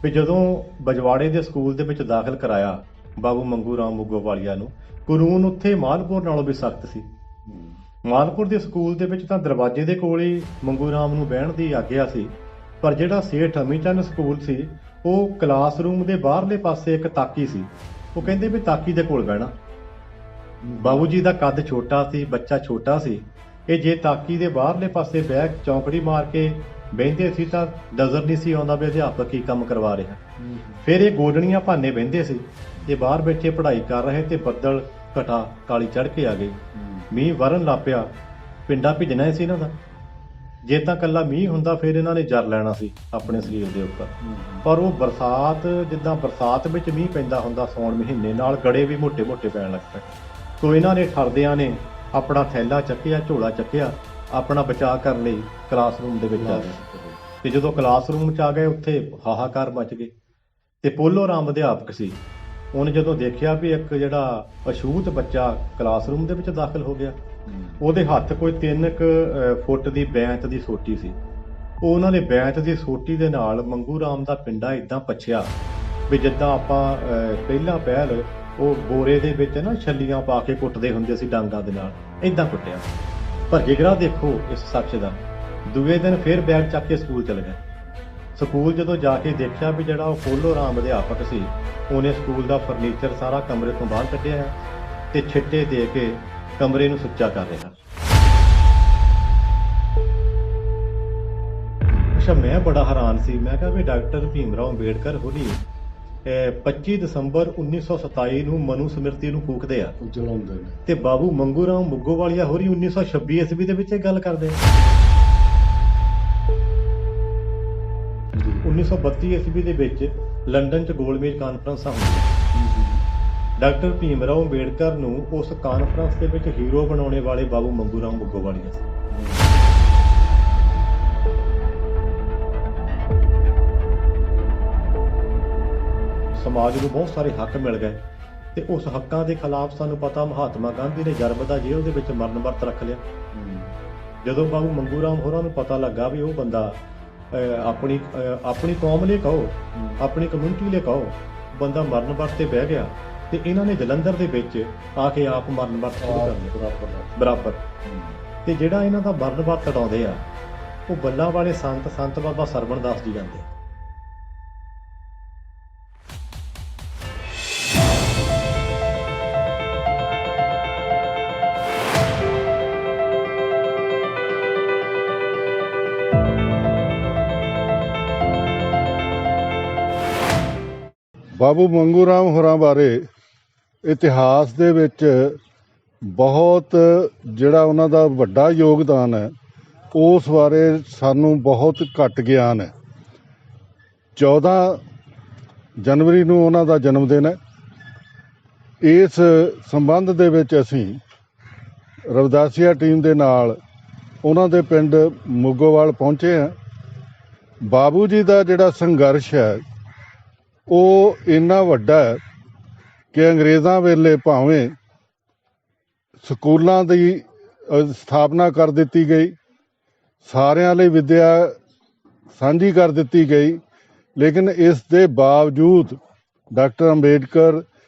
ਵੀ ਜਦੋਂ ਬਜਵਾੜੇ ਦੇ ਸਕੂਲ ਦੇ ਵਿੱਚ ਦਾਖਲ ਕਰਾਇਆ ਬਾਬੂ ਮੰਗੂ ਰਾਮ ਮੁੱਗੋਵਾਲੀਆ ਨੂੰ, ਕਾਨੂੰਨ ਉੱਥੇ ਮਾਲਪੁਰ ਨਾਲੋਂ ਵੀ ਸਖਤ ਸੀ। ਮਾਲਪੁਰ ਦੇ ਸਕੂਲ ਦੇ ਵਿੱਚ ਤਾਂ ਦਰਵਾਜ਼ੇ ਦੇ ਕੋਲ ਹੀ ਮੰਗੂ ਰਾਮ ਨੂੰ ਬਹਿਣ ਦੀ ਆਗਿਆ ਸੀ, ਪਰ ਜਿਹੜਾ ਸੇਠ ਅਮੀਚੰਦ ਸਕੂਲ ਸੀ ਉਹ ਕਲਾਸਰੂਮ ਦੇ ਬਾਹਰਲੇ ਪਾਸੇ ਇੱਕ ਤਾਕੀ ਸੀ। ਉਹ ਕਹਿੰਦੇ ਵੀ ਤਾਕੀ ਦੇ ਕੋਲ ਬਹਿਣਾ। ਬਾਬੂ ਜੀ ਦਾ ਕੱਦ ਛੋਟਾ ਸੀ, ਬੱਚਾ ਛੋਟਾ ਸੀ, ਇਹ ਜੇ ਤਾਕੀ ਦੇ ਬਾਹਰਲੇ ਪਾਸੇ ਬਹਿ ਚੌਂਕੜੀ ਮਾਰ ਕੇ ਬਹਿੰਦੇ ਸੀ ਤਾਂ ਨਜ਼ਰ ਨਹੀਂ ਸੀ ਆਉਂਦਾ ਵੀ ਅਧਿਆਪਕ ਕੀ ਕੰਮ ਕਰਵਾ ਰਿਹਾ। ਫਿਰ ਇਹ ਗੋਡਣੀਆਂ ਭਾਨੇ ਬਹਿੰਦੇ ਸੀ, ਇਹ ਬਾਹਰ ਬੈਠੇ ਪੜ੍ਹਾਈ ਕਰ ਰਹੇ ਤੇ ਬੱਦਲ ਘਟਾ ਕਾਲੀ ਚੜ੍ਹ ਕੇ ਆ ਗਈ, ਮੀਂਹ ਵਰਨ ਲੱਗ ਪਿਆ, ਪਿੰਡਾ ਭਿੱਜਣਾ ਸੀ ਇਹਨਾਂ ਦਾ। ਜੇ ਤਾਂ ਕੱਲਾ ਮੀਂਹ ਹੁੰਦਾ ਫਿਰ ਇਹਨਾਂ ਨੇ ਜਰ ਲੈਣਾ ਸੀ ਆਪਣੇ ਸਰੀਰ ਦੇ ਉੱਪਰ, ਪਰ ਉਹ ਬਰਸਾਤ, ਜਿੱਦਾਂ ਬਰਸਾਤ ਵਿੱਚ ਮੀਂਹ ਪੈਂਦਾ ਹੁੰਦਾ ਸੌਣ ਮਹੀਨੇ, ਨਾਲ ਗੜੇ ਵੀ ਮੋਟੇ-ਮੋਟੇ ਪੈਣ ਲੱਗ ਪਏ। ਸੋ ਇਹਨਾਂ ਨੇ ਠਰਦਿਆਂ ਨੇ ਆਪਣਾ ਥੈਲਾ ਚੱਕਿਆ, ਝੋਲਾ ਚੱਕਿਆ, ਆਪਣਾ ਬਚਾਅ ਕਰਨ ਲਈ ਕਲਾਸਰੂਮ ਦੇ ਵਿੱਚ ਆ ਗਏ। ਤੇ ਜਦੋਂ ਕਲਾਸਰੂਮ 'ਚ ਆ ਗਏ ਉੱਥੇ ਹਾਹਾਕਾਰ ਮਚ ਗਏ। ਤੇ ਪੋਲੋ ਰਾਮ ਅਧਿਆਪਕ ਸੀ, ਉਹਨੇ ਜਦੋਂ ਦੇਖਿਆ ਵੀ ਇੱਕ ਜਿਹੜਾ ਅਛੂਤ ਬੱਚਾ ਕਲਾਸਰੂਮ ਦੇ ਵਿੱਚ ਦਾਖਲ ਹੋ ਗਿਆ, ਉਹਦੇ ਹੱਥ ਕੋਈ 3 ਫੁੱਟ ਦੀ ਬੈਂਤ ਦੀ ਸੋਟੀ ਸੀ। ਉਹ ਉਹਨਾਂ ਨੇ ਬੈਂਤ ਦੀ ਸੋਟੀ ਦੇ ਨਾਲ ਮੰਗੂ ਰਾਮ ਦਾ ਪਿੰਡਾ ਇਦਾਂ ਪੱਛਿਆ ਵੀ ਜਿੱਦਾਂ ਆਪਾਂ ਪਹਿਲਾਂ ਪਹਿਲ ਉਹ ਬੋਰੇ ਦੇ ਵਿੱਚ ਨਾ ਛੱਲੀਆਂ ਪਾ ਕੇ ਕੁੱਟਦੇ ਹੁੰਦੇ ਸੀ ਡਾਂਗਾਂ ਦੇ ਨਾਲ, ਇਦਾਂ ਕੁੱਟਿਆ। ਪਰ ਜਿਗਰਾ ਦੇਖੋ ਇਸ ਸੱਚ ਦਾ। ਦੂਏ ਦਿਨ ਫਿਰ ਬੈਗ ਚੱਕ ਕੇ ਸਕੂਲ ਚਲੇ ਗਏ। ਸਕੂਲ ਜਦੋਂ ਜਾ ਕੇ ਦੇਖਿਆ ਵੀ ਜਿਹੜਾ ਉਹ ਪੋਲੋ ਰਾਮ ਅਧਿਆਪਕ ਸੀ, ਉਹਨੇ ਸਕੂਲ ਦਾ ਫਰਨੀਚਰ ਸਾਰਾ ਕਮਰੇ ਤੋਂ ਬਾਹਰ ਕੱਢਿਆ ਹੈ ਤੇ ਛਿੱਟੇ ਦੇ ਕੇ ਕਮਰੇ ਨੂੰ ਸੁੱਚਾ ਕਰ ਰਿਹਾ। ਅੱਛਾ, ਮੈਂ ਬੜਾ ਹੈਰਾਨ ਸੀ। ਮੈਂ ਕਿਹਾ ਵੀ ਡਾਕਟਰ ਭੀਮ ਰਾਓ ਅੰਬੇਡਕਰ ਹੋਣੀ 25 ਦਸੰਬਰ 1927 ਨੂੰ ਮਨੂ ਸਮਿਰਤੀ ਨੂੰ ਫੂਕਦੇ ਆ, ਜਲਾਉਂਦੇ ਨੇ, ਤੇ ਬਾਬੂ ਮੰਗੂ ਰਾਮ ਮੁੱਗੋਵਾਲੀਆ ਹੋਰੀ 1926 ਈਸਵੀ ਦੇ ਵਿੱਚ ਇਹ ਗੱਲ ਕਰਦੇ ਆ। 1932 ਈਸਵੀ ਦੇ ਵਿੱਚ ਲੰਡਨ 'ਚ ਗੋਲਮੇਜ ਕਾਨਫਰੰਸਾਂ ਹੋਈਆਂ। ਡਾਕਟਰ ਭੀਮ ਰਾਓ ਅੰਬੇਡਕਰ ਨੂੰ ਉਸ ਕਾਨਫਰੰਸ ਦੇ ਵਿੱਚ ਹੀਰੋ ਬਣਾਉਣੇ ਵਾਲੇ ਬਾਬੂ ਮੰਗੂ ਰਾਮ ਮੁੱਗੋਵਾਲੀਆ ਸੀ। ਸਮਾਜ ਨੂੰ ਬਹੁਤ ਸਾਰੇ ਹੱਕ ਮਿਲ ਗਏ ਤੇ ਉਸ ਹੱਕਾਂ ਦੇ ਖਿਲਾਫ ਸਾਨੂੰ ਪਤਾ ਮਹਾਤਮਾ ਗਾਂਧੀ ਨੇ ਜਰਬਦਾ ਜੇਲ੍ਹ ਦੇ ਵਿੱਚ ਮਰਨ ਵਰਤ ਰੱਖ ਲਿਆ। ਜਦੋਂ ਬਾਬੂ ਮੰਗੂ ਰਾਮ ਹੋਰਾਂ ਨੂੰ ਪਤਾ ਲੱਗਾ ਵੀ ਉਹ ਬੰਦਾ ਆਪਣੀ ਕੌਮ ਲਈ ਕਹੋ, ਆਪਣੀ ਕਮਿਊਨਿਟੀ ਲਈ ਕਹੋ, ਬੰਦਾ ਮਰਨ ਵਰਤ ਤੇ ਬਹਿ ਗਿਆ, ਤੇ ਇਹਨਾਂ ਨੇ ਜਲੰਧਰ ਦੇ ਵਿੱਚ ਆ ਕੇ ਆਪ ਮਰਨ ਵਰਤ ਸ਼ੁਰੂ ਕਰ ਲਿਆ ਬਰਾਬਰ। ਤੇ ਜਿਹੜਾ ਇਹਨਾਂ ਦਾ ਮਰਨ ਵਰਤ ਉਡਾਉਂਦੇ ਆ ਉਹ ਬੱਲਾਂ ਵਾਲੇ ਸੰਤ ਬਾਬਾ ਸਰਵਣ ਦਾਸ ਜੀ ਜਾਂਦੇ ਆ। ਬਾਬੂ ਮੰਗੂ ਰਾਮ ਹੋਰਾਂ ਬਾਰੇ ਇਤਿਹਾਸ ਦੇ ਵਿੱਚ ਬਹੁਤ ਜਿਹੜਾ ਉਹਨਾਂ ਦਾ ਵੱਡਾ ਯੋਗਦਾਨ ਹੈ, ਉਸ ਬਾਰੇ ਸਾਨੂੰ ਬਹੁਤ ਘੱਟ ਗਿਆਨ ਹੈ। 14 ਜਨਵਰੀ ਨੂੰ ਉਹਨਾਂ ਦਾ ਜਨਮ ਦਿਨ ਹੈ। ਇਸ ਸੰਬੰਧ ਦੇ ਵਿੱਚ ਅਸੀਂ ਰਵਿਦਾਸੀਆ ਟੀਮ ਦੇ ਨਾਲ ਉਹਨਾਂ ਦੇ ਪਿੰਡ ਮੁੱਗੋਵਾਲ ਪਹੁੰਚੇ ਹਾਂ। ਬਾਬੂ ਜੀ ਦਾ ਜਿਹੜਾ ਸੰਘਰਸ਼ ਹੈ ਉਹ ਇੰਨਾ ਵੱਡਾ ਹੈ ਕਿ ਅੰਗਰੇਜ਼ਾਂ ਵੇਲੇ ਭਾਵੇਂ ਸਕੂਲਾਂ ਦੀ ਸਥਾਪਨਾ ਕਰ ਦਿੱਤੀ ਗਈ, ਸਾਰਿਆਂ ਲਈ ਵਿੱਦਿਆ ਸਾਂਝੀ ਕਰ ਦਿੱਤੀ ਗਈ, ਲੇਕਿਨ ਇਸ ਦੇ ਬਾਵਜੂਦ ਡਾਕਟਰ ਅੰਬੇਡਕਰ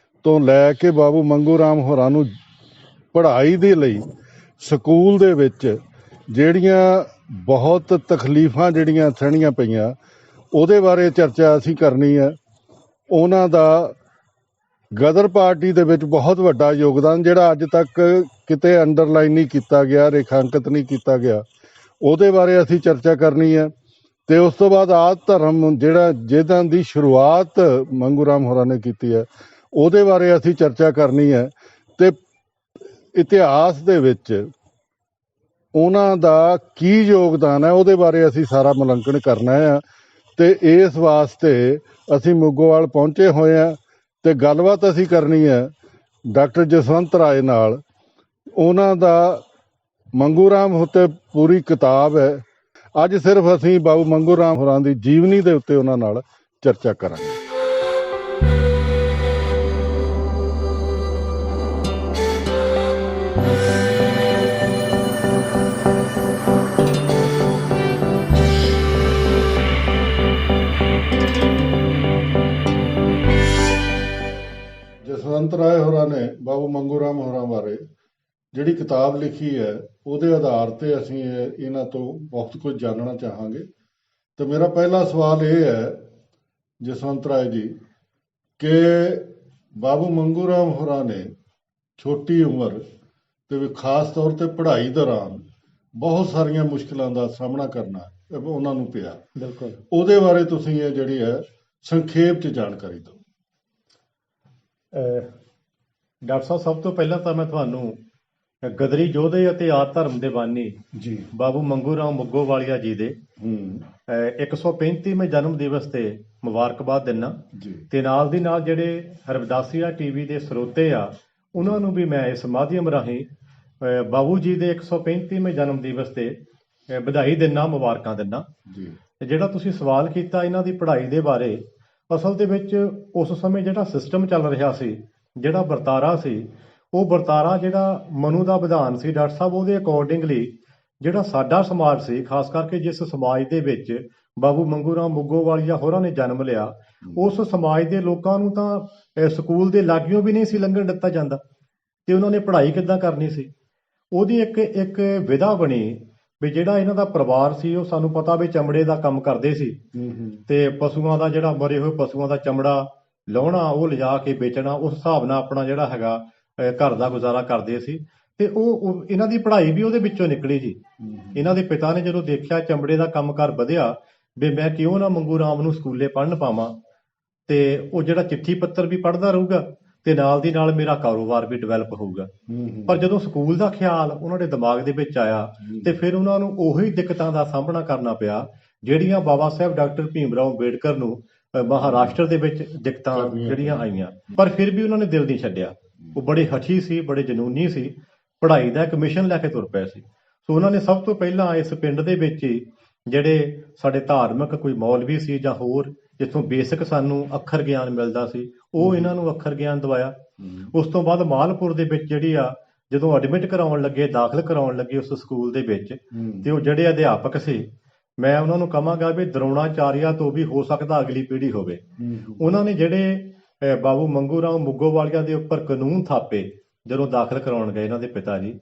ਤੋਂ ਲੈ ਕੇ ਬਾਬੂ ਮੰਗੂ ਰਾਮ ਹੋਰਾਂ ਨੂੰ ਪੜ੍ਹਾਈ ਦੇ ਲਈ ਸਕੂਲ ਦੇ ਵਿੱਚ ਜਿਹੜੀਆਂ ਬਹੁਤ ਤਕਲੀਫਾਂ ਜਿਹੜੀਆਂ ਸਹਿਣੀਆਂ ਪਈਆਂ, ਉਹਦੇ ਬਾਰੇ ਚਰਚਾ ਅਸੀਂ ਕਰਨੀ ਹੈ। ਉਹਨਾਂ ਦਾ ਗਦਰ ਪਾਰਟੀ ਦੇ ਵਿੱਚ ਬਹੁਤ ਵੱਡਾ ਯੋਗਦਾਨ, ਜਿਹੜਾ ਅੱਜ ਤੱਕ ਕਿਤੇ ਅੰਡਰਲਾਈਨ ਨਹੀਂ ਕੀਤਾ ਗਿਆ, ਰੇਖਾਂਕਿਤ ਨਹੀਂ ਕੀਤਾ ਗਿਆ, ਉਹਦੇ ਬਾਰੇ ਅਸੀਂ ਚਰਚਾ ਕਰਨੀ ਹੈ। ਤੇ ਉਸ ਤੋਂ ਬਾਅਦ ਆਦ ਧਰਮ ਜਿਹਨਾਂ ਦੀ ਸ਼ੁਰੂਆਤ ਮੰਗੂ ਰਾਮ ਹੋਰਾਂ ਨੇ ਕੀਤੀ ਹੈ, ਉਹਦੇ ਬਾਰੇ ਅਸੀਂ ਚਰਚਾ ਕਰਨੀ ਹੈ। ਤੇ ਇਤਿਹਾਸ ਦੇ ਵਿੱਚ ਉਹਨਾਂ ਦਾ ਕੀ ਯੋਗਦਾਨ ਹੈ, ਉਹਦੇ ਬਾਰੇ ਅਸੀਂ ਸਾਰਾ ਮੁਲਾਂਕਣ ਕਰਨਾ ਹੈ। ਤੇ ਇਸ ਵਾਸਤੇ ਅਸੀਂ ਮੁੱਗੋਵਾਲ ਪਹੁੰਚੇ ਹੋਏ ਹਾਂ ਤੇ ਗੱਲਬਾਤ ਅਸੀਂ ਕਰਨੀ ਹੈ ਡਾਕਟਰ ਜਸਵੰਤ ਰਾਏ ਨਾਲ। ਉਹਨਾਂ ਦਾ ਮੰਗੂ ਰਾਮ ਉੱਤੇ ਪੂਰੀ ਕਿਤਾਬ ਹੈ। ਅੱਜ ਸਿਰਫ ਅਸੀਂ ਬਾਬੂ ਮੰਗੂ ਰਾਮ ਹੋਰਾਂ ਦੀ ਜੀਵਨੀ ਦੇ ਉੱਤੇ ਉਹਨਾਂ ਨਾਲ ਚਰਚਾ ਕਰਾਂਗੇ। ਜਸਵੰਤ ਰਾਏ ਹੋਰਾਂ ਨੇ ਬਾਬੂ ਮੰਗੂ ਰਾਮ ਹੋਰਾਂ ਬਾਰੇ ਜਿਹੜੀ ਕਿਤਾਬ ਲਿਖੀ ਹੈ ਉਹਦੇ ਆਧਾਰ ਤੇ ਅਸੀਂ ਇਹਨਾਂ ਤੋਂ ਬਹੁਤ ਕੁਝ ਜਾਣਨਾ ਚਾਹਾਂਗੇ। ਤੇ ਮੇਰਾ ਪਹਿਲਾ ਸਵਾਲ ਇਹ ਹੈ ਜਸਵੰਤ ਰਾਏ ਜੀ ਕਿ ਬਾਬੂ ਮੰਗੂ ਰਾਮ ਹੋਰਾਂ ਨੇ ਛੋਟੀ ਉਮਰ ਤੇ ਵੀ ਖਾਸ ਤੌਰ ਤੇ ਪੜ੍ਹਾਈ ਦੌਰਾਨ ਬਹੁਤ ਸਾਰੀਆਂ ਮੁਸ਼ਕਲਾਂ ਦਾ ਸਾਹਮਣਾ ਕਰਨਾ ਉਹਨਾਂ ਨੂੰ ਪਿਆ। ਬਿਲਕੁਲ, ਉਹਦੇ ਬਾਰੇ ਤੁਸੀਂ ਇਹ ਜਿਹੜੀ ਹੈ ਸੰਖੇਪ ਚ ਜਾਣਕਾਰੀ ਦਿਓ। ਡਾਕਟਰ ਸਾਹਿਬ, ਸਭ ਤੋਂ ਪਹਿਲਾਂ ਤਾਂ ਮੈਂ ਤੁਹਾਨੂੰ ਗਦਰੀ ਯੋਧੇ ਅਤੇ ਆਦ ਧਰਮ ਦੇ ਬਾਨੀ ਜੀ ਬਾਬੂ ਮੰਗੂ ਰਾਮ ਮੁੱਗੋਵਾਲੀਆ ਜੀ ਦੇ 135ਵੇਂ ਜਨਮ ਦਿਵਸ ਤੇ ਮੁਬਾਰਕਬਾਦ ਦਿੰਦਾ ਜੀ ਤੇ ਨਾਲ ਦੀ ਨਾਲ ਜਿਹੜੇ ਰਵਿਦਾਸੀਆ ਟੀਵੀ ਦੇ ਸਰੋਤੇ ਆ ਉਹਨਾਂ ਨੂੰ ਵੀ ਮੈਂ ਇਸ ਮਾਧਿਅਮ ਰਾਹੀਂ ਬਾਬੂ ਜੀ ਦੇ 135ਵੇਂ ਜਨਮ ਦਿਵਸ ਤੇ ਵਧਾਈ ਦਿੰਦਾ, ਮੁਬਾਰਕਾਂ ਦਿੰਦਾ। ਜੀ ਤੇ ਜਿਹੜਾ ਤੁਸੀਂ ਸਵਾਲ ਕੀਤਾ ਇਹਨਾਂ ਦੀ ਪੜ੍ਹਾਈ ਦੇ ਬਾਰੇ, ਅਸਲ ਦੇ ਵਿੱਚ ਉਸ ਸਮੇਂ ਜਿਹੜਾ ਸਿਸਟਮ ਚੱਲ ਰਿਹਾ ਸੀ, ਜਿਹੜਾ ਵਰਤਾਰਾ ਸੀ, ਉਹ ਵਰਤਾਰਾ ਜਿਹੜਾ ਮਨੂ ਦਾ ਵਿਧਾਨ ਸੀ ਡਾਕਟਰ ਸਾਹਿਬ, ਉਹਦੇ ਅਕੋਰਡਿੰਗਲੀ ਜਿਹੜਾ ਸਾਡਾ ਸਮਾਜ ਸੀ, ਖਾਸ ਕਰਕੇ ਜਿਸ ਸਮਾਜ ਦੇ ਵਿੱਚ ਬਾਬੂ ਮੰਗੂ ਰਾਮ ਮੁੱਗੋਵਾਲੀਆ ਹੋਰਾਂ ਨੇ ਜਨਮ ਲਿਆ, ਉਸ ਸਮਾਜ ਦੇ ਲੋਕਾਂ ਨੂੰ ਤਾਂ ਸਕੂਲ ਦੇ ਲਾਗਿਓਂ ਵੀ ਨਹੀਂ ਸੀ ਲੰਘਣ ਦਿੱਤਾ ਜਾਂਦਾ ਤੇ ਉਹਨਾਂ ਨੇ ਪੜ੍ਹਾਈ ਕਿੱਦਾਂ ਕਰਨੀ ਸੀ। ਉਹਦੀ ਇੱਕ ਵਿਧਾ ਬਣੀ ਵੀ ਜਿਹੜਾ ਇਹਨਾਂ ਦਾ ਪਰਿਵਾਰ ਸੀ ਉਹ ਸਾਨੂੰ ਪਤਾ ਵੀ ਚਮੜੇ ਦਾ ਕੰਮ ਕਰਦੇ ਸੀ ਤੇ ਪਸ਼ੂਆਂ ਦਾ ਜਿਹੜਾ ਮਰੇ ਹੋਏ ਪਸ਼ੂਆਂ ਦਾ ਚਮੜਾ ਲਾਉਣਾ, ਉਹ ਲਿਜਾ ਕੇ ਵੇਚਣਾ, ਉਸ ਹਿਸਾਬ ਨਾਲ ਆਪਣਾ ਜਿਹੜਾ ਹੈਗਾ ਘਰ ਦਾ ਗੁਜ਼ਾਰਾ ਕਰਦੇ ਸੀ ਤੇ ਉਹ ਇਹਨਾਂ ਦੀ ਪੜ੍ਹਾਈ ਵੀ ਉਹਦੇ ਵਿੱਚੋਂ ਨਿਕਲੀ ਜੀ। ਇਹਨਾਂ ਦੇ ਪਿਤਾ ਨੇ ਜਦੋਂ ਦੇਖਿਆ ਚਮੜੇ ਦਾ ਕੰਮਕਾਰ ਵਧਿਆ ਵੀ ਮੈਂ ਕਿਉਂ ਨਾ ਮੰਗੂ ਰਾਮ ਨੂੰ ਸਕੂਲੇ ਪੜ੍ਹਨ ਪਾਵਾਂ ਤੇ ਉਹ ਜਿਹੜਾ ਚਿੱਠੀ ਪੱਤਰ ਵੀ ਪੜ੍ਹਦਾ ਰਹੂਗਾ ਤੇ ਨਾਲ ਦੀ ਨਾਲ ਮੇਰਾ ਕਾਰੋਬਾਰ ਵੀ ਡਿਵੈਲਪ ਹੋਊਗਾ। ਪਰ ਜਦੋਂ ਸਕੂਲ ਦਾ ਖਿਆਲ ਉਹਨਾਂ ਦੇ ਦਿਮਾਗ ਦੇ ਵਿੱਚ ਆਇਆ ਤੇ ਫਿਰ ਉਹਨਾਂ ਨੂੰ ਉਹੀ ਦਿੱਕਤਾਂ ਦਾ ਸਾਹਮਣਾ ਕਰਨਾ ਪਿਆ ਜਿਹੜੀਆਂ ਬਾਬਾ ਸਾਹਿਬ ਡਾਕਟਰ ਭੀਮ ਰਾਓ ਅੰਬੇਡਕਰ ਨੂੰ ਮਹਾਰਾਸ਼ਟਰ ਦੇ ਵਿੱਚ ਦਿੱਕਤਾਂ ਜਿਹੜੀਆਂ ਆਈਆਂ, ਪਰ ਫਿਰ ਵੀ ਉਹਨਾਂ ਨੇ ਦਿਲ ਨਹੀਂ ਛੱਡਿਆ। ਉਹ ਬੜੇ ਹਠੀ ਸੀ, ਬੜੇ ਜਨੂਨੀ ਸੀ, ਪੜ੍ਹਾਈ ਦਾ ਇੱਕ ਮਿਸ਼ਨ ਲੈ ਕੇ ਤੁਰ ਪਏ ਸੀ। ਸੋ ਉਹਨਾਂ ਨੇ ਸਭ ਤੋਂ ਪਹਿਲਾਂ ਇਸ ਪਿੰਡ ਦੇ ਵਿੱਚ ਹੀ ਜਿਹੜੇ ਸਾਡੇ ਧਾਰਮਿਕ ਕੋਈ ਮੌਲਵੀ ਸੀ ਜਾਂ ਹੋਰ ਜਿੱਥੋਂ ਬੇਸਿਕ ਸਾਨੂੰ ਅੱਖਰ ਗਿਆਨ ਮਿਲਦਾ ਸੀ, ਉਹ ਇਹਨਾਂ ਨੂੰ ਅੱਖਰ ਗਿਆਨ ਦਵਾਇਆ। ਉਸ ਤੋਂ ਬਾਅਦ ਮਾਲਪੁਰ ਦੇ ਵਿੱਚ ਜਿਹੜੀ ਆ ਜਦੋਂ ਐਡਮਿਟ ਕਰਾਉਣ ਲੱਗੇ, ਦਾਖਲ ਕਰਾਉਣ ਲੱਗੇ ਉਸ ਸਕੂਲ ਦੇ ਵਿੱਚ, ਤੇ ਉਹ ਜਿਹੜੇ ਅਧਿਆਪਕ ਸੀ, ਮੈਂ ਉਹਨਾਂ ਨੂੰ ਕਹਾਂਗਾ ਵੀ ਦਰੋਣਾਚਾਰੀਆ ਤੋਂ ਵੀ ਹੋ ਸਕਦਾ ਅਗਲੀ ਪੀੜ੍ਹੀ ਹੋਵੇ। ਉਹਨਾਂ ਨੇ ਜਿਹੜੇ ਬਾਬੂ ਮੰਗੂ ਰਾਮ ਮੁੱਗੋਵਾਲੀਆ ਦੇ ਉੱਪਰ ਕਾਨੂੰਨ ਥਾਪੇ ਜਦੋਂ ਦਾਖਲ ਕਰਾਉਣ ਗਏ ਇਹਨਾਂ ਦੇ ਪਿਤਾ ਜੀ,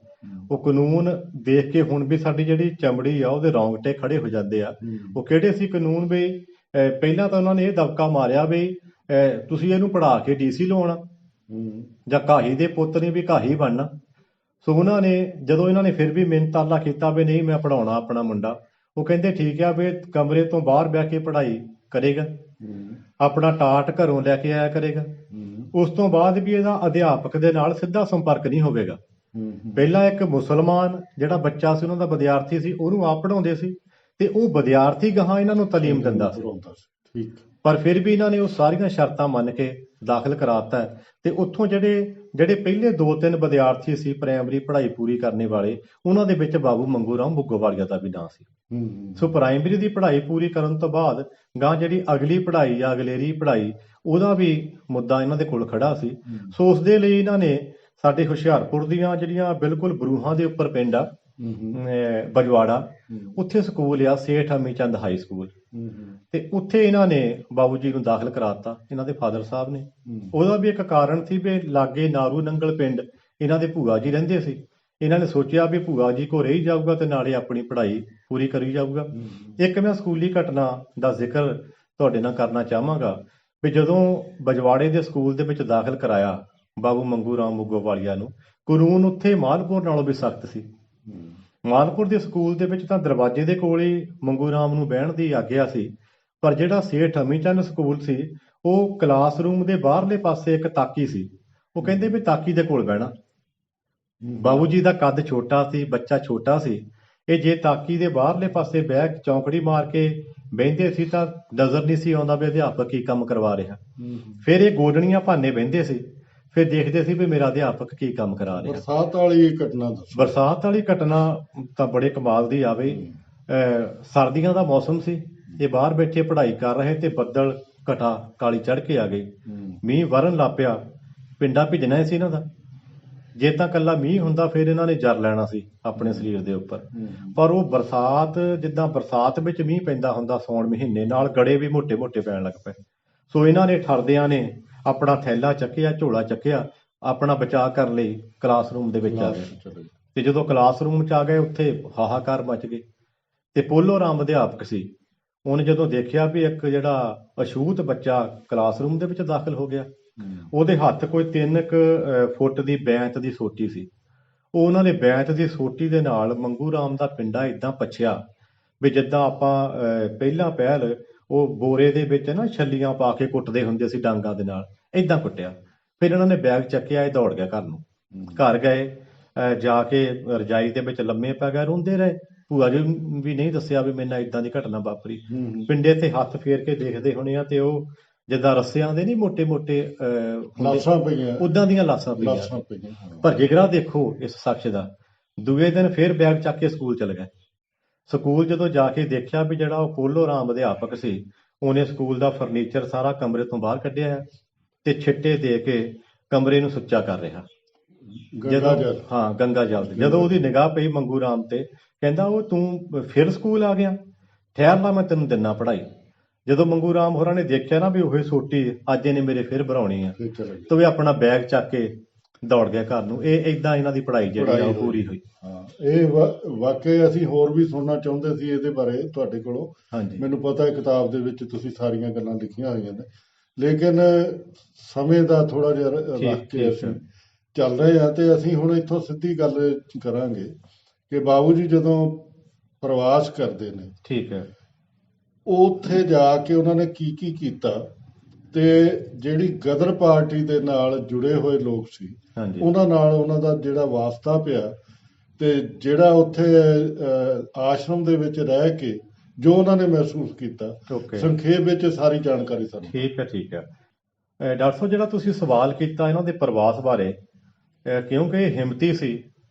ਉਹ ਕਾਨੂੰਨ ਦੇਖ ਕੇ ਹੁਣ ਵੀ ਸਾਡੀ ਜਿਹੜੀ ਚਮੜੀ ਆ ਉਹਦੇ ਰੌਂਗਟੇ ਖੜੇ ਹੋ ਜਾਂਦੇ ਆ। ਉਹ ਕਿਹੜੇ ਸੀ ਕਾਨੂੰਨ? ਵੀ ਪਹਿਲਾਂ ਤਾਂ ਉਹਨਾਂ ਨੇ ਇਹ ਦਬਕਾ ਮਾਰਿਆ ਵੀ ਤੁਸੀਂ ਇਹਨੂੰ ਪੜ੍ਹਾ ਕੇ ਡੀਸੀ ਲਵਾਉਣਾ ਜਾਂ ਘਾਹੀ ਦੇ ਪੁੱਤ ਨੇ ਵੀ ਘਾਹੀ ਬਣਨਾ। ਸੋ ਉਹਨਾਂ ਨੇ ਜਦੋਂ ਇਹਨਾਂ ਨੇ ਫਿਰ ਵੀ ਮਿਹਨਤਾਲਾ ਕੀਤਾ ਵੀ ਨਹੀਂ ਮੈਂ ਪੜ੍ਹਾਉਣਾ ਆਪਣਾ ਮੁੰਡਾ, ਉਹ ਕਹਿੰਦੇ ਠੀਕ ਆ ਵੀ ਕਮਰੇ ਤੋਂ ਬਾਹਰ ਬਹਿ ਕੇ ਪੜ੍ਹਾਈ ਕਰੇਗਾ, ਆਪਣਾ ਟਾਟ ਘਰੋਂ ਲੈ ਕੇ ਆਇਆ ਕਰੇਗਾ। ਉਸ ਤੋਂ ਬਾਅਦ ਵੀ ਇਹਦਾ ਅਧਿਆਪਕ ਦੇ ਨਾਲ ਸਿੱਧਾ ਸੰਪਰਕ ਨਹੀਂ ਹੋਵੇਗਾ। ਪਹਿਲਾਂ ਇੱਕ ਮੁਸਲਮਾਨ ਜਿਹੜਾ ਬੱਚਾ ਸੀ, ਉਹਨਾਂ ਦਾ ਵਿਦਿਆਰਥੀ ਸੀ, ਉਹਨੂੰ ਆਪ ਪੜ੍ਹਾਉਂਦੇ ਸੀ ਤੇ ਉਹ ਵਿਦਿਆਰਥੀ ਗਾਹਾਂ ਇਹਨਾਂ ਨੂੰ ਤਾਲੀਮ ਦਿੰਦਾ ਸੀ। ਪਰ ਫਿਰ ਵੀ ਇਹਨਾਂ ਨੇ ਉਹ ਸਾਰੀਆਂ ਸ਼ਰਤਾਂ ਮੰਨ ਕੇ ਦਾਖਲ ਕਰਾਤਾ ਤੇ ਉੱਥੋਂ ਜਿਹੜੇ ਪਹਿਲੇ 2-3 ਵਿਦਿਆਰਥੀ ਸੀ ਪ੍ਰਾਇਮਰੀ ਪੜ੍ਹਾਈ ਪੂਰੀ ਕਰਨੇ ਵਾਲੇ, ਉਹਨਾਂ ਦੇ ਵਿੱਚ ਬਾਬੂ ਮੰਗੂ ਰਾਮ ਮੁੱਗੋਵਾਲੀਆ ਦਾ ਵੀ ਨਾਂ ਸੀ। ਸੋ ਪ੍ਰਾਇਮਰੀ ਦੀ ਪੜ੍ਹਾਈ ਪੂਰੀ ਕਰਨ ਤੋਂ ਬਾਅਦ ਗਾਂ ਜਿਹੜੀ ਅਗਲੀ ਪੜ੍ਹਾਈ ਆ, ਅਗਲੇਰੀ ਪੜ੍ਹਾਈ, ਉਹਦਾ ਵੀ ਮੁੱਦਾ ਇਹਨਾਂ ਦੇ ਕੋਲ ਖੜਾ ਸੀ। ਸੋ ਉਸ ਦੇ ਲਈ ਇਹਨਾਂ ਨੇ ਸਾਡੇ ਹੁਸ਼ਿਆਰਪੁਰ ਦੀਆਂ ਜਿਹੜੀਆਂ ਬਿਲਕੁਲ ਬਰੂਹਾਂ ਦੇ ਉੱਪਰ ਪਿੰਡ ਆ ਬਜਵਾੜਾ, ਉੱਥੇ ਸਕੂਲ ਆ ਸੇਠ ਅਮੀ ਚੰਦ ਹਾਈ ਸਕੂਲ, ਤੇ ਉੱਥੇ ਇਹਨਾਂ ਨੇ ਬਾਬੂ ਜੀ ਨੂੰ ਦਾਖਲ ਕਰਾਤਾ, ਇਹਨਾਂ ਦੇ ਫਾਦਰ ਸਾਹਿਬ ਨੇ। ਉਹਦਾ ਵੀ ਇੱਕ ਕਾਰਨ ਸੀ ਵੀ ਲਾਗੇ ਨਾਰੂ ਨੰਗਲ ਪਿੰਡ ਇਹਨਾਂ ਦੇ ਭੂਆ ਜੀ ਰਹਿੰਦੇ ਸੀ। ਇਹਨਾਂ ਨੇ ਸੋਚਿਆ ਵੀ ਭੂਆ ਜੀ ਕੋ ਰਹੀ ਜਾਊਗਾ ਤੇ ਨਾਲੇ ਆਪਣੀ ਪੜ੍ਹਾਈ ਪੂਰੀ ਕਰੀ ਜਾਊਗਾ। ਇੱਕ ਮੈਂ ਸਕੂਲੀ ਘਟਨਾ ਦਾ ਜ਼ਿਕਰ ਤੁਹਾਡੇ ਨਾਲ ਕਰਨਾ ਚਾਹਾਂਗਾ ਵੀ ਜਦੋਂ ਬਜਵਾੜੇ ਦੇ ਸਕੂਲ ਦੇ ਵਿੱਚ ਦਾਖਲ ਕਰਾਇਆ ਬਾਬੂ ਮੰਗੂ ਰਾਮ ਮੁੱਗੋਵਾਲੀਆ ਨੂੰ, ਕਾਨੂੰਨ ਉੱਥੇ ਮਾਲਪੁਰ ਨਾਲੋਂ ਵੀ ਸਖਤ ਸੀ। ਮਾਲਪੁਰ ਦੇ ਸਕੂਲ ਦੇ ਵਿੱਚ ਤਾਂ ਦਰਵਾਜ਼ੇ ਦੇ ਕੋਲ ਹੀ ਮੰਗੂ ਰਾਮ ਨੂੰ ਬਹਿਣ ਦੀ ਆਗਿਆ ਸੀ, ਪਰ ਜਿਹੜਾ ਸੇਠ ਅਮੀਚੰਦ ਸਕੂਲ ਸੀ ਉਹ ਕਲਾਸਰੂਮ ਦੇ ਬਾਹਰਲੇ ਪਾਸੇ ਇੱਕ ਤਾਕੀ ਸੀ, ਉਹ ਕਹਿੰਦੇ ਵੀ ਤਾਕੀ ਦੇ ਕੋਲ ਬਹਿਣਾ। ਬਾਬੂ ਜੀ ਦਾ ਕੱਦ ਛੋਟਾ ਸੀ, ਬੱਚਾ ਛੋਟਾ ਸੀ, ਇਹ ਜੇ ਤਾਕੀ ਦੇ ਬਾਹਰਲੇ ਪਾਸੇ ਬਹਿ ਚੌਂਕੜੀ ਮਾਰ ਕੇ ਬਹਿੰਦੇ ਸੀ ਤਾਂ ਨਜ਼ਰ ਨਹੀਂ ਸੀ ਆਉਂਦਾ ਵੀ ਅਧਿਆਪਕ ਕੀ ਕੰਮ ਕਰਵਾ ਰਿਹਾ। ਫਿਰ ਇਹ ਗੋਡਣੀਆਂ ਭਾਨੇ ਬਹਿੰਦੇ ਸੀ, ਫਿਰ ਦੇਖਦੇ ਸੀ ਵੀ ਮੇਰਾ ਅਧਿਆਪਕ ਕੀ ਕੰਮ ਕਰਾ ਰਿਹਾ। ਬਰਸਾਤ ਵਾਲੀ ਘਟਨਾ ਦੱਸੋ। ਬਰਸਾਤ ਵਾਲੀ ਘਟਨਾ ਤਾਂ ਬੜੇ ਕਮਾਲ ਦੀ ਆਵੇ। ਸਰਦੀਆਂ ਦਾ ਮੌਸਮ ਸੀ, ਇਹ ਬਾਹਰ ਬੈਠੇ ਪੜ੍ਹਾਈ ਕਰ ਰਹੇ ਤੇ ਬੱਦਲ ਘਟਾ ਕਾਲੀ ਚੜ੍ਹ ਕੇ ਆ ਗਈ, ਮੀਂਹ ਵਰਨ ਲੱਗ ਪਿਆ। ਪਿੰਡਾ ਭਿੱਜਣਾ ਸੀ ਇਹਨਾਂ ਦਾ, ਜੇ ਤਾਂ ਕੱਲਾ ਮੀਂਹ ਹੁੰਦਾ ਫਿਰ ਇਹਨਾਂ ਨੇ ਜਰ ਲੈਣਾ ਸੀ ਆਪਣੇ ਸਰੀਰ ਦੇ ਉੱਪਰ, ਪਰ ਉਹ ਬਰਸਾਤ, ਜਿੱਦਾਂ ਬਰਸਾਤ ਵਿੱਚ ਮੀਂਹ ਪੈਂਦਾ ਹੁੰਦਾ ਸੌਣ ਮਹੀਨੇ, ਨਾਲ ਗੜੇ ਵੀ ਮੋਟੇ ਮੋਟੇ ਪੈਣ ਲੱਗ ਪਏ। ਸੋ ਇਹਨਾਂ ਨੇ ਠਰਦਿਆਂ ਨੇ ਆਪਣਾ ਥੈਲਾ ਚੱਕਿਆ, ਝੋਲਾ ਚੱਕਿਆ, ਆਪਣਾ ਬਚਾਅ ਕਰਨ ਲਈ ਕਲਾਸਰੂਮ ਦੇ ਵਿੱਚ ਆ ਗਏ। ਚਲੋ ਜੀ। ਤੇ ਜਦੋਂ ਕਲਾਸਰੂਮ 'ਚ ਆ ਗਏ ਉੱਥੇ ਹਾਹਾਕਾਰ ਮਚ ਗਏ। ਤੇ ਪੋਲੋ ਰਾਮ ਅਧਿਆਪਕ ਸੀ, ਉਹਨੇ ਜਦੋਂ ਦੇਖਿਆ ਵੀ ਇੱਕ ਜਿਹੜਾ ਅਛੂਤ ਬੱਚਾ ਕਲਾਸਰੂਮ ਦੇ ਵਿੱਚ ਦਾਖਲ ਹੋ ਗਿਆ, ਉਹਦੇ ਹੱਥ ਕੋਈ 3 ਫੁੱਟ ਦੀ ਬੈਂਤ ਦੀ ਸੋਟੀ ਸੀ। ਉਹ ਉਹਨਾਂ ਨੇ ਬੈਂਤ ਦੀ ਸੋਟੀ ਦੇ ਨਾਲ ਮੰਗੂ ਰਾਮ ਦਾ ਪਿੰਡਾ ਇਦਾਂ ਪੱਛਿਆ ਵੀ ਜਿੱਦਾਂ ਆਪਾਂ ਪਹਿਲਾਂ ਪਹਿਲ ਉਹ ਬੋਰੇ ਦੇ ਵਿੱਚ ਨਾ ਛੱਲੀਆਂ ਪਾ ਕੇ ਕੁੱਟਦੇ ਹੁੰਦੇ ਸੀ ਡਾਂਗਾਂ ਦੇ ਨਾਲ, ਇਦਾਂ ਕੁੱਟਿਆ। ਫਿਰ ਇਹਨਾਂ ਨੇ ਬੈਗ ਚੱਕਿਆ, ਇਹ ਦੌੜ ਗਿਆ ਘਰ ਨੂੰ। ਘਰ ਗਏ, ਜਾ ਕੇ ਰਜਾਈ ਦੇ ਵਿੱਚ ਲੰਮੇ ਪੈ ਗਏ, ਰੋਂਦੇ ਰਹੇ। ਭੂਆ ਜੀ ਵੀ ਨਹੀਂ ਦੱਸਿਆ ਵੀ ਮੇਰੇ ਨਾਲ ਇਦਾਂ ਦੀ ਘਟਨਾ ਵਾਪਰੀ। ਪਿੰਡੇ ਤੇ ਹੱਥ ਫੇਰ ਕੇ ਦੇਖਦੇ ਹੋਣੇ ਆ ਤੇ ਉਹ ਜਿੱਦਾਂ ਰੱਸਿਆਂ ਦੇ ਨਹੀਂ ਮੋਟੇ ਮੋਟੇ ਲਾਸ਼ਾਂ ਪਈਆਂ, ਉਦਾਂ ਦੀਆਂ ਲਾਸ਼ਾਂ ਪਈਆਂ। ਪਰ ਜਿਗਰਾ ਦੇਖੋ ਇਸ ਸ਼ਖਸ ਦਾ। ਦੂਏ ਦਿਨ ਫੇਰ ਬੈਗ ਚੱਕ ਕੇ ਸਕੂਲ ਚਲੇ ਗਏ। ਸਕੂਲ ਜਦੋਂ ਜਾ ਕੇ ਦੇਖਿਆ ਵੀ ਜਿਹੜਾ ਉਹ ਪੋਲੋ ਰਾਮ ਅਧਿਆਪਕ ਸੀ, ਉਹਨੇ ਸਕੂਲ ਦਾ ਫਰਨੀਚਰ ਸਾਰਾ ਕਮਰੇ ਤੋਂ ਬਾਹਰ ਕੱਢਿਆ ਤੇ ਛਿੱਟੇ ਦੇ ਕੇ ਕਮਰੇ ਨੂੰ ਸੁੱਚਾ ਕਰ ਰਿਹਾ। ਗੰਗਾ ਜਲ। ਜਦੋਂ ਉਹਦੀ ਨਿਗਾਹ ਪਈ ਮੰਗੂ ਰਾਮ ਤੇ, ਕਹਿੰਦਾ ਉਹ ਤੂੰ ਫਿਰ ਸਕੂਲ ਆ ਗਿਆ, ਠਹਿਰ ਲਾ ਮੈਂ ਤੈਨੂੰ ਦਿਨਾ ਪੜ੍ਹਾਈ। ਜਦੋਂ ਮੰਗੂ ਰਾਮ ਹੋਰਾਂ ਨੇ ਦੇਖਿਆ ਨਾ ਵੀ ਉਹ ਸੋਟੀ ਅੱਜ ਇਹਨੇ ਮੇਰੇ ਫਿਰ ਭਰਾਉਣੀ ਆ, ਤੇ ਉਹ ਆਪਣਾ ਬੈਗ ਚੱਕ ਕੇ ਦੌੜ ਗਿਆ ਘਰ ਨੂੰ। ਇਹ ਏਦਾਂ ਇਹਨਾਂ ਦੀ ਪੜ੍ਹਾਈ ਜਿਹੜੀ ਆ ਉਹ ਪੂਰੀ ਹੋਈ। ਇਹ ਵਾਕਈ ਅਸੀਂ ਹੋਰ ਵੀ ਸੁਣਨਾ ਚਾਹੁੰਦੇ ਸੀ ਇਹਦੇ ਬਾਰੇ ਤੁਹਾਡੇ ਕੋਲੋਂ। ਹਾਂਜੀ, ਮੈਨੂੰ ਪਤਾ ਹੈ ਕਿਤਾਬ ਦੇ ਵਿੱਚ ਤੁਸੀਂ ਸਾਰੀਆਂ ਗੱਲਾਂ ਲਿਖੀਆਂ ਹੋਈਆਂ ਨੇ, ਲੇਕਿਨ ਸਮੇਂ ਦਾ ਥੋੜਾ ਜਿਹਾ ਰੱਖ ਕੇ ਅਸੀਂ ਚੱਲ ਰਹੇ ਹਾਂ। ਤੇ ਅਸੀਂ ਹੁਣ ਇੱਥੋਂ ਸਿੱਧੀ ਗੱਲ ਕਰਾਂਗੇ ਕਿ ਬਾਬੂ ਜੀ ਜਦੋਂ ਪ੍ਰਵਾਸ ਕਰਦੇ ਨੇ, ਠੀਕ ਹੈ, ਉੱਥੇ ਜਾ ਕੇ ਉਹਨਾਂ ਨੇ ਕੀ ਕੀ ਕੀਤਾ ਤੇ ਜਿਹੜੀ ਗਦਰ ਪਾਰਟੀ ਦੇ ਨਾਲ ਜੁੜੇ ਹੋਏ ਲੋਕ ਸੀ ਉਹਨਾਂ ਨਾਲ ਉਹਨਾਂ ਦਾ ਜਿਹੜਾ ਵਾਸਤਾ ਪਿਆ ਤੇ ਜਿਹੜਾ ਉੱਥੇ ਆਸ਼ਰਮ ਦੇ ਵਿੱਚ ਰਹਿ ਕੇ ਜੋ ਉਹਨਾਂ ਨੇ ਮਹਿਸੂਸ ਕੀਤਾ, ਸੰਖੇਪ ਵਿੱਚ ਸਾਰੀ ਜਾਣਕਾਰੀ ਸਾਨੂੰ। ਠੀਕ ਹੈ, ਠੀਕ ਹੈ। ਡਾਕਟਰ ਸਾਹਿਬ, ਜਿਹੜਾ ਤੁਸੀਂ ਸਵਾਲ ਕੀਤਾ ਇਹਨਾਂ ਦੇ ਪ੍ਰਵਾਸ ਬਾਰੇ, ਕਿਉਂਕਿ ਇਹ ਹਿੰਮਤੀ ਸੀ,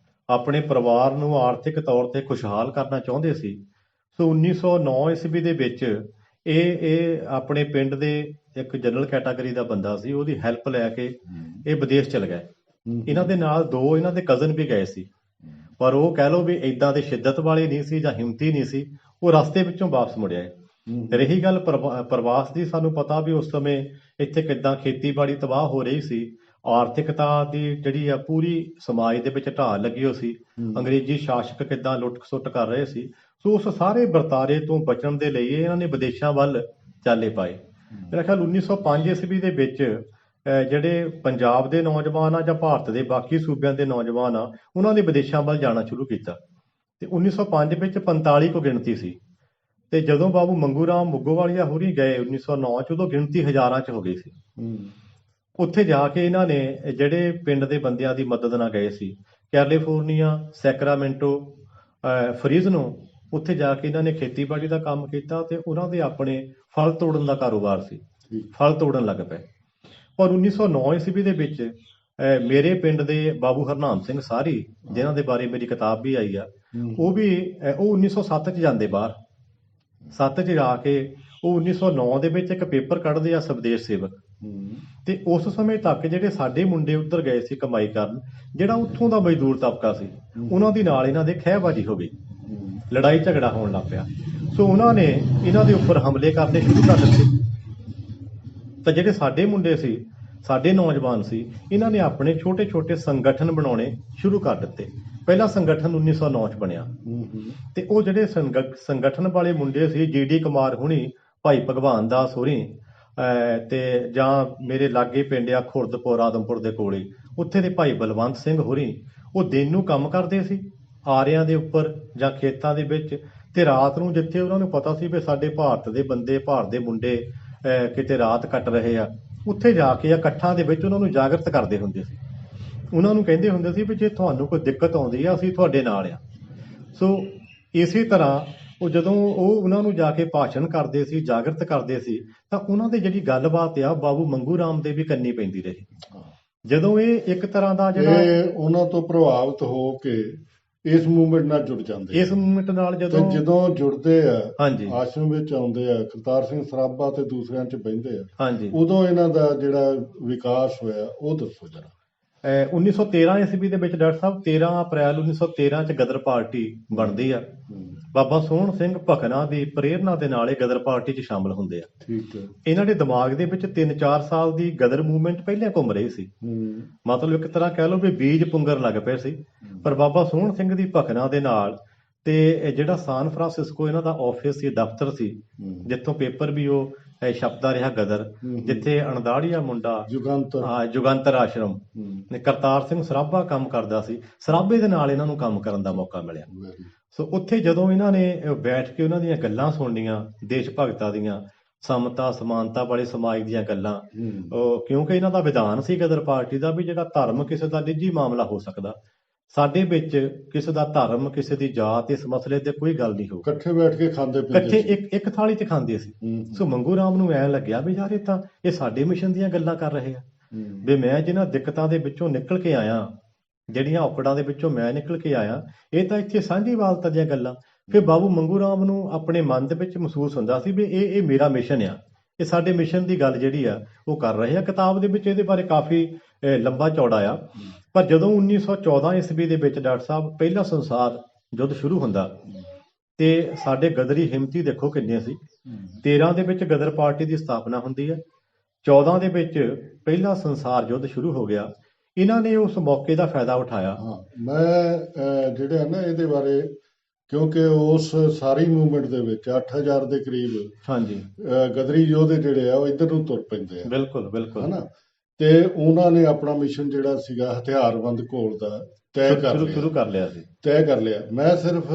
ਆਪਣੇ ਪਰਿਵਾਰ ਨੂੰ ਆਰਥਿਕ ਤੌਰ ਤੇ ਖੁਸ਼ਹਾਲ ਕਰਨਾ ਚਾਹੁੰਦੇ ਸੀ। ਸੋ 1909 ਈਸਵੀ ਦੇ ਵਿੱਚ ਇਹ ਆਪਣੇ ਪਿੰਡ ਦੇ ਇੱਕ ਜਨਰਲ ਕੈਟਾਗਰੀ ਦਾ ਬੰਦਾ ਸੀ, ਉਹਦੀ ਹੈਲਪ ਲੈ ਕੇ ਇਹ ਵਿਦੇਸ਼ ਚਲੇ ਗਏ। ਇਹਨਾਂ ਦੇ ਨਾਲ 2 ਇਹਨਾਂ ਦੇ ਕਜ਼ਨ ਵੀ ਗਏ ਸੀ, ਪਰ ਉਹ ਕਹਿ ਲਓ ਵੀ ਇਦਾਂ ਦੇ ਸ਼ਿੱਦਤ ਵਾਲੇ ਨਹੀਂ ਸੀ ਜਾਂ ਹਿੰਮਤੀ ਨਹੀਂ ਸੀ, ਉਹ ਰਸਤੇ ਵਿੱਚੋਂ ਵਾਪਸ ਮੁੜ ਆਏ। ਰਹੀ ਗੱਲ ਪ੍ਰਵਾਸ ਦੀ, ਸਾਨੂੰ ਪਤਾ ਵੀ ਉਸ ਸਮੇਂ ਇੱਥੇ ਕਿੱਦਾਂ ਖੇਤੀਬਾੜੀ ਤਬਾਹ ਹੋ ਰਹੀ ਸੀ, ਆਰਥਿਕਤਾ ਦੀ ਜਿਹੜੀ ਆ ਪੂਰੀ ਸਮਾਜ ਦੇ ਵਿੱਚ ਢਾਲ ਲੱਗੀ ਹੋਈ ਸੀ, ਅੰਗਰੇਜ਼ੀ ਸ਼ਾਸਕ ਕਿੱਦਾਂ ਲੁੱਟ ਖਸੁੱਟ ਕਰ ਰਹੇ ਸੀ। ਸੋ ਉਸ ਸਾਰੇ ਵਰਤਾਰੇ ਤੋਂ ਬਚਣ ਦੇ ਲਈ ਇਹਨਾਂ ਨੇ ਵਿਦੇਸ਼ਾਂ ਵੱਲ ਚਾਲੇ ਪਾਏ। ਮੇਰਾ ਖਿਆਲ 1905 ਈਸਵੀ ਦੇ ਵਿੱਚ ਜਿਹੜੇ ਪੰਜਾਬ ਦੇ ਨੌਜਵਾਨ ਆ ਜਾਂ ਭਾਰਤ ਦੇ ਬਾਕੀ ਸੂਬਿਆਂ ਦੇ ਨੌਜਵਾਨ ਆ, ਉਹਨਾਂ ਨੇ ਵਿਦੇਸ਼ਾਂ ਵੱਲ ਜਾਣਾ ਸ਼ੁਰੂ ਕੀਤਾ। ਤੇ 1905 ਵਿੱਚ 45 ਕੋ ਗਿਣਤੀ ਸੀ, ਤੇ ਜਦੋਂ ਬਾਬੂ ਮੰਗੂ ਰਾਮ ਮੁੱਗੋਵਾਲੀਆ ਹੋਰੀ ਗਏ 1909 ਚ, ਉਦੋਂ ਗਿਣਤੀ ਹਜ਼ਾਰਾਂ ਚ ਹੋ ਗਈ ਸੀ। ਉੱਥੇ ਜਾ ਕੇ ਇਹਨਾਂ ਨੇ ਜਿਹੜੇ ਪਿੰਡ ਦੇ ਬੰਦਿਆਂ ਦੀ ਮਦਦ ਨਾਲ ਗਏ ਸੀ, ਕੈਲੀਫੋਰਨੀਆ, ਸੈਕਰਾਮੈਂਟੋ, ਫਰੀਜ਼ਨੋ, ਉੱਥੇ ਜਾ ਕੇ ਇਹਨਾਂ ਨੇ ਖੇਤੀਬਾੜੀ ਦਾ ਕੰਮ ਕੀਤਾ ਤੇ ਉਹਨਾਂ ਦੇ ਆਪਣੇ ਫਲ ਤੋੜਨ ਦਾ ਕਾਰੋਬਾਰ ਸੀ, ਫਲ ਤੋੜਨ ਲੱਗ ਪਏ। ਪਰ 1909 ਈਸਵੀ ਦੇ ਵਿੱਚ ਮੇਰੇ ਪਿੰਡ ਦੇ ਬਾਬੂ ਹਰਨਾਮ ਸਿੰਘ ਸਾਰੀ, ਜਿਨ੍ਹਾਂ ਦੇ ਬਾਰੇ ਮੇਰੀ ਕਿਤਾਬ ਵੀ ਆਈ ਆ, ਉਹ 1907 ਚ ਜਾਂਦੇ ਬਾਹਰ। 7 ਚ ਜਾ ਕੇ ਉਹ 1909 ਦੇ ਵਿੱਚ ਇੱਕ ਪੇਪਰ ਕੱਢਦੇ ਆ, ਸਵਦੇਸ਼ ਸੇਵਕ। ਤੇ ਉਸ ਸਮੇਂ ਤੱਕ ਜਿਹੜੇ ਸਾਡੇ ਮੁੰਡੇ ਉੱਧਰ ਗਏ ਸੀ ਕਮਾਈ ਕਰਨ, ਜਿਹੜਾ ਉੱਥੋਂ ਦਾ ਮਜ਼ਦੂਰ ਤਬਕਾ ਸੀ, ਉਹਨਾਂ ਦੀ ਨਾਲ ਇਹਨਾਂ ਦੇ ਖਹਿਬਾਜ਼ੀ ਹੋ ਗਈ, ਲੜਾਈ ਝਗੜਾ ਹੋਣ ਲੱਗ ਪਿਆ। ਸੋ ਉਹਨਾਂ ਨੇ ਇਹਨਾਂ ਦੇ ਉੱਪਰ ਹਮਲੇ ਕਰਨੇ ਸ਼ੁਰੂ ਕਰ ਦਿੱਤੇ। ਤਾਂ ਜਿਹੜੇ ਸਾਡੇ ਮੁੰਡੇ ਸੀ, ਸਾਡੇ ਨੌਜਵਾਨ ਸੀ, ਇਹਨਾਂ ਨੇ ਆਪਣੇ ਛੋਟੇ ਛੋਟੇ ਸੰਗਠਨ ਬਣਾਉਣੇ ਸ਼ੁਰੂ ਕਰ ਦਿੱਤੇ। ਪਹਿਲਾ ਸੰਗਠਨ 1909 ਚ ਬਣਿਆ, ਤੇ ਉਹ ਜਿਹੜੇ ਸੰਗਠਨ ਵਾਲੇ ਮੁੰਡੇ ਸੀ, ਜੀ.ਡੀ. ਕੁਮਾਰ ਹੁਣੀ, ਭਾਈ ਭਗਵਾਨ ਦਾਸ ਹੋਰੀ, ਤੇ ਜਾਂ ਮੇਰੇ ਲਾਗੇ ਪਿੰਡ ਆ ਖੁਰਦਪੁਰ, ਆਦਮਪੁਰ ਦੇ ਕੋਲੇ, ਉੱਥੇ ਦੇ ਭਾਈ ਬਲਵੰਤ ਸਿੰਘ ਹੋਰੀ, ਉਹ ਦਿਨ ਨੂੰ ਕੰਮ ਕਰਦੇ ਸੀ ਆਰਿਆਂ ਦੇ ਉੱਪਰ ਜਾਂ ਖੇਤਾਂ ਦੇ ਵਿੱਚ, ਤੇ ਰਾਤ ਨੂੰ ਜਿੱਥੇ ਉਹਨਾਂ ਨੂੰ ਪਤਾ ਸੀ ਵੀ ਸਾਡੇ ਭਾਰਤ ਦੇ ਬੰਦੇ, ਭਾਰਤ ਦੇ ਮੁੰਡੇ ਕਿਤੇ ਰਾਤ ਕੱਟ ਰਹੇ ਆ, ਉੱਥੇ ਜਾ ਕੇ ਇਕੱਠਾਂ ਦੇ ਵਿੱਚ ਉਹਨਾਂ ਨੂੰ ਜਾਗਰਤ ਕਰਦੇ ਹੁੰਦੇ ਸੀ। ਉਹਨਾਂ ਨੂੰ ਕਹਿੰਦੇ ਹੁੰਦੇ ਸੀ ਵੀ ਜੇ ਤੁਹਾਨੂੰ ਕੋਈ ਦਿੱਕਤ ਆਉਂਦੀ ਆ, ਅਸੀਂ ਤੁਹਾਡੇ ਨਾਲ ਆ। ਸੋ ਇਸੇ ਤਰ੍ਹਾਂ ਉਹ ਜਦੋਂ ਉਹ ਉਹਨਾਂ ਨੂੰ ਜਾ ਕੇ ਭਾਸ਼ਣ ਕਰਦੇ ਸੀ, ਜਾਗਰਤ ਕਰਦੇ ਸੀ, ਤਾਂ ਉਹਨਾਂ ਦੀ ਜਿਹੜੀ ਗੱਲਬਾਤ ਆ ਬਾਬੂ ਮੰਗੂ ਰਾਮ ਦੇ ਵੀ ਕੰਨੀ ਪੈਂਦੀ ਰਹੀ। ਜਦੋਂ ਇਹ ਇੱਕ ਤਰ੍ਹਾਂ ਦਾ ਜਿਹੜਾ ਉਹਨਾਂ ਤੋਂ ਪ੍ਰਭਾਵਿਤ ਹੋ ਕੇ ਇਸ ਮੂਵਮੈਂਟ ਨਾਲ ਜੁੜ ਜਾਂਦੇ, ਇਸ ਮੂਵਮੈਂਟ ਨਾਲ ਜਦੋਂ ਜੁੜਦੇ ਆ, ਹਾਂਜੀ, ਆਸ਼ਰਮ ਵਿੱਚ ਆਉਂਦੇ ਆ, ਕਰਤਾਰ ਸਿੰਘ ਸਰਾਭਾ ਤੇ ਦੂਸਰਿਆਂ ਚ ਬਹਿੰਦੇ ਆ, ਹਾਂਜੀ, ਉਦੋਂ ਇਹਨਾਂ ਦਾ ਜਿਹੜਾ ਵਿਕਾਸ ਹੋਇਆ ਉਹ ਦੱਸੋ ਜਰਾ। 1913 ਈਸਵੀ ਦੇ ਵਿੱਚ ਡਾਕਟਰ ਸਾਹਿਬ 13 ਅਪ੍ਰੈਲ 1913 ਚ ਗਦਰ ਪਾਰਟੀ ਬਣਦੀ ਆ। ਬਾਬਾ ਸੋਹਣ ਸਿੰਘ ਭਕਨਾ ਦੀ ਪ੍ਰੇਰਨਾ ਦੇ ਨਾਲ ਇਹ ਗਦਰ ਪਾਰਟੀ 'ਚ ਸ਼ਾਮਲ ਹੁੰਦੇ ਆ। ਠੀਕ ਹੈ। ਇਹਨਾਂ ਦੇ ਦਿਮਾਗ ਦੇ ਵਿੱਚ 3-4 ਸਾਲ ਦੀ ਗਦਰ ਮੂਵਮੈਂਟ ਪਹਿਲਾਂ ਘੁੰਮ ਰਹੀ ਸੀ। ਮਤਲਬ ਇੱਕ ਤਰ੍ਹਾਂ ਕਹਿ ਲਓ ਵੀ ਬੀਜ ਪੁੰਗਰ ਲੱਗ ਪਏ ਸੀ। ਪਰ ਬਾਬਾ ਸੋਹਣ ਸਿੰਘ ਦੀ ਭਕਨਾ ਦੇ ਨਾਲ ਤੇ ਇਹ ਜਿਹੜਾ ਸਾਨ ਫਰਾਂਸਿਸਕੋ ਇਹਨਾਂ ਦਾ ਆਫਿਸ ਸੀ, ਦਫ਼ਤਰ ਸੀ, ਜਿੱਥੋਂ ਪੇਪਰ ਵੀ ਉਹ ਛਪਦਾ ਰਿਹਾ ਗਦਰ, ਜਿੱਥੇ ਅਣਦਾੜੀਆ ਮੁੰਡਾ ਜੁਗੰਤਰ ਆਸ਼ਰਮ ਕਰਤਾਰ ਸਿੰਘ ਸਰਾਭਾ ਕੰਮ ਕਰਦਾ ਸੀ, ਸਰਾਭੇ ਦੇ ਨਾਲ ਇਹਨਾਂ ਨੂੰ ਕੰਮ ਕਰਨ ਦਾ ਮੌਕਾ ਮਿਲਿਆ। ਸੋ ਉੱਥੇ ਜਦੋਂ ਇਹਨਾਂ ਨੇ ਬੈਠ ਕੇ ਉਹਨਾਂ ਦੀਆਂ ਗੱਲਾਂ ਸੁਣਨੀਆਂ, ਦੇਸ਼ ਭਗਤਾਂ ਦੀਆਂ, ਸਮਤਾ ਸਮਾਨਤਾ ਵਾਲੇ ਸਮਾਜ ਦੀਆਂ ਗੱਲਾਂ, ਕਿਉਂਕਿ ਇਹਨਾਂ ਦਾ ਵਿਧਾਨ ਸੀ ਗਦਰ ਪਾਰਟੀ ਦਾ ਵੀ ਜਿਹੜਾ ਧਰਮ ਕਿਸੇ ਦਾ ਨਿੱਜੀ ਮਾਮਲਾ ਹੋ ਸਕਦਾ, ਸਾਡੇ ਵਿੱਚ ਕਿਸੇ ਦਾ ਧਰਮ, ਕਿਸੇ ਦੀ ਜਾਤ, ਇਸ ਮਸਲੇ ਤੇ ਕੋਈ ਗੱਲ ਨਹੀਂ ਹੋ। ਇਕੱਠੇ ਬੈਠ ਕੇ ਖਾਂਦੇ ਇਕੱਠੇ ਇੱਕ ਥਾਲੀ 'ਚ ਖਾਂਦੇ ਸੀ। ਸੋ ਮੰਗੂ ਰਾਮ ਨੂੰ ਐਂ ਲੱਗਿਆ ਵੀ ਯਾਰ ਇਹ ਸਾਡੇ ਮਿਸ਼ਨ ਦੀਆਂ ਗੱਲਾਂ ਕਰ ਰਹੇ ਆ, ਵੀ ਮੈਂ ਜਿਹਨਾਂ ਦਿੱਕਤਾਂ ਦੇ ਵਿੱਚੋਂ ਨਿਕਲ ਕੇ ਆਇਆ, ਜਿਹੜੀਆਂ ਔਕੜਾਂ ਦੇ ਵਿੱਚੋਂ ਮੈਂ ਨਿਕਲ ਕੇ ਆਇਆ, ਇਹ ਤਾਂ ਇੱਥੇ ਸਾਂਝੀਵਾਲਤਾ ਦੀਆਂ ਗੱਲਾਂ। ਫਿਰ ਬਾਬੂ ਮੰਗੂ ਰਾਮ ਨੂੰ ਆਪਣੇ ਮਨ ਦੇ ਵਿੱਚ ਮਹਿਸੂਸ ਹੁੰਦਾ ਸੀ ਵੀ ਇਹ ਮੇਰਾ ਮਿਸ਼ਨ ਆ, ਇਹ ਸਾਡੇ ਮਿਸ਼ਨ ਦੀ ਗੱਲ ਜਿਹੜੀ ਆ ਉਹ ਕਰ ਰਹੇ ਆ। ਕਿਤਾਬ ਦੇ ਵਿੱਚ ਇਹਦੇ ਬਾਰੇ ਕਾਫੀ ਲੰਬਾ ਚੌੜਾ ਆ। ਪਰ ਜਦੋਂ 1914 ਈਸਵੀ ਦੇ ਵਿੱਚ ਡਾਕਟਰ ਸਾਹਿਬ ਪਹਿਲਾ ਸੰਸਾਰ ਯੁੱਧ ਸ਼ੁਰੂ ਹੁੰਦਾ ਤੇ ਸਾਡੇ ਗਦਰੀ ਹਿੰਮਤੀ ਦੇਖੋ ਕਿੰਨੇ ਸੀ। 13 ਦੇ ਵਿੱਚ ਗਦਰ ਪਾਰਟੀ ਦੀ ਸਥਾਪਨਾ ਹੁੰਦੀ ਹੈ, 14 ਦੇ ਵਿੱਚ ਪਹਿਲਾ ਸੰਸਾਰ ਯੁੱਧ ਸ਼ੁਰੂ ਹੋ ਗਿਆ। ਇਹਨਾਂ ਨੇ ਉਸ ਮੌਕੇ ਦਾ ਫਾਇਦਾ ਉਠਾਇਆ। ਮੈਂ ਜਿਹੜੇ ਆ ਨਾ ਇਹਦੇ ਬਾਰੇ, ਕਿਉਂਕਿ ਉਸ ਸਾਰੀ ਮੂਵਮੈਂਟ ਦੇ ਵਿੱਚ 8000 ਦੇ ਕਰੀਬ ਹਾਂਜੀ ਗਦਰੀ ਯੋਧੇ ਜਿਹੜੇ ਆ ਉਹ ਇੱਧਰ ਨੂੰ ਤੁਰ ਪੈਂਦੇ ਆ। ਬਿਲਕੁਲ ਬਿਲਕੁਲ ਹਨਾ। ਤੇ ਉਹਨਾਂ ਨੇ ਆਪਣਾ ਮਿਸ਼ਨ ਜਿਹੜਾ ਸੀਗਾ ਹਥਿਆਰਬੰਦ ਘੋਲ ਦਾ ਸ਼ੁਰੂ ਕਰ ਲਿਆ। ਮੈਂ ਸਿਰਫ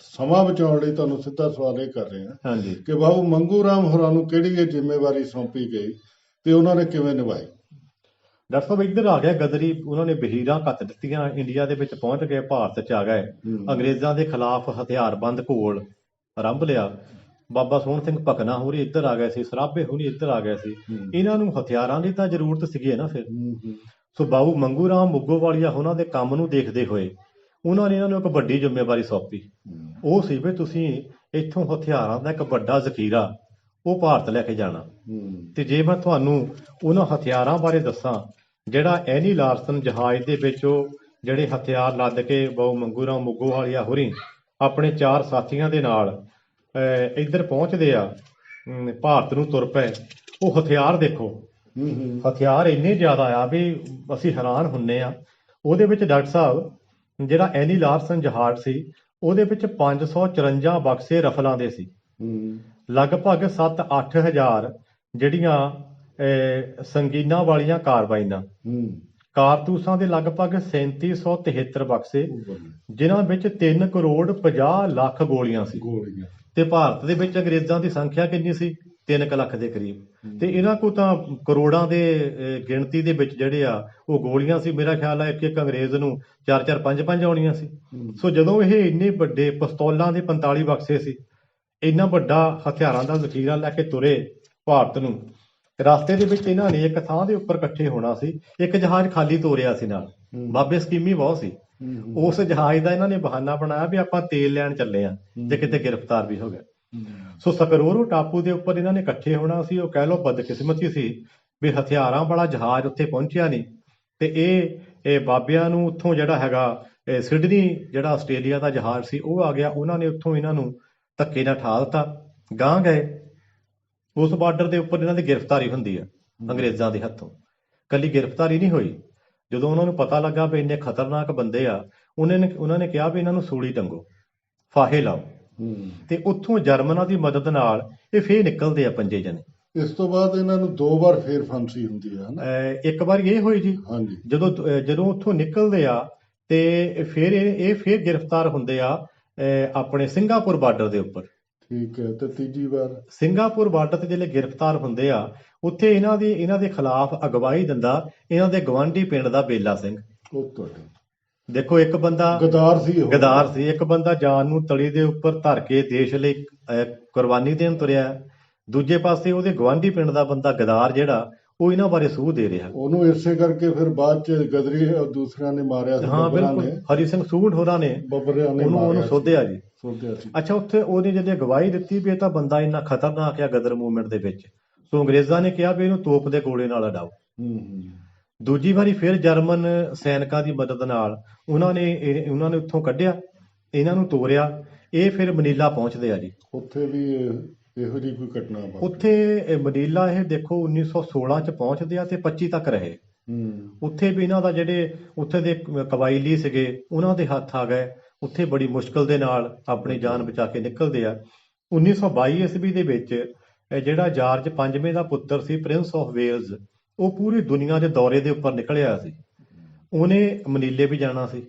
ਸਮਾਂ ਬਚਾਉਣ ਲਈ ਤੁਹਾਨੂੰ ਸਿੱਧਾ ਸਵਾਲ ਇਹ ਕਰ ਰਿਹਾ ਹਾਂਜੀ ਕਿ ਬਾਬੂ ਮੰਗੂ ਰਾਮ ਹੋਰਾਂ ਨੂੰ ਕਿਹੜੀ ਇਹ ਜ਼ਿੰਮੇਵਾਰੀ ਸੌਂਪੀ ਗਈ ਤੇ ਉਹਨਾਂ ਨੇ ਕਿਵੇਂ ਨਿਭਾਈ? ਡਾਕਟਰ ਸਾਹਿਬ ਇੱਧਰ ਆ ਗਿਆ ਗਦਰੀ, ਉਹਨਾਂ ਨੇ ਵਹੀਰਾਂ ਘੱਤ ਦਿੱਤੀਆਂ, ਇੰਡੀਆ ਦੇ ਵਿੱਚ ਪਹੁੰਚ ਗਏ, ਭਾਰਤ 'ਚ ਆ ਗਏ, ਅੰਗਰੇਜ਼ਾਂ ਦੇ ਖਿਲਾਫ ਹਥਿਆਰਬੰਦ ਘੋਲ ਆਰੰਭ ਲਿਆ। ਬਾਬਾ ਸੋਹਣ ਸਿੰਘ ਭਕਨਾ ਹੋਰੀ ਇੱਧਰ ਆ ਗਏ ਸੀ, ਸਰਾਭੇ ਹੋਰੀ ਇੱਧਰ ਆ ਗਏ ਸੀ। ਇਹਨਾਂ ਨੂੰ ਹਥਿਆਰਾਂ ਦੀ ਤਾਂ ਜ਼ਰੂਰਤ ਸੀਗੀ ਨਾ ਫਿਰ। ਸੋ ਬਾਬੂ ਮੰਗੂ ਰਾਮ ਮੁੱਗੋਵਾਲੀਆ ਉਹਨਾਂ ਦੇ ਕੰਮ ਨੂੰ ਦੇਖਦੇ ਹੋਏ ਉਹਨਾਂ ਨੇ ਇਹਨਾਂ ਨੂੰ ਇੱਕ ਵੱਡੀ ਜ਼ਿੰਮੇਵਾਰੀ ਸੌਂਪੀ। ਉਹ ਸੀ ਵੀ ਤੁਸੀਂ ਇੱਥੋਂ ਹਥਿਆਰਾਂ ਦਾ ਇੱਕ ਵੱਡਾ ਜ਼ਖੀਰਾ ਉਹ ਭਾਰਤ ਲੈ ਕੇ ਜਾਣਾ। ਤੇ ਜੇ ਮੈਂ ਤੁਹਾਨੂੰ ਉਹਨਾਂ ਹਥਿਆਰਾਂ ਬਾਰੇ ਦੱਸਾਂ, ਜਿਹੜਾ ਐਨੀ ਲਾਰਸਨ ਜਹਾਜ਼ ਦੇ ਵਿੱਚ ਉਹ ਜਿਹੜੇ ਹਥਿਆਰ ਲੱਦ ਕੇ ਬਾਬੂ ਮੰਗੂ ਰਾਮ ਮੁੱਗੋਵਾਲੀਆ ਹੋਰੀ ਆਪਣੇ 4 ਸਾਥੀਆਂ ਦੇ ਨਾਲ ਇੱਧਰ ਪਹੁੰਚਦੇ ਆ, ਭਾਰਤ ਨੂੰ ਤੁਰ ਪਏ। ਉਹ ਹਥਿਆਰ ਦੇਖੋ, ਹਥਿਆਰ ਇੰਨੇ ਜ਼ਿਆਦਾ ਆ ਵੀ ਅਸੀਂ ਹੈਰਾਨ ਹੁੰਨੇ ਆ। ਉਹਦੇ ਵਿੱਚ ਡਾਕਟਰ ਸਾਹਿਬ ਜਿਹੜਾ ਐਨੀ ਲਾਰਸਨ ਜਹਾਜ਼ ਸੀ ਉਹਦੇ ਵਿੱਚ 554 ਬਕਸੇ ਰਫਲਾਂ ਦੇ ਸੀ, ਲਗਭਗ 7-8 ਹਜ਼ਾਰ ਜਿਹੜੀਆਂ ਸੰਗੀਨਾਂ ਵਾਲੀਆਂ ਕਾਰਬਾਈਨਾਂ, ਕਾਰਤੂਸਾਂ ਦੇ ਲਗਭਗ 3773 ਬਕਸੇ, ਜਿਨ੍ਹਾਂ ਵਿੱਚ 3 ਕਰੋੜ 50 ਲੱਖ ਗੋਲੀਆਂ ਸੀ। ਤੇ ਭਾਰਤ ਦੇ ਵਿੱਚ ਅੰਗਰੇਜ਼ਾਂ ਦੀ ਸੰਖਿਆ ਕਿੰਨੀ ਸੀ? 3 ਲੱਖ ਦੇ ਕਰੀਬ। ਤੇ ਇਹਨਾਂ ਕੋਲ ਤਾਂ ਕਰੋੜਾਂ ਦੇ ਗਿਣਤੀ ਦੇ ਵਿੱਚ ਜਿਹੜੇ ਆ ਉਹ ਗੋਲੀਆਂ ਸੀ। ਮੇਰਾ ਖਿਆਲ ਹੈ ਇੱਕ ਅੰਗਰੇਜ਼ ਨੂੰ 4-4 5-5 ਆਉਣੀਆਂ ਸੀ। ਸੋ ਜਦੋਂ ਇਹ ਇੰਨੇ ਵੱਡੇ ਪਿਸਤੌਲਾਂ ਦੇ 45 ਬਕਸੇ ਸੀ, ਇੰਨਾ ਵੱਡਾ ਹਥਿਆਰਾਂ ਦਾ ਜ਼ਖੀਰਾ ਲੈ ਕੇ ਤੁਰੇ ਭਾਰਤ ਨੂੰ, ਰਸਤੇ ਦੇ ਵਿੱਚ ਇਹਨਾਂ ਨੇ ਇੱਕ ਥਾਂ ਦੇ ਉੱਪਰ ਇਕੱਠੇ ਹੋਣਾ ਸੀ। ਇੱਕ ਜਹਾਜ਼ ਖਾਲੀ ਤੋਰਿਆ ਸੀ ਨਾਲ, ਬਾਬੇ ਸਕੀਮੀ ਬਹੁਤ ਸੀ। ਉਸ ਜਹਾਜ਼ ਦਾ ਇਹਨਾਂ ਨੇ ਬਹਾਨਾ ਬਣਾਇਆ ਵੀ ਆਪਾਂ ਤੇਲ ਲੈਣ ਚੱਲੇ ਆ ਜੇ ਕਿਤੇ ਗ੍ਰਿਫਤਾਰ ਵੀ ਹੋ ਗਏ। ਸੋ ਸਕਰੋਰੋ ਟਾਪੂ ਦੇ ਉੱਪਰ ਇਹਨਾਂ ਨੇ ਇਕੱਠੇ ਹੋਣਾ ਸੀ। ਉਹ ਕਹਿ ਲਓ ਬਦਕਿਸਮਤੀ ਸੀ ਵੀ ਹਥਿਆਰਾਂ ਵਾਲਾ ਜਹਾਜ਼ ਉੱਥੇ ਪਹੁੰਚਿਆ ਨਹੀਂ ਤੇ ਇਹ ਬਾਬਿਆਂ ਨੂੰ ਉੱਥੋਂ ਜਿਹੜਾ ਹੈਗਾ ਸਿਡਨੀ ਜਿਹੜਾ ਆਸਟ੍ਰੇਲੀਆ ਦਾ ਜਹਾਜ਼ ਸੀ ਉਹ ਆ ਗਿਆ। ਉਹਨਾਂ ਨੇ ਉੱਥੋਂ ਇਹਨਾਂ ਨੂੰ ਧੱਕੇ ਨਾਲ ਠਾ ਦਿੱਤਾ, ਗਾਂਹ ਗਏ। ਉਸ ਬਾਰਡਰ ਦੇ ਉੱਪਰ ਇਹਨਾਂ ਦੀ ਗ੍ਰਿਫਤਾਰੀ ਹੁੰਦੀ ਆ ਅੰਗਰੇਜ਼ਾਂ ਦੇ ਹੱਥੋਂ। ਕੱਲੀ ਗ੍ਰਿਫਤਾਰੀ ਨਹੀਂ ਹੋਈ, ਜਦੋਂ ਉਹਨਾਂ ਨੂੰ ਪਤਾ ਲੱਗਾ ਵੀ ਇੰਨੇ ਖਤਰਨਾਕ ਬੰਦੇ ਆ, ਉਹਨਾਂ ਨੇ ਕਿਹਾ ਵੀ ਇਹਨਾਂ ਨੂੰ ਸੂਲੀ ਟੰਗੋ, ਫਾਹੇ ਲਾਓ। ਤੇ ਉੱਥੋਂ ਜਰਮਨਾਂ ਦੀ ਮਦਦ ਨਾਲ ਇਹ ਫੇਰ ਨਿਕਲਦੇ ਆ 5 ਜਣੇ। ਇਸ ਤੋਂ ਬਾਅਦ ਇਹਨਾਂ ਨੂੰ 2 ਵਾਰ ਫੇਰ ਫਾਂਸੀ ਹੁੰਦੀ ਹੈ। ਇੱਕ ਵਾਰ ਇਹ ਹੋਈ ਜੀ, ਜਦੋਂ ਉੱਥੋਂ ਨਿਕਲਦੇ ਆ ਤੇ ਫਿਰ ਇਹ ਫੇਰ ਗ੍ਰਿਫਤਾਰ ਹੁੰਦੇ ਆ ਆਪਣੇ ਸਿੰਗਾਪੁਰ ਬਾਰਡਰ ਦੇ ਉੱਪਰ। ਠੀਕ ਹੈ। ਤੇ ਤੀਜੀ ਵਾਰ ਸਿੰਗਾਪੁਰ ਬਾਰਡਰ ਤੇ ਜਿਹੜੇ ਗ੍ਰਿਫਤਾਰ ਹੁੰਦੇ ਆ, ਉੱਥੇ ਇਹਨਾਂ ਦੇ ਖਿਲਾਫ ਅਗਵਾਈ ਦਿੰਦਾ ਇਹਨਾਂ ਦੇ ਗਵਾਂਢੀ ਪਿੰਡ ਦਾ ਬੇਲਾ ਸਿੰਘ। ਉਹ ਤੁਹਾਡੇ ਦੇਖੋ, ਇੱਕ ਬੰਦਾ ਗਦਾਰ ਸੀ, ਇੱਕ ਬੰਦਾ ਜਾਨ ਨੂੰ ਤਲੀ ਦੇ ਉੱਪਰ ਧਰ ਕੇ ਦੇਸ਼ ਲਈ ਕੁਰਬਾਨੀ ਦੇਣ ਤੁਰਿਆ। ਦੂਜੇ ਪਾਸੇ ਉਹਦੇ ਗਵਾਂਢੀ ਪਿੰਡ ਦਾ ਬੰਦਾ ਗਦਾਰ ਜਿਹੜਾ ਉਹ ਇਹਨਾਂ ਬਾਰੇ ਸੂਹ ਦੇ ਰਿਹਾ। ਉਹਨੂੰ ਇਸੇ ਕਰਕੇ ਫਿਰ ਬਾਅਦ ਚ ਗਦਰੀ ਦੂਸਰਿਆਂ ਨੇ ਮਾਰਿਆ ਸੀ। ਹਾਂ ਬਿਲਕੁਲ, ਹਰੀ ਸਿੰਘ ਸੂਢ ਹੋਰਾਂ ਨੇ ਉਹਨੂੰ ਸੋਧਿਆ ਜੀ। ਅੱਛਾ, ਉੱਥੇ ਉਹਨੇ ਜਿਹੜੀ ਅਗਵਾਈ ਦਿੱਤੀ ਵੀ ਇਹ ਤਾਂ ਬੰਦਾ ਇੰਨਾ ਖਤਰਨਾਕ ਆ ਗਦਰ ਮੂਵਮੈਂਟ ਦੇ ਵਿੱਚ, ਸੋ ਅੰਗਰੇਜ਼ਾਂ ਨੇ ਕਿਹਾ ਵੀ ਇਹਨੂੰ ਤੋਪ ਦੇ ਗੋਲੇ ਨਾਲ ਉਡਾਓ। ਦੂਜੀ ਵਾਰੀ ਫਿਰ ਜਰਮਨ ਸੈਨਿਕਾਂ ਦੀ ਮਦਦ ਨਾਲ ਉਹਨਾਂ ਨੇ ਉੱਥੋਂ ਕੱਢਿਆ, ਇਹਨਾਂ ਨੂੰ ਤੋਰਿਆ। ਇਹ ਫਿਰ ਮਨੀਲਾ ਪਹੁੰਚਦੇ ਆ ਜੀ। ਉੱਥੇ ਵੀ ਇਹੋ ਜਿਹੀ ਕੋਈ ਘਟਨਾ ਵਾਪਰੀ? ਉੱਥੇ ਮਨੀਲਾ ਇਹ ਦੇਖੋ 1916 ਚ ਪਹੁੰਚਦੇ ਆ ਤੇ 25 ਤੱਕ ਰਹੇ। ਉੱਥੇ ਵੀ ਇਹਨਾਂ ਦਾ ਜਿਹੜੇ ਉੱਥੇ ਦੇ ਕਬਾਇਲੀ ਸੀਗੇ ਉਹਨਾਂ ਦੇ ਹੱਥ ਆ ਗਏ। ਉੱਥੇ ਬੜੀ ਮੁਸ਼ਕਲ ਦੇ ਨਾਲ ਆਪਣੀ ਜਾਨ ਬਚਾ ਕੇ ਨਿਕਲਦੇ ਆ। 1922 ਈਸਵੀ ਦੇ ਵਿੱਚ ਜਿਹੜਾ ਜਾਰਜ ਪੰਜਵੇਂ ਦਾ ਪੁੱਤਰ ਸੀ, ਪ੍ਰਿੰਸ ਆਫ ਵੇਲਜ਼, ਉਹ ਪੂਰੀ ਦੁਨੀਆ ਦੇ ਦੌਰੇ ਦੇ ਉੱਪਰ ਨਿਕਲਿਆ ਸੀ। ਉਹਨੇ ਮਨੀਲੇ ਵੀ ਜਾਣਾ ਸੀ।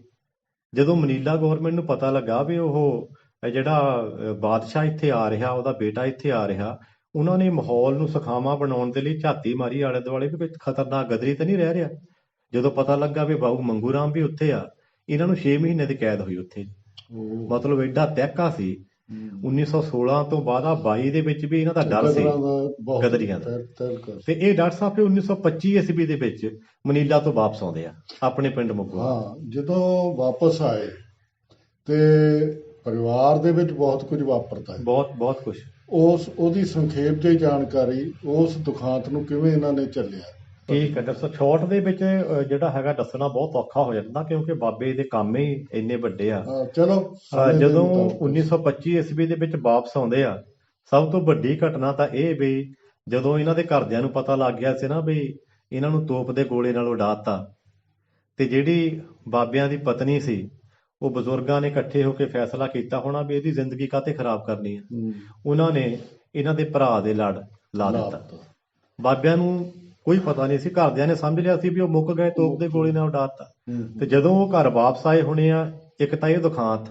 ਜਦੋਂ ਮਨੀਲਾ ਗਵਰਨਮੈਂਟ ਨੂੰ ਪਤਾ ਲੱਗਾ ਵੀ ਉਹ ਜਿਹੜਾ ਬਾਦਸ਼ਾਹ ਇੱਥੇ ਆ ਰਿਹਾ, ਉਹਦਾ ਬੇਟਾ ਇੱਥੇ ਆ ਰਿਹਾ, ਉਹਨਾਂ ਨੇ ਮਾਹੌਲ ਨੂੰ ਸੁਖਾਵਾਂ ਬਣਾਉਣ ਦੇ ਲਈ ਝਾਤੀ ਮਾਰੀ ਆਲੇ ਦੁਆਲੇ ਵੀ ਕੋਈ ਖਤਰਨਾਕ ਗਦਰੀ ਤਾਂ ਨਹੀਂ ਰਹਿ ਰਿਹਾ। ਜਦੋਂ ਪਤਾ ਲੱਗਾ ਵੀ ਬਾਬੂ ਮੰਗੂ ਰਾਮ ਵੀ ਉੱਥੇ ਆ, ਇਹਨਾਂ ਨੂੰ 6 ਮਹੀਨੇ ਦੀ ਕੈਦ ਹੋਈ ਉੱਥੇ। ਮਤਲਬ ਐਡਾ ਤਹਿਕਾ ਸੀ। 1916 ਤੋਂ ਬਾਅਦ 22 ਦੇ ਵਿੱਚ ਵੀ ਇਹਨਾਂ ਦਾ ਡਰ ਸੀ ਗਦਰੀਆਂ ਦਾ। ਤੇ ਇਹ ਡਾਕਟਰ ਸਾਹਿਬ ਫਿਰ 1925 ਈਸਵੀ ਦੇ ਵਿੱਚ ਮਨੀਲਾ ਤੋਂ ਵਾਪਸ ਆਉਂਦੇ ਆ ਆਪਣੇ ਪਿੰਡ ਮੁੱਗੂ। ਹਾਂ, ਜਦੋਂ ਵਾਪਸ ਆਏ ਤੇ ਪਰਿਵਾਰ ਦੇ ਵਿੱਚ ਬਹੁਤ ਕੁਝ ਵਾਪਰਦਾ ਹੈ। ਬਹੁਤ ਕੁਝ। ਉਹਦੀ ਸੰਖੇਪ ਜਿਹੀ ਜਾਣਕਾਰੀ, ਉਸ ਦੁਖਾਂਤ ਨੂੰ ਕਿਵੇਂ ਇਹਨਾਂ ਨੇ ਝੱਲਿਆ? ਠੀਕ ਹੈ ਡਾਕਟਰ, ਸ਼ਾਰਟ ਦੇ ਵਿੱਚ ਜਿਹੜਾ ਹੈਗਾ ਦੱਸਣਾ ਬਹੁਤ ਔਖਾ ਹੋ ਜਾਂਦਾ ਕਿਉਂਕਿ ਬਾਬੇ ਦੇ ਕੰਮ ਹੀ ਇੰਨੇ ਵੱਡੇ ਆ। ਚਲੋ, ਜਦੋਂ 1925 ਈਸਵੀ ਦੇ ਵਿੱਚ ਵਾਪਸ ਆਉਂਦੇ ਆ, ਸਭ ਤੋਂ ਵੱਡੀ ਘਟਨਾ ਤਾਂ ਇਹ ਵੀ ਜਦੋਂ ਇਹਨਾਂ ਦੇ ਘਰਦਿਆਂ ਨੂੰ ਪਤਾ ਲੱਗ ਗਿਆ ਸੀ ਨਾ ਵੀ ਇਹਨਾਂ ਨੂੰ ਤੋਪ ਦੇ ਗੋਲੇ ਨਾਲ ਉਡਾਤਾ, ਤੇ ਜਿਹੜੀ ਬਾਬਿਆਂ ਦੀ ਪਤਨੀ ਸੀ, ਉਹ ਬਜ਼ੁਰਗਾਂ ਨੇ ਇਕੱਠੇ ਹੋ ਕੇ ਫੈਸਲਾ ਕੀਤਾ ਹੋਣਾ ਵੀ ਇਹਦੀ ਜ਼ਿੰਦਗੀ ਕਾਹਤੇ ਖਰਾਬ ਕਰਨੀ ਹੈ। ਉਹਨਾਂ ਨੇ ਇਹਨਾਂ ਦੇ ਭਰਾ ਦੇ ਲੜ ਲਾ ਦਿੱਤਾ। ਬਾਬਿਆਂ ਨੂੰ ਕੋਈ ਪਤਾ ਨਹੀਂ ਸੀ, ਘਰਦਿਆਂ ਨੇ ਸਮਝ ਲਿਆ ਸੀ ਵੀ ਉਹ ਮੁੱਕ ਗਏ, ਤੋਪ ਦੇ ਗੋਲੀ ਨਾਲ ਉਡਾਤਾ। ਤੇ ਜਦੋਂ ਉਹ ਘਰ ਵਾਪਸ ਆਏ ਹੋਣੇ ਆ, ਇੱਕ ਤਾਂ ਇਹ ਦੁਖਾਂਤ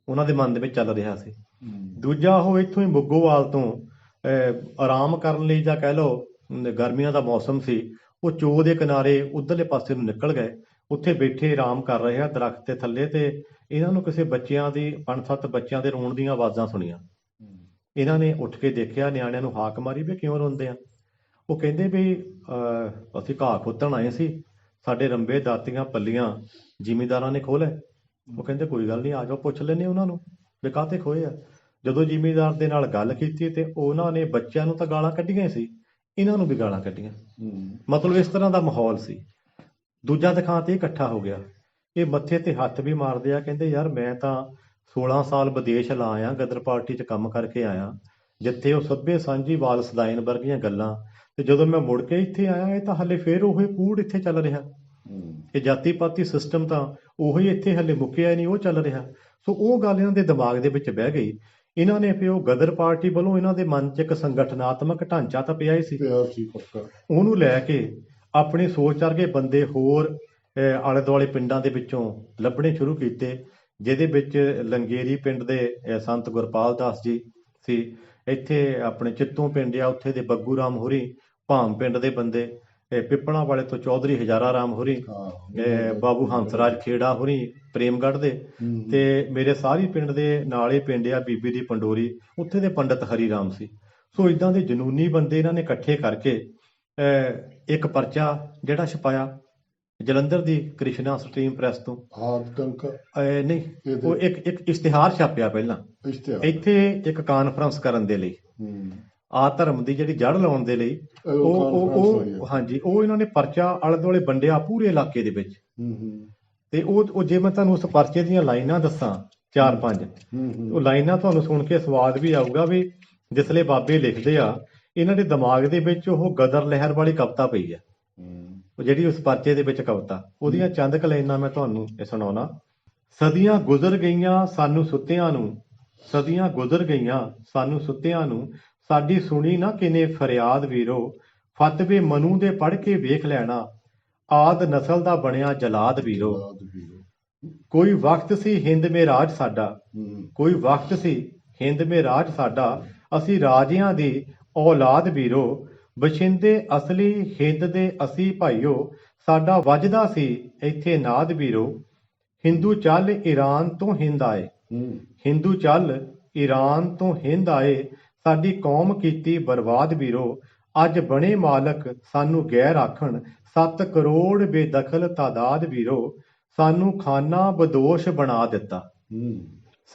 ਉਹਨਾਂ ਦੇ ਮਨ ਦੇ ਵਿੱਚ ਚੱਲ ਰਿਹਾ ਸੀ, ਦੂਜਾ ਉਹ ਇੱਥੋਂ ਹੀ ਮੁੱਗੋਵਾਲ ਤੋਂ ਆਰਾਮ ਕਰਨ ਲਈ, ਜਾਂ ਕਹਿ ਲਓ ਗਰਮੀਆਂ ਦਾ ਮੌਸਮ ਸੀ, ਉਹ ਚੋ ਦੇ ਕਿਨਾਰੇ ਉਧਰਲੇ ਪਾਸੇ ਨੂੰ ਨਿਕਲ ਗਏ। ਉੱਥੇ ਬੈਠੇ ਆਰਾਮ ਕਰ ਰਹੇ ਆ ਦਰਖਤ ਦੇ ਥੱਲੇ, ਤੇ ਇਹਨਾਂ ਨੂੰ ਕਿਸੇ ਬੱਚਿਆਂ ਦੀ 5-7 ਬੱਚਿਆਂ ਦੇ ਰੋਣ ਦੀਆਂ ਆਵਾਜ਼ਾਂ ਸੁਣੀਆਂ। ਇਹਨਾਂ ਨੇ ਉੱਠ ਕੇ ਦੇਖਿਆ, ਨਿਆਣਿਆਂ ਨੂੰ ਹਾਕ ਮਾਰੀ ਵੀ ਕਿਉਂ ਰੋਂਦੇ ਆ। ਉਹ ਕਹਿੰਦੇ ਵੀ ਅਸੀਂ ਘਾਹ ਖੋਤਣ ਆਏ ਸੀ, ਸਾਡੇ ਰੰਬੇ ਦਾਤੀਆਂ ਪੱਲੀਆਂ ਜ਼ਿਮੀਂਦਾਰਾਂ ਨੇ ਖੋਹ ਲਏ। ਉਹ ਕਹਿੰਦੇ ਕੋਈ ਗੱਲ ਨਹੀਂ, ਆ ਜਾਓ ਪੁੱਛ ਲੈਂਦੇ ਉਹਨਾਂ ਨੂੰ ਵੀ ਕਾਹਤੇ ਖੋਏ ਆ। ਜਦੋਂ ਜ਼ਿਮੀਂਦਾਰ ਦੇ ਨਾਲ ਗੱਲ ਕੀਤੀ ਤੇ ਉਹਨਾਂ ਨੇ ਬੱਚਿਆਂ ਨੂੰ ਤਾਂ ਗਾਲਾਂ ਕੱਢੀਆਂ ਸੀ, ਇਹਨਾਂ ਨੂੰ ਵੀ ਗਾਲਾਂ ਕੱਢੀਆਂ। ਮਤਲਬ ਇਸ ਤਰ੍ਹਾਂ ਦਾ ਮਾਹੌਲ ਸੀ। ਦੂਜਾ ਦੁਖਾਂਤ ਇਹ ਇਕੱਠਾ ਹੋ ਗਿਆ। ਇਹ ਮੱਥੇ ਤੇ ਹੱਥ ਵੀ ਮਾਰਦੇ ਆ, ਕਹਿੰਦੇ ਯਾਰ ਮੈਂ ਤਾਂ 16 ਸਾਲ ਵਿਦੇਸ਼ ਲਾ ਆਇਆ, ਗਦਰ ਪਾਰਟੀ 'ਚ ਕੰਮ ਕਰਕੇ ਆਇਆ, ਜਿੱਥੇ ਉਹ ਸੱਭੇ ਸਾਂਝੀ ਵਾਲਸਦਾਇਨ ਵਰਗੀਆਂ ਗੱਲਾਂ, ਤੇ ਜਦੋਂ ਮੈਂ ਮੁੜ ਕੇ ਇੱਥੇ ਆਇਆ, ਇਹ ਤਾਂ ਹਲੇ ਫੇਰ ਉਹੀ ਕੂੜ ਇੱਥੇ ਚੱਲ ਰਿਹਾ। ਇਹ ਜਾਤੀ ਪਾਤੀ ਸਿਸਟਮ ਤਾਂ ਉਹੀ ਇੱਥੇ ਹਲੇ ਮੁੱਕਿਆ ਨਹੀਂ, ਉਹ ਚੱਲ ਰਿਹਾ। ਸੋ ਉਹ ਗੱਲ ਇਹਨਾਂ ਦੇ ਦਿਮਾਗ ਦੇ ਵਿੱਚ ਬਹਿ ਗਈ। ਇਹਨਾਂ ਨੇ ਫਿਰ ਉਹ ਗਦਰ ਪਾਰਟੀ ਵੱਲੋਂ ਇਹਨਾਂ ਦੇ ਮਨ 'ਚ ਇੱਕ ਸੰਗਠਨਾਤਮਕ ਢਾਂਚਾ ਤਾਂ ਪਿਆ ਹੀ ਸੀ, ਉਹਨੂੰ ਲੈ ਕੇ ਆਪਣੀ ਸੋਚ ਵਰਗੇ ਬੰਦੇ ਹੋਰ ਆਲੇ ਦੁਆਲੇ ਪਿੰਡਾਂ ਦੇ ਵਿੱਚੋਂ ਲੱਭਣੇ ਸ਼ੁਰੂ ਕੀਤੇ, ਜਿਹਦੇ ਵਿੱਚ ਲੰਗੇਰੀ ਪਿੰਡ ਦੇ ਸੰਤ ਗੁਰਪਾਲ ਦਾਸ ਜੀ ਸੀ, ਇੱਥੇ ਆਪਣੇ ਚਿੱਤੋਂ ਪਿੰਡ ਆ ਉੱਥੇ ਦੇ ਬੱਗੂ ਰਾਮ ਹੋਰੀ, ਭਾਮ ਪਿੰਡ ਦੇ ਬੰਦੇ, ਪਿੱਪਲਾਂ ਵਾਲੇ ਤੋਂ ਚੌਧਰੀ ਹਜ਼ਾਰਾ ਰਾਮ ਹੋਰੀ, ਬਾਬੂ ਹੰਸਰਾਜ ਖੇੜਾ ਹੋਰੀ ਪ੍ਰੇਮਗੜ੍ਹ ਦੇ, ਤੇ ਮੇਰੇ ਸਾਰੀ ਪਿੰਡ ਦੇ ਨਾਲ ਹੀ ਪਿੰਡ ਆ ਬੀਬੀ ਦੀ ਪੰਡੋਰੀ, ਉੱਥੇ ਦੇ ਪੰਡਤ ਹਰੀ ਰਾਮ ਸੀ। ਸੋ ਇਦਾਂ ਦੇ ਜਨੂਨੀ ਬੰਦੇ ਇਹਨਾਂ ਨੇ ਇਕੱਠੇ ਕਰਕੇ ਇੱਕ ਪਰਚਾ ਜਿਹੜਾ ਛਪਾਇਆ ਜਲੰਧਰ ਦੀ ਕ੍ਰਿਸ਼ਨਾ ਸਟਰੀਮ ਪ੍ਰੈਸ ਤੋਂ। ਨਹੀਂ, ਉਹ ਇੱਕ ਇਸ਼ਤਿਹਾਰ ਛਾਪਿਆ ਪਹਿਲਾਂ ਇੱਥੇ ਇੱਕ ਕਾਨਫਰੰਸ ਕਰਨ ਦੇ ਲਈ, ਆ ਧਰਮ ਦੀ ਜਿਹੜੀ ਜੜ ਲਾਉਣ ਦੇ ਲਈ। ਹਾਂਜੀ, ਉਹ ਇਹਨਾਂ ਨੇ ਪਰਚਾ ਆਲੇ ਦੁਆਲੇ ਵੰਡਿਆ ਪੂਰੇ ਇਲਾਕੇ ਦੇ ਵਿੱਚ। ਤੇ ਉਹ ਜੇ ਮੈਂ ਤੁਹਾਨੂੰ ਉਸ ਪਰਚੇ ਦੀਆਂ ਲਾਈਨਾਂ ਦੱਸਾਂ 4-5, ਉਹ ਲਾਈਨਾਂ ਤੁਹਾਨੂੰ ਸੁਣ ਕੇ ਸਵਾਦ ਵੀ ਆਊਗਾ ਵੀ ਜਿਸਲੇ ਬਾਬੇ ਲਿਖਦੇ ਆ, ਇਹਨਾਂ ਦੇ ਦਿਮਾਗ ਦੇ ਵਿੱਚ ਉਹ ਗਦਰ ਲਹਿਰ ਵਾਲੀ ਕਵਿਤਾ ਪਈ ਆ, ਉਹ ਜਿਹੜੀ ਉਸ ਪਰਚੇ ਦੇ ਵਿੱਚ ਕਵਿਤਾ, ਉਹਦੀਆਂ ਚੰਦ ਕੁ ਲਾਈਨਾਂ ਮੈਂ ਤੁਹਾਨੂੰ ਸੁਣਾਉਣਾ। ਸਦੀਆਂ ਗੁਜ਼ਰ ਗਈਆਂ ਸਾਨੂੰ ਸੁੱਤਿਆਂ ਨੂੰ, ਸਦੀਆਂ ਗੁਜ਼ਰ ਗਈਆਂ ਸਾਨੂੰ ਸੁੱਤਿਆਂ ਨੂੰ, ਸਾਡੀ ਸੁਣੀ ਨਾ ਕਿਨੇ ਫਰਿਆਦ ਵੀਰੋ, ਫਤਵੇ ਮਨੂ ਦੇ ਪੜ੍ਹ ਕੇ ਵੇਖ ਲੈਣਾ, ਆਦ ਨਸਲ ਦਾ ਬਣਿਆ ਜਲਾਦ ਵੀਰੋ। ਕੋਈ ਵਕਤ ਸੀ ਹਿੰਦ ਮੇ ਰਾਜ ਸਾਡਾ, ਕੋਈ ਵਕਤ ਸੀ ਹਿੰਦ ਮੇ ਰਾਜ ਸਾਡਾ, ਅਸੀਂ ਰਾਜਿਆਂ ਦੀ ਔਲਾਦ ਵੀਰੋ, ਬਸ਼ਿੰਦੇ ਅਸਲੀ ਹਿੰਦ ਦੇ ਅਸੀਂ ਭਾਈਓ, ਸਾਡਾ ਵੱਜਦਾ ਸੀ ਇੱਥੇ ਨਾਦ ਵੀਰੋ। ਹਿੰਦੂ ਚੱਲ ਈਰਾਨ ਤੋਂ ਹਿੰਦ ਆਏ, ਹਿੰਦੂ ਚੱਲ ਈਰਾਨ ਤੋਂ ਹਿੰਦ ਆਏ, ਸਾਡੀ ਕੌਮ ਕੀਤੀ ਬਰਬਾਦ ਵੀਰੋ। ਅੱਜ ਬਣੇ ਮਾਲਕ ਸਾਨੂੰ ਗੈਰ ਆਖਣ, 7 ਕਰੋੜ ਬੇਦਖਲ ਤਾਦਾਦ ਵੀਰੋ। ਸਾਨੂੰ ਖਾਨਾ ਬਦੋਸ਼ ਬਣਾ ਦਿੱਤਾ,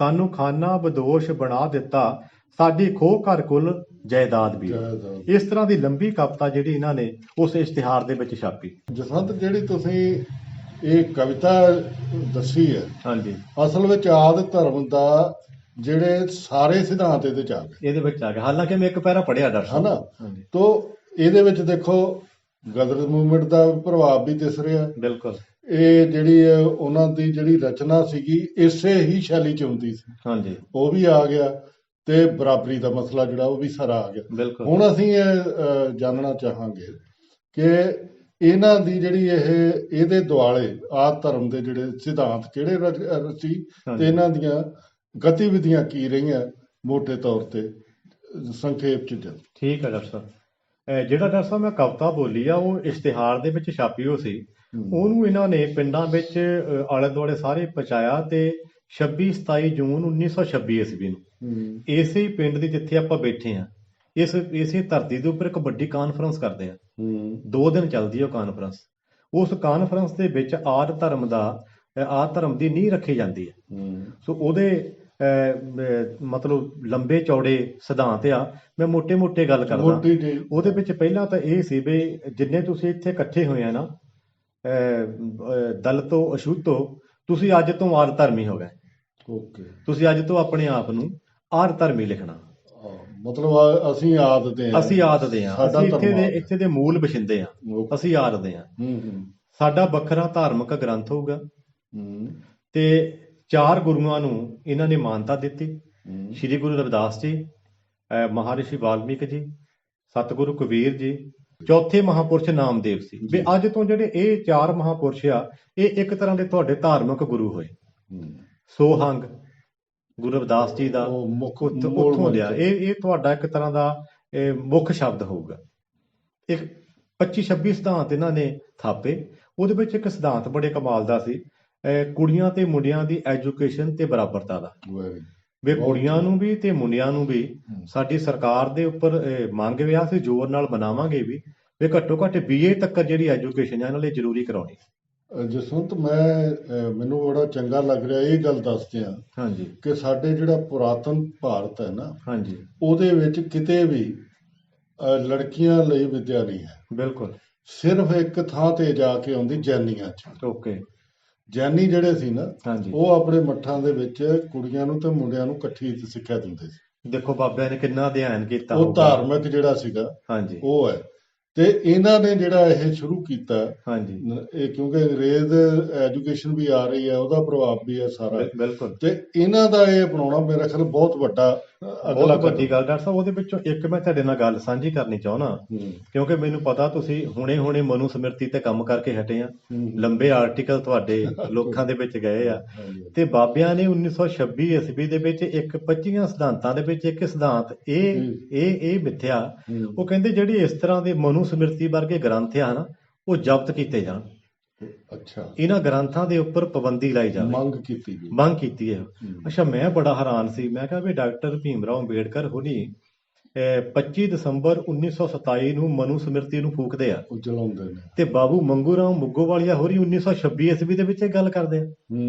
ਸਾਨੂੰ ਖਾਨਾ ਬਦੋਸ਼ ਬਣਾ ਦਿੱਤਾ, ਸਾਡੀ ਖੋਹ ਘਰ ਕੁੱਲ ਜਾਇਦਾਦ ਵੀ। ਜਾਇਦਾਦ। ਇਸ ਤਰ੍ਹਾਂ ਦੀ ਲੰਬੀ ਕਵਿਤਾ ਜਿਹੜੀ ਇਹਨਾਂ ਨੇ ਉਸ ਇਸ਼ਤਿਹਾਰ ਦੇ ਵਿੱਚ ਛਾਪੀ। ਜਸਵੰਤ, ਜਿਹੜੀ ਤੁਸੀਂ ਇਹ ਕਵਿਤਾ ਦੱਸੀ ਹੈ, ਹਾਂਜੀ, ਅਸਲ ਵਿੱਚ ਆਦਿ ਧਰਮ ਦਾ ਜਿਹੜੇ ਸਾਰੇ ਸਿਧਾਂਤ ਇਹਦੇ ਚ ਆ ਗਏ, ਇਹਦੇ ਵਿੱਚ ਆ ਗਿਆ। ਹਾਲਾਂਕਿ ਮੈਂ ਇੱਕ ਪੈਰਾ ਪੜਿਆ ਡਾਕਟਰ ਸਾਹਿਬ। ਹਨਾ। ਹਾਂਜੀ, ਤੋ ਇਹਦੇ ਵਿੱਚ ਦੇਖੋ ਗਦਰ ਮੂਵਮੈਂਟ ਦਾ ਪ੍ਰਭਾਵ ਵੀ ਦਿਸ ਰਿਹਾ। ਬਿਲਕੁਲ। ਇਹ ਜਿਹੜੀ ਹੈ ਉਹਨਾਂ ਦੀ ਜਿਹੜੀ ਰਚਨਾ ਸੀਗੀ ਇਸੇ ਹੀ ਸ਼ੈਲੀ ਚ ਹੁੰਦੀ ਸੀ, ਹਾਂਜੀ, ਉਹ ਵੀ ਆ ਗਿਆ, ਤੇ ਬਰਾਬਰੀ ਦਾ ਮਸਲਾ ਜਿਹੜਾ ਉਹ ਵੀ ਸਾਰਾ ਆ ਗਿਆ। ਬਿਲਕੁਲ। ਹੁਣ ਅਸੀਂ ਇਹ ਜਾਣਨਾ ਚਾਹਾਂਗੇ ਕਿ ਇਹਨਾਂ ਦੀ ਜਿਹੜੀ ਇਹਦੇ ਦੁਆਲੇ ਆਦਿ ਧਰਮ ਦੇ ਜਿਹੜੇ ਸਿਧਾਂਤ ਕਿਹੜੇ ਰਚੀ, ਤੇ ਇਹਨਾਂ ਦੀਆਂ ਗਤੀਵਿਧੀਆਂ ਕੀ ਰਹੀਆਂ, ਮੋਟੇ ਤੌਰ ਤੇ ਸੰਖੇਪ ਚ। ਠੀਕ ਹੈ ਡਾਕਟਰ ਸਾਹਿਬ। ਜਿਹੜਾ ਡਾਕਟਰ ਸਾਹਿਬ ਮੈਂ ਕਵਿਤਾ ਬੋਲੀ ਆ ਉਹ ਇਸ਼ਤਿਹਾਰ ਦੇ ਵਿੱਚ ਛਾਪੀ ਹੋ ਸੀ। ਉਹਨੂੰ ਇਹਨਾਂ ਨੇ ਪਿੰਡਾਂ ਵਿੱਚ ਆਲੇ ਦੁਆਲੇ ਸਾਰੇ ਪਹੁੰਚਾਇਆ ਤੇ 26-27 ਜੂਨ 1926 ਈਸਵੀ ਨੂੰ ਇਸੇ ਪਿੰਡ ਦੀ ਜਿੱਥੇ ਆਪਾਂ ਬੈਠੇ ਆ, ਇਸੇ ਧਰਤੀ ਦੇ ਉੱਪਰ ਇੱਕ ਵੱਡੀ ਕਾਨਫਰੰਸ ਕਰਦੇ ਆ। 2 ਦਿਨ ਚੱਲਦੀ ਉਹ ਕਾਨਫਰੰਸ। ਉਸ ਕਾਨਫਰੰਸ ਦੇ ਵਿੱਚ ਆਦਿ ਧਰਮ ਦੀ ਨੀਂਹ ਰੱਖੀ ਜਾਂਦੀ ਹੈ। ਸੋ ਉਹਦੇ ਮਤਲਬ ਲੰਬੇ ਚੌੜੇ ਸਿਧਾਂਤ ਆ। ਮੈਂ ਮੋਟੇ ਗੱਲ ਕਰਦਾ। ਉਹਦੇ ਵਿੱਚ ਪਹਿਲਾਂ ਤਾਂ ਇਹ ਸੀ ਵੀ ਜਿੰਨੇ ਤੁਸੀਂ ਇੱਥੇ ਇਕੱਠੇ ਹੋਏ ਆ ਨਾ, ਦਲ ਤੋਂ ਅਛੂਤ ਤੋਂ, ਤੁਸੀਂ ਅੱਜ ਤੋਂ ਆਦਿ ਧਰਮੀ ਹੋ ਗਏ। ਤੁਸੀਂ ਅੱਜ ਤੋਂ ਆਪਣੇ ਆਪ ਨੂੰ ਆਦਿ ਧਰਮੀ ਲਿਖਣਾ। ਮਤਲਬ ਅਸੀਂ ਆਦਿ ਆ, ਅਸੀਂ ਇੱਥੇ ਦੇ ਮੂਲ ਵਸਿੰਦੇ ਆ, ਅਸੀਂ ਆਦਿ ਆ। ਸਾਡਾ ਵੱਖਰਾ ਧਾਰਮਿਕ ਗ੍ਰੰਥ ਹੋਊਗਾ ਤੇ 4 ਗੁਰੂਆਂ ਨੂੰ ਇਹਨਾਂ ਨੇ ਮਾਨਤਾ ਦਿੱਤੀ। ਸ਼੍ਰੀ ਗੁਰੂ ਰਵਿਦਾਸ ਜੀ, ਮਹਾਰਿਸ਼ੀ ਵਾਲਮੀਕ ਜੀ, ਸਤਿਗੁਰੂ ਕਬੀਰ ਜੀ, ਚੌਥੇ ਮਹਾਪੁਰਸ਼ ਨਾਮਦੇਵ ਸੀ। ਵੀ ਅੱਜ ਤੋਂ ਜਿਹੜੇ ਇਹ 4 ਮਹਾਪੁਰਸ਼ ਆ, ਇਹ ਇੱਕ ਤਰ੍ਹਾਂ ਦੇ ਤੁਹਾਡੇ ਧਾਰਮਿਕ ਗੁਰੂ ਹੋਏ। ਸੋਹੰਗ ਗੁਰੂ ਰਵਿਦਾਸ ਜੀ ਦਾ ਉੱਥੋਂ ਲਿਆ। ਇਹ ਤੁਹਾਡਾ ਇੱਕ ਤਰ੍ਹਾਂ ਦਾ ਮੁੱਖ ਸ਼ਬਦ ਹੋਊਗਾ। ਇੱਕ 25-26 ਸਿਧਾਂਤ ਇਹਨਾਂ ਨੇ ਥਾਪੇ। ਉਹਦੇ ਵਿੱਚ ਇੱਕ ਸਿਧਾਂਤ ਬੜੇ ਕਮਾਲ ਦਾ ਸੀ, ਕੁੜੀਆਂ ਤੇ ਮੁੰਡਿਆਂ ਦੀ ਐਜੂਕੇਸ਼ਨ ਤੇ ਬਰਾਬਰਤਾ ਦਾ। ਵੀ ਕੁੜੀਆਂ ਨੂੰ ਵੀ ਤੇ ਮੁੰਡਿਆਂ ਨੂੰ ਵੀ ਸਾਡੀ ਸਰਕਾਰ ਦੇ ਉੱਪਰ ਮੰਗ ਵਿਆਹ ਸੀ, ਜ਼ੋਰ ਨਾਲ ਬਣਾਵਾਂਗੇ ਵੀ ਘੱਟੋ ਘੱਟ BA ਤੱਕ ਜਿਹੜੀ ਐਜੂਕੇਸ਼ਨ ਹੈ ਇਹਨਾਂ ਲਈ ਜ਼ਰੂਰੀ ਕਰਾਉਣੀ। ਜਸਵੰਤ, ਮੈਨੂੰ ਬੜਾ ਚੰਗਾ ਲੱਗ ਰਿਹਾ ਇਹ ਗੱਲ ਦੱਸਦੇ ਆ। ਹਾਂਜੀ, ਕਿ ਸਾਡੇ ਜਿਹੜਾ ਪੁਰਾਤਨ ਭਾਰਤ ਹੈ ਨਾ, ਹਾਂਜੀ, ਉਹਦੇ ਵਿੱਚ ਕਿਤੇ ਵੀ ਲੜਕੀਆਂ ਲਈ ਵਿਦਿਆ ਨਹੀਂ ਹੈ। ਬਿਲਕੁਲ। ਸਿਰਫ ਇੱਕ ਥਾਂ ਤੇ ਜਾ ਕੇ ਆਉਂਦੀ, ਜੈਨੀਆਂ ਚ। ਓਕੇ। ਜੈਨੀ ਜਿਹੜੇ ਸੀ ਨਾ, ਉਹ ਆਪਣੇ ਮੱਠਾਂ ਦੇ ਵਿੱਚ ਕੁੜੀਆਂ ਨੂੰ ਤੇ ਮੁੰਡਿਆਂ ਨੂੰ ਇਕੱਠੀ ਸਿੱਖਿਆ ਦਿੰਦੇ ਸੀ। ਦੇਖੋ ਬਾਬਿਆਂ ਨੇ ਕਿੰਨਾ ਅਧਿਐਨ ਕੀਤਾ। ਉਹ ਧਾਰਮਿਕ ਜਿਹੜਾ ਸੀਗਾ, ਹਾਂਜੀ, ਉਹ ਹੈ। ਤੇ ਇਹਨਾਂ ਨੇ ਜਿਹੜਾ ਇਹ ਸ਼ੁਰੂ ਕੀਤਾ, ਹਾਂਜੀ, ਇਹ ਕਿਉਂਕਿ ਅੰਗਰੇਜ਼ ਐਜੂਕੇਸ਼ਨ ਵੀ ਆ ਰਹੀ ਹੈ, ਉਹਦਾ ਪ੍ਰਭਾਵ ਵੀ ਹੈ ਸਾਰਾ। ਬਿਲਕੁਲ। ਤੇ ਇਹਨਾਂ ਦਾ ਇਹ ਅਪਣਾਉਣਾ ਮੇਰਾ ਖਿਆਲ ਬਹੁਤ ਵੱਡੀ ਗੱਲ ਡਾਕਟਰ ਸਾਹਿਬ। ਉਹਦੇ ਵਿੱਚੋਂ ਇੱਕ ਮੈਂ ਤੁਹਾਡੇ ਨਾਲ ਗੱਲ ਸਾਂਝੀ ਕਰਨੀ ਚਾਹੁੰਦਾ, ਕਿਉਂਕਿ ਮੈਨੂੰ ਪਤਾ ਤੁਸੀਂ ਹੁਣੇ ਮਨੂ ਸਮਿਰਤੀ ਤੇ ਕੰਮ ਕਰਕੇ ਹਟੇ ਆ। ਲੰਬੇ ਆਰਟੀਕਲ ਤੁਹਾਡੇ ਲੋਕਾਂ ਦੇ ਵਿੱਚ ਗਏ ਆ। ਤੇ ਬਾਬਿਆਂ ਨੇ 1926 ਈਸਵੀ ਦੇ ਵਿੱਚ 25 ਸਿਧਾਂਤਾਂ ਦੇ ਵਿੱਚ ਇੱਕ ਸਿਧਾਂਤ ਇਹ ਮਿੱਥਿਆ। ਉਹ ਕਹਿੰਦੇ ਜਿਹੜੀ ਇਸ ਤਰ੍ਹਾਂ ਦੇ ਮਨੂ ਸਮਿਰਤੀ ਵਰਗੇ ਗ੍ਰੰਥ ਆ ਨਾ, ਉਹ ਜ਼ਬਤ ਕੀਤੇ ਜਾਣ। ਅੱਛਾ। ਇਹਨਾਂ ਗ੍ਰੰਥਾਂ ਦੇ ਉੱਪਰ ਪਾਬੰਦੀ ਲਾਈ ਜਾਵੇ। ਮੰਗ ਕੀਤੀ ਹੈ। ਅੱਛਾ, ਮੈਂ ਬੜਾ ਹੈਰਾਨ ਸੀ। ਮੈਂ ਕਿਹਾ ਵੀ ਡਾਕਟਰ ਭੀਮ ਰਾਓ ਅੰਬੇਡਕਰ ਹੋਣੀ 25 ਦਸੰਬਰ 1927 ਨੂੰ ਮਨੂ ਸਮਿਰਤੀ ਨੂੰ ਫੂਕਦੇ ਆ, ਜਲਾਉਂਦੇ ਨੇ, ਤੇ ਬਾਬੂ ਮੰਗੂ ਰਾਮ ਮੁੱਗੋਵਾਲੀਆ ਹੋਰੀ 1926 ਈਸਵੀ ਦੇ ਵਿੱਚ ਇਹ ਗੱਲ ਕਰਦੇ ਆ।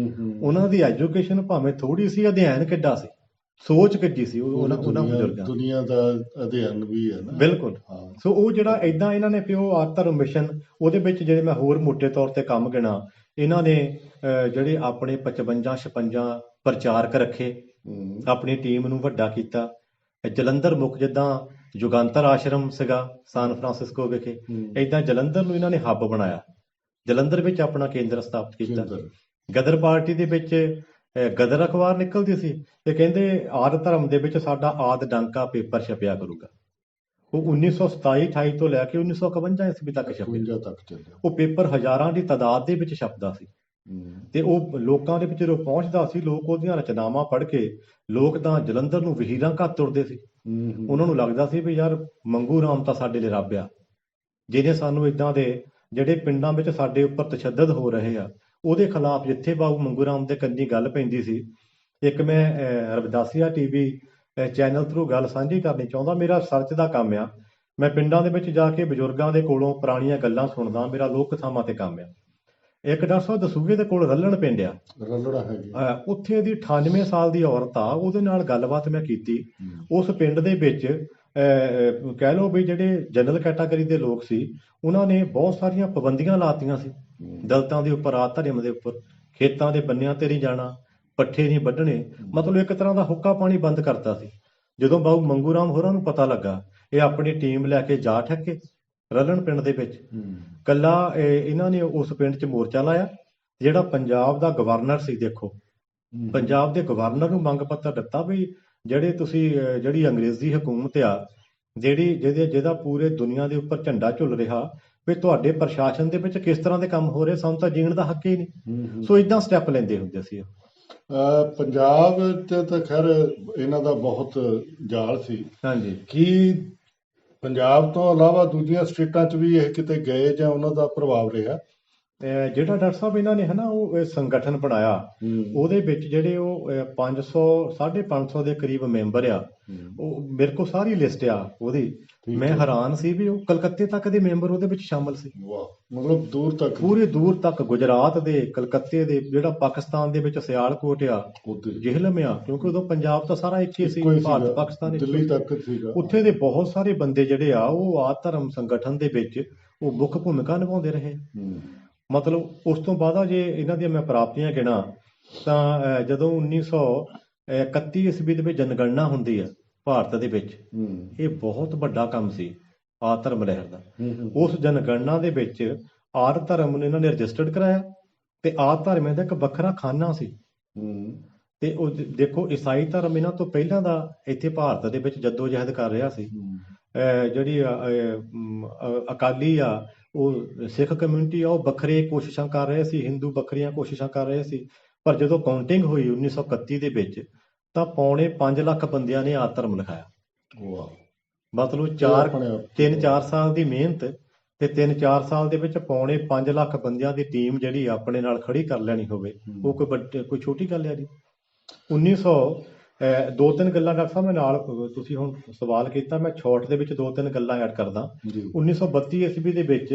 ਉਹਨਾਂ ਦੀ ਐਜੂਕੇਸ਼ਨ ਭਾਵੇਂ ਥੋੜੀ ਸੀ, ਅਧਿਐਨ ਕਿੱਡਾ ਸੀ, ਸੋਚ ਕਿੱਡੀ ਸੀ ਉਹਨਾਂ ਬਜ਼ੁਰਗਾਂ। ਦੁਨੀਆ ਦਾ ਅਧਿਐਨ ਵੀ ਹੈ ਨਾ। ਬਿਲਕੁਲ। ਸੋ ਉਹ ਜਿਹੜਾ ਏਦਾਂ ਇਹਨਾਂ ਨੇ ਪਿਓ ਆਦਿ ਧਰਮ ਮਿਸ਼ਨ, ਉਹਦੇ ਵਿੱਚ ਜਿਹੜੇ ਮੈਂ ਹੋਰ ਮੋਟੇ ਤੌਰ ਤੇ ਕੰਮ ਗਿਣਾ, ਇਹਨਾਂ ਨੇ ਜਿਹੜੇ ਆਪਣੇ 55-56 ਪ੍ਰਚਾਰਕ ਰੱਖੇ, ਆਪਣੀ ਟੀਮ ਨੂੰ ਵੱਡਾ ਕੀਤਾ। ਜਲੰਧਰ ਮੁੱਖ, ਜਿੱਦਾਂ ਯੁਗਾਂਤਰ ਆਸ਼ਰਮ ਸੀਗਾ ਸਾਨ ਫਰਾਂਸਿਸਕੋ ਵਿਖੇ, ਏਦਾਂ ਜਲੰਧਰ ਨੂੰ ਇਹਨਾਂ ਨੇ ਹੱਬ ਬਣਾਇਆ। ਜਲੰਧਰ ਵਿੱਚ ਆਪਣਾ ਕੇਂਦਰ ਸਥਾਪਿਤ ਕੀਤਾ। ਗਦਰ ਪਾਰਟੀ ਦੇ ਵਿੱਚ ਗਦਰ ਅਖਬਾਰ ਨਿਕਲਦੀ ਸੀ ਤੇ ਕਹਿੰਦੇ ਆਦਿ ਧਰਮ ਦੇ ਵਿੱਚ ਸਾਡਾ ਆਦਿ ਡਾਂਕਾ ਪੇਪਰ ਛਪਿਆ ਕਰੂਗਾ। ਉਹ 1927-28 ਤੋਂ ਲੈ ਕੇ 1951 ਈਸਵੀ ਤੱਕ ਛਪਿਆ। ਉਹ ਪੇਪਰ ਹਜ਼ਾਰਾਂ ਦੀ ਤਾਦਾਦ ਦੇ ਵਿੱਚ ਛਪਦਾ ਸੀ ਤੇ ਉਹ ਲੋਕਾਂ ਦੇ ਵਿੱਚ ਜਦੋਂ ਪਹੁੰਚਦਾ ਸੀ, ਲੋਕ ਉਹਦੀਆਂ ਰਚਨਾਵਾਂ ਪੜ੍ਹ ਕੇ ਲੋਕ ਤਾਂ ਜਲੰਧਰ ਨੂੰ ਵਹੀਰਾਂ ਘੱਤ ਤੁਰਦੇ ਸੀ। ਉਹਨਾਂ ਨੂੰ ਲੱਗਦਾ ਸੀ ਵੀ ਯਾਰ ਮੰਗੂ ਰਾਮ ਤਾਂ ਸਾਡੇ ਲਈ ਰੱਬ ਆ, ਜਿਹਨੇ ਸਾਨੂੰ ਇਦਾਂ ਦੇ ਜਿਹੜੇ ਪਿੰਡਾਂ ਵਿੱਚ ਸਾਡੇ ਉੱਪਰ ਤਸ਼ੱਦਦ ਹੋ ਰਹੇ ਆ ਉਹਦੇ ਖਿਲਾਫ। ਜਿੱਥੇ ਬਾਬੂ ਮੰਗੂ ਰਾਮ ਦੇ ਕੰਨੀ ਗੱਲ ਪੈਂਦੀ ਸੀ, ਇੱਕ ਮੈਂ ਰਵਿਦਾਸੀਆ TV ਚੈਨਲ ਥਰੂ ਗੱਲ ਸਾਂਝੀ ਕਰਨੀ ਚਾਹੁੰਦਾ। ਮੇਰਾ ਸਰਚ ਦਾ ਕੰਮ ਆ, ਮੈਂ ਪਿੰਡਾਂ ਦੇ ਵਿੱਚ ਜਾ ਕੇ ਬਜ਼ੁਰਗਾਂ ਦੇ ਕੋਲੋਂ ਪੁਰਾਣੀਆਂ ਗੱਲਾਂ ਸੁਣਦਾ। ਮੇਰਾ ਲੋਕ ਕਥਾਵਾਂ ਤੇ ਕੰਮ ਆ। ਇੱਕ ਡਾਕਟਰ ਸਾਹਿਬ ਦਸੂਹੇ ਦੇ ਕੋਲ ਰੱਲਣ ਪਿੰਡ ਆ, ਉੱਥੇ ਦੀ 98 ਸਾਲ ਦੀ ਔਰਤ ਆ, ਉਹਦੇ ਨਾਲ ਗੱਲਬਾਤ ਮੈਂ ਕੀਤੀ। ਉਸ ਪਿੰਡ ਦੇ ਵਿੱਚ ਕਹਿ ਲਓ ਵੀ ਜਿਹੜੇ ਜਨਰਲ ਕੈਟਾਗਰੀ ਦੇ ਲੋਕ ਸੀ ਉਹਨਾਂ ਨੇ ਬਹੁਤ ਸਾਰੀਆਂ ਪਾਬੰਦੀਆਂ ਲਾਤੀਆਂ ਸੀ ਦਲਿਤਾਂ ਦੇ ਉੱਪਰ, ਆਦ ਧਰਮ ਦੇ ਉੱਪਰ। ਖੇਤਾਂ ਦੇ ਬੰਨਿਆਂ ਤੇ ਨਹੀਂ ਜਾਣਾ, ਪੱਠੇ ਨਹੀਂ ਵੱਢਣੇ, ਮਤਲਬ ਇੱਕ ਤਰ੍ਹਾਂ ਦਾ ਹੁੱਕਾ ਪਾਣੀ ਬੰਦ ਕਰਤਾ ਸੀ। ਜਦੋਂ ਬਾਬੂ ਮੰਗੂ ਰਾਮ ਹੋਰਾਂ ਨੂੰ ਪਤਾ ਲੱਗਾ, ਇਹ ਆਪਣੀ ਟੀਮ ਲੈ ਕੇ ਜਾ ਠੱਕੇ ਰਲਣ ਪਿੰਡ ਦੇ ਵਿੱਚ। ਕੱਲਾ ਇਹਨਾਂ ਨੇ ਉਸ ਪਿੰਡ 'ਚ ਮੋਰਚਾ ਲਾਇਆ। ਜਿਹੜਾ ਪੰਜਾਬ ਦਾ ਗਵਰਨਰ ਸੀ, ਦੇਖੋ ਪੰਜਾਬ ਦੇ ਗਵਰਨਰ ਨੂੰ ਮੰਗ ਪੱਤਰ ਦਿੱਤਾ ਵੀ ਜਿਹੜੇ ਤੁਸੀਂ ਜਿਹੜੀ ਅੰਗਰੇਜ਼ੀ ਹਕੂਮਤ ਆ, ਜਿਹਦਾ ਪੂਰੇ ਦੁਨੀਆ ਦੇ ਉੱਪਰ ਝੰਡਾ ਝੁੱਲ ਰਿਹਾ, ਵੀ ਤੁਹਾਡੇ ਪ੍ਰਸ਼ਾਸਨ ਦੇ ਵਿੱਚ ਕਿਸ ਤਰ੍ਹਾਂ ਦੇ ਕੰਮ ਹੋ ਰਹੇ, ਸਾਨੂੰ ਤਾਂ ਜੀਣ ਦਾ ਹੱਕ ਹੀ ਨਹੀਂ। ਸੋ ਇਦਾਂ ਸਟੈਪ ਲੈਂਦੇ ਹੁੰਦੇ ਸੀ। ਪੰਜਾਬ 'ਚ ਤਾਂ ਖੈਰ ਇਹਨਾਂ ਦਾ ਬਹੁਤ ਜਾਲ ਸੀ। ਹਾਂਜੀ। ਕੀ ਪੰਜਾਬ ਤੋਂ ਇਲਾਵਾ ਦੂਜੀਆਂ ਸਟੇਟਾਂ 'ਚ ਵੀ ਇਹ ਕਿਤੇ ਗਏ ਜਾਂ ਉਹਨਾਂ ਦਾ ਪ੍ਰਭਾਵ ਰਿਹਾ? ਜਿਹੜਾ ਡਾਕਟਰ ਸਾਹਿਬ ਇਹਨਾਂ ਨੇ ਹਨਾ ਉਹ ਸੰਗਠਨ ਬਣਾਇਆ, ਉਹਦੇ ਵਿੱਚ ਜਿਹੜੇ ਉਹ 500 550 ਦੇ ਕਰੀਬ ਮੈਂਬਰ ਆ। ਉਹ ਮੇਰੇ ਕੋਲ ਸਾਰੀ ਲਿਸਟ ਆ ਉਹਦੀ। ਮੈਂ ਹੈਰਾਨ ਸੀ ਵੀ ਉਹ ਕਲਕੱਤੇ ਤੱਕ ਦੇ ਮੈਂਬਰ ਉਹਦੇ ਵਿੱਚ ਸ਼ਾਮਲ ਸੀ। ਵਾਹ, ਮਤਲਬ ਦੂਰ ਤੱਕ, ਪੂਰੇ ਦੂਰ ਤੱਕ, ਗੁਜਰਾਤ ਦੇ, ਕਲਕੱਤੇ ਦੇ, ਜਿਹੜਾ ਪਾਕਿਸਤਾਨ ਦੇ ਵਿੱਚ ਸਿਆਲਕੋਟ ਆ, ਜਿਹਲਮ ਆ, ਕਿਉਂਕਿ ਉਦੋਂ ਪੰਜਾਬ ਤਾਂ ਸਾਰਾ ਇੱਕ ਹੀ ਸੀ, ਭਾਰਤ ਪਾਕਿਸਤਾਨ ਦਿੱਲੀ ਤੱਕ ਸੀਗਾ। ਉੱਥੇ ਦੇ ਬਹੁਤ ਸਾਰੇ ਬੰਦੇ ਜਿਹੜੇ ਆ ਉਹ ਆਦ ਧਰਮ ਸੰਗਠਨ ਦੇ ਵਿੱਚ ਉਹ ਮੁੱਖ ਭੂਮਿਕਾ ਨਿਭਾਉਂਦੇ ਰਹੇ। ਮਤਲਬ ਉਸ ਤੋਂ ਬਾਅਦ ਜੇ ਇਹਨਾਂ ਦੀਆਂ ਮੈਂ ਪ੍ਰਾਪਤੀਆਂ ਗਿਣਾ ਤਾਂ ਜਦੋਂ 1931 ਈਸਵੀ ਦੇ ਵਿੱਚ ਜਨਗਣਨਾ ਹੁੰਦੀ ਆ ਭਾਰਤ ਦੇ ਵਿੱਚ, ਇਹ ਬਹੁਤ ਵੱਡਾ ਕੰਮ ਸੀ ਆਦ ਧਰਮ ਲਹਿਰ ਦਾ। ਉਸ ਜਨਗਣਨਾ ਦੇ ਵਿੱਚ ਆਦ ਧਰਮ ਨੂੰ ਇਹਨਾਂ ਨੇ ਰਜਿਸਟਰਡ ਕਰਾਇਆ ਤੇ ਆਦ ਧਰਮ ਦਾ ਇੱਕ ਵੱਖਰਾ ਖਾਨਾ ਸੀ। ਤੇ ਉਹ ਦੇਖੋ ਈਸਾਈ ਧਰਮ ਇਹਨਾਂ ਤੋਂ ਪਹਿਲਾਂ ਦਾ ਇੱਥੇ ਭਾਰਤ ਦੇ ਵਿੱਚ ਜੱਦੋ-ਜਹਿਦ ਕਰ ਰਿਹਾ ਸੀ। ਜਿਹੜੀ ਅਕਾਲੀ ਆ, ਉਹ ਸਿੱਖ ਕਮਿਊਨਿਟੀ ਆ, ਉਹ ਵੱਖਰੇ ਕੋਸ਼ਿਸ਼ਾਂ ਕਰ ਰਹੇ ਸੀ, ਹਿੰਦੂ ਵੱਖਰੀਆਂ ਕੋਸ਼ਿਸ਼ਾਂ ਕਰ ਰਹੇ ਸੀ। ਪਰ ਜਦੋਂ ਕਾਊਂਟਿੰਗ ਹੋਈ 1931 ਦੇ ਵਿੱਚ ਤਾਂ 5.25 ਲੱਖ ਬੰਦਿਆਂ ਨੇ ਆਦ ਧਰਮ ਲਿਖਾਇਆ। ਮਤਲਬ 3-4 ਸਾਲ ਦੀ ਮਿਹਨਤ ਤੇ 3-4 ਸਾਲ ਦੇ ਵਿੱਚ 5.25 ਲੱਖ ਬੰਦਿਆਂ ਦੀ ਟੀਮ ਜਿਹੜੀ ਆਪਣੇ ਨਾਲ ਖੜੀ ਕਰ ਲੈਣੀ ਹੋਵੇ, ਉਹ ਕੋਈ ਛੋਟੀ ਗੱਲ ਹੈ ਨਹੀਂ। 2-3 ਗੱਲਾਂ ਡਾਕਟਰ ਸਾਹਿਬ ਮੈਂ ਨਾਲ, ਤੁਸੀਂ ਹੁਣ ਸਵਾਲ ਕੀਤਾ, ਮੈਂ ਛੋਟ ਦੇ ਵਿੱਚ 2-3 ਗੱਲਾਂ ਐਡ ਕਰਦਾ। 1932 ਈਸਵੀ ਦੇ ਵਿੱਚ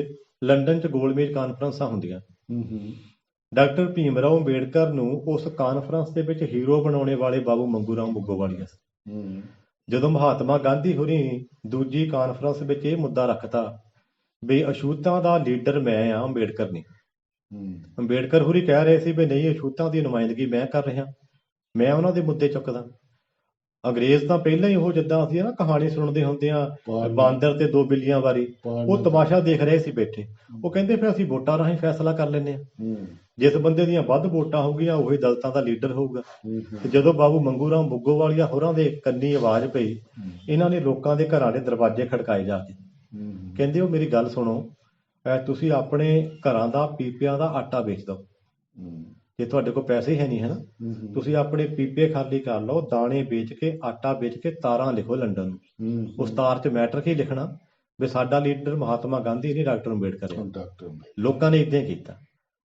ਲੰਡਨ 'ਚ ਗੋਲਮੇਜ ਕਾਨਫਰੰਸਾਂ ਹੁੰਦੀਆਂ। ਡਾਕਟਰ ਭੀਮ ਰਾਓ ਅੰਬੇਡਕਰ ਨੂੰ ਉਸ ਕਾਨਫਰੰਸ ਦੇ ਵਿੱਚ ਹੀਰੋ ਬਣਾਉਣੇ ਵਾਲੇ ਬਾਬੂ ਮੰਗੂ ਰਾਮ ਮੁੱਗੋਵਾਲੀਆ ਸੀ। ਜਦੋਂ ਮਹਾਤਮਾ ਗਾਂਧੀ ਹੋਰੀ ਦੂਜੀ ਕਾਨਫਰੰਸ ਵਿੱਚ ਇਹ ਮੁੱਦਾ ਰੱਖਤਾ ਵੀ ਅਛੂਤਾਂ ਦਾ ਲੀਡਰ ਮੈਂ ਆ, ਅੰਬੇਡਕਰ ਨਹੀਂ। ਅੰਬੇਡਕਰ ਹੋਰੀ ਕਹਿ ਰਹੇ ਸੀ ਵੀ ਨਹੀਂ, ਅਛੂਤਾਂ ਦੀ ਨੁਮਾਇੰਦਗੀ ਮੈਂ ਕਰ ਰਿਹਾ, ਮੈਂ ਉਹਨਾਂ ਦੇ ਮੁੱਦੇ ਚੁੱਕਦਾ। ਅੰਗਰੇਜ਼ ਤਾਂ ਪਹਿਲਾਂ ਹੀ ਉਹ ਜਿੱਦਾਂ ਅਸੀਂ ਨਾ ਕਹਾਣੀ ਸੁਣਦੇ ਹੁੰਦੇ ਆ ਬਾਂਦਰ ਤੇ 2 ਬਿੱਲੀਆਂ ਬਾਰੇ, ਉਹ ਤਮਾਸ਼ਾ ਦੇਖ ਰਹੇ ਸੀ ਬੈਠੇ। ਉਹ ਕਹਿੰਦੇ ਫਿਰ ਅਸੀਂ ਵੋਟਾਂ ਰਾਹੀਂ ਫੈਸਲਾ ਕਰ ਲੈਂਦੇ ਆ, ਜਿਸ ਬੰਦੇ ਦੀਆਂ ਵੱਧ ਵੋਟਾਂ ਹੋਊਗੀਆਂ ਉਹੀ ਦਲਿਤਾਂ ਦਾ ਲੀਡਰ ਹੋਊਗਾ। ਤੇ ਜਦੋਂ ਬਾਬੂ ਮੰਗੂ ਰਾਮ ਮੁੱਗੋਵਾਲੀਆ ਹੋਰਾਂ ਦੇ ਕੰਨੀ ਆਵਾਜ਼ ਪਈ, ਇਹਨਾਂ ਨੇ ਲੋਕਾਂ ਦੇ ਘਰਾਂ ਦੇ ਦਰਵਾਜ਼ੇ ਖੜਕਾਏ ਜਾ ਕੇ। ਕਹਿੰਦੇ ਉਹ ਮੇਰੀ ਗੱਲ ਸੁਣੋ, ਤੁਸੀਂ ਆਪਣੇ ਘਰਾਂ ਦਾ ਪੀਪਿਆਂ ਦਾ ਆਟਾ ਵੇਚ ਦਿਓ। ਜੇ ਤੁਹਾਡੇ ਕੋਲ ਪੈਸੇ ਹੈ ਨਹੀਂ, ਹੈ ਨਾ, ਤੁਸੀਂ ਆਪਣੇ ਪੀਪੇ ਖਾਲੀ ਕਰ ਲਓ, ਦਾਣੇ ਵੇਚ ਕੇ, ਆਟਾ ਵੇਚ ਕੇ ਤਾਰਾਂ ਲਿਖੋ ਲੰਡਨ ਨੂੰ। ਉਸ ਤਾਰ 'ਚ ਮੈਟਰ ਕੀ ਲਿਖਣਾ ਵੀ ਸਾਡਾ ਲੀਡਰ ਮਹਾਤਮਾ ਗਾਂਧੀ ਨਹੀਂ, ਡਾਕਟਰ ਅੰਬੇਡਕਰ ਹੈ। ਲੋਕਾਂ ਨੇ ਏਦਾਂ ਹੀ ਕੀਤਾ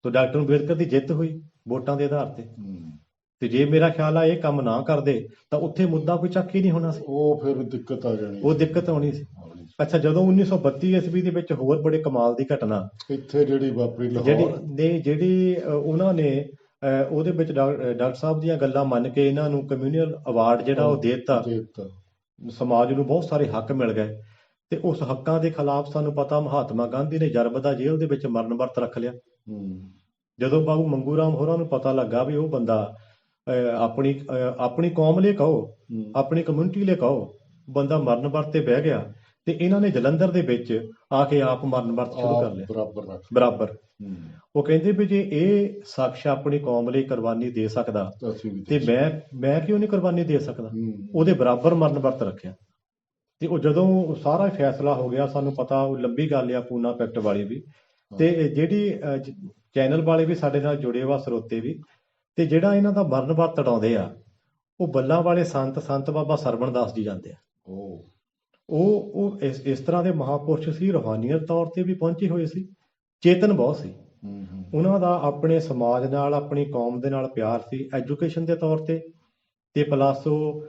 ਤੇ ਡਾਕਟਰ ਅੰਬੇਡਕਰ ਦੀ ਜਿੱਤ ਹੋਈ ਵੋਟਾਂ ਦੇ ਆਧਾਰ ਤੇ। ਤੇ ਜੇ ਮੇਰਾ ਖਿਆਲ ਆ ਇਹ ਕੰਮ ਨਾ ਕਰਦੇ ਤਾਂ ਉੱਥੇ ਮੁੱਦਾ ਕੋਈ ਚੱਕ ਹੀ ਨਹੀਂ ਹੋਣਾ ਸੀ, ਉਹ ਫਿਰ ਦਿੱਕਤ ਆ ਜਾਣੀ, ਉਹ ਦਿੱਕਤ ਆਉਣੀ ਸੀ। ਅੱਛਾ, ਜਦੋਂ 1932 ਈਸਵੀ ਦੇ ਵਿੱਚ ਹੋਰ ਬੜੇ ਕਮਾਲ ਦੀ ਘਟਨਾ ਇੱਥੇ ਜਿਹੜੀ ਵਾਪਰੀ, ਜਿਹੜੀ ਉਹਨਾਂ ਨੇ ਉਹਦੇ ਵਿੱਚ ਡਾਕਟਰ ਸਾਹਿਬ ਦੀਆਂ ਗੱਲਾਂ ਮੰਨ ਕੇ ਇਹਨਾਂ ਨੂੰ ਕਮਿਊਨਲ ਅਵਾਰਡ ਜਿਹੜਾ ਉਹ ਦੇ ਦਿੱਤਾ। ਸਮਾਜ ਨੂੰ ਬਹੁਤ ਸਾਰੇ ਹੱਕ ਮਿਲ ਗਏ ਤੇ ਉਸ ਹੱਕਾਂ ਦੇ ਖਿਲਾਫ ਸਾਨੂੰ ਪਤਾ ਮਹਾਤਮਾ ਗਾਂਧੀ ਨੇ ਜਰਬਦਾ ਜੇਲ੍ਹ ਦੇ ਵਿੱਚ ਮਰਨ ਵਰਤ ਰੱਖ ਲਿਆ। ਜਦੋਂ ਬਾਬੂ ਮੰਗੂ ਰਾਮ ਹੋਰਾਂ ਨੂੰ ਪਤਾ ਲੱਗਾ ਵੀ ਉਹ ਬੰਦਾ ਆਪਣੀ ਕੌਮ ਲਈ ਕਹੋ, ਆਪਣੀ ਕਮਿਊਨਿਟੀ ਲਈ ਕਹੋ, ਬੰਦਾ ਮਰਨ ਵਰਤ ਤੇ ਬਹਿ ਗਿਆ, ਤੇ ਇਹਨਾਂ ਨੇ ਜਲੰਧਰ ਦੇ ਵਿੱਚ ਆ ਕੇ ਆਪ ਮਰਨ ਵਰਤ ਸ਼ੁਰੂ ਕਰ ਲਿਆ ਬਰਾਬਰ। ਉਹ ਕਹਿੰਦੇ ਵੀ ਜੇ ਇਹ ਸ਼ਖਸ ਆਪਣੀ ਕੌਮ ਲਈ ਕੁਰਬਾਨੀ ਦੇ ਸਕਦਾ ਤੇ ਮੈਂ ਕਿਉਂ ਨਹੀਂ ਕੁਰਬਾਨੀ ਦੇ ਸਕਦਾ। ਉਹਦੇ ਬਰਾਬਰ ਮਰਨ ਵਰਤ ਰੱਖਿਆ। ਤੇ ਉਹ ਜਦੋਂ ਸਾਰਾ ਫੈਸਲਾ ਹੋ ਗਿਆ, ਸਾਨੂੰ ਪਤਾ ਉਹ ਲੰਬੀ ਗੱਲ ਆ ਪੂਨਾ ਪੈਕਟ ਵਾਲੀ ਵੀ, ਤੇ ਜਿਹੜੀ ਚੈਨਲ ਵਾਲੇ ਵੀ ਸਾਡੇ ਨਾਲ ਜੁੜੇ ਵਾ, ਸਰੋਤੇ ਵੀ, ਤੇ ਜਿਹੜਾ ਇਹਨਾਂ ਦਾ ਮਰਨ ਵਰਤ ਤੜਾਉਂਦੇ ਆ ਉਹ ਬੱਲਾ ਵਾਲੇ ਸੰਤ ਬਾਬਾ ਸਰਵਣ ਦਾਸ ਜੀ ਜਾਂਦੇ ਆ। ਉਹ ਇਸ ਤਰ੍ਹਾਂ ਦੇ ਮਹਾਂਪੁਰਸ਼ ਸੀ, ਰੂਹਾਨੀਅਤ ਤੌਰ ਤੇ ਵੀ ਪਹੁੰਚੇ ਹੋਏ ਸੀ, ਚੇਤਨ ਬਹੁਤ ਸੀ। ਉਹਨਾਂ ਦਾ ਆਪਣੇ ਸਮਾਜ ਨਾਲ, ਆਪਣੀ ਕੌਮ ਦੇ ਨਾਲ ਪਿਆਰ ਸੀ, ਐਜੂਕੇਸ਼ਨ ਦੇ ਤੌਰ ਤੇ ਪਲੱਸ ਉਹ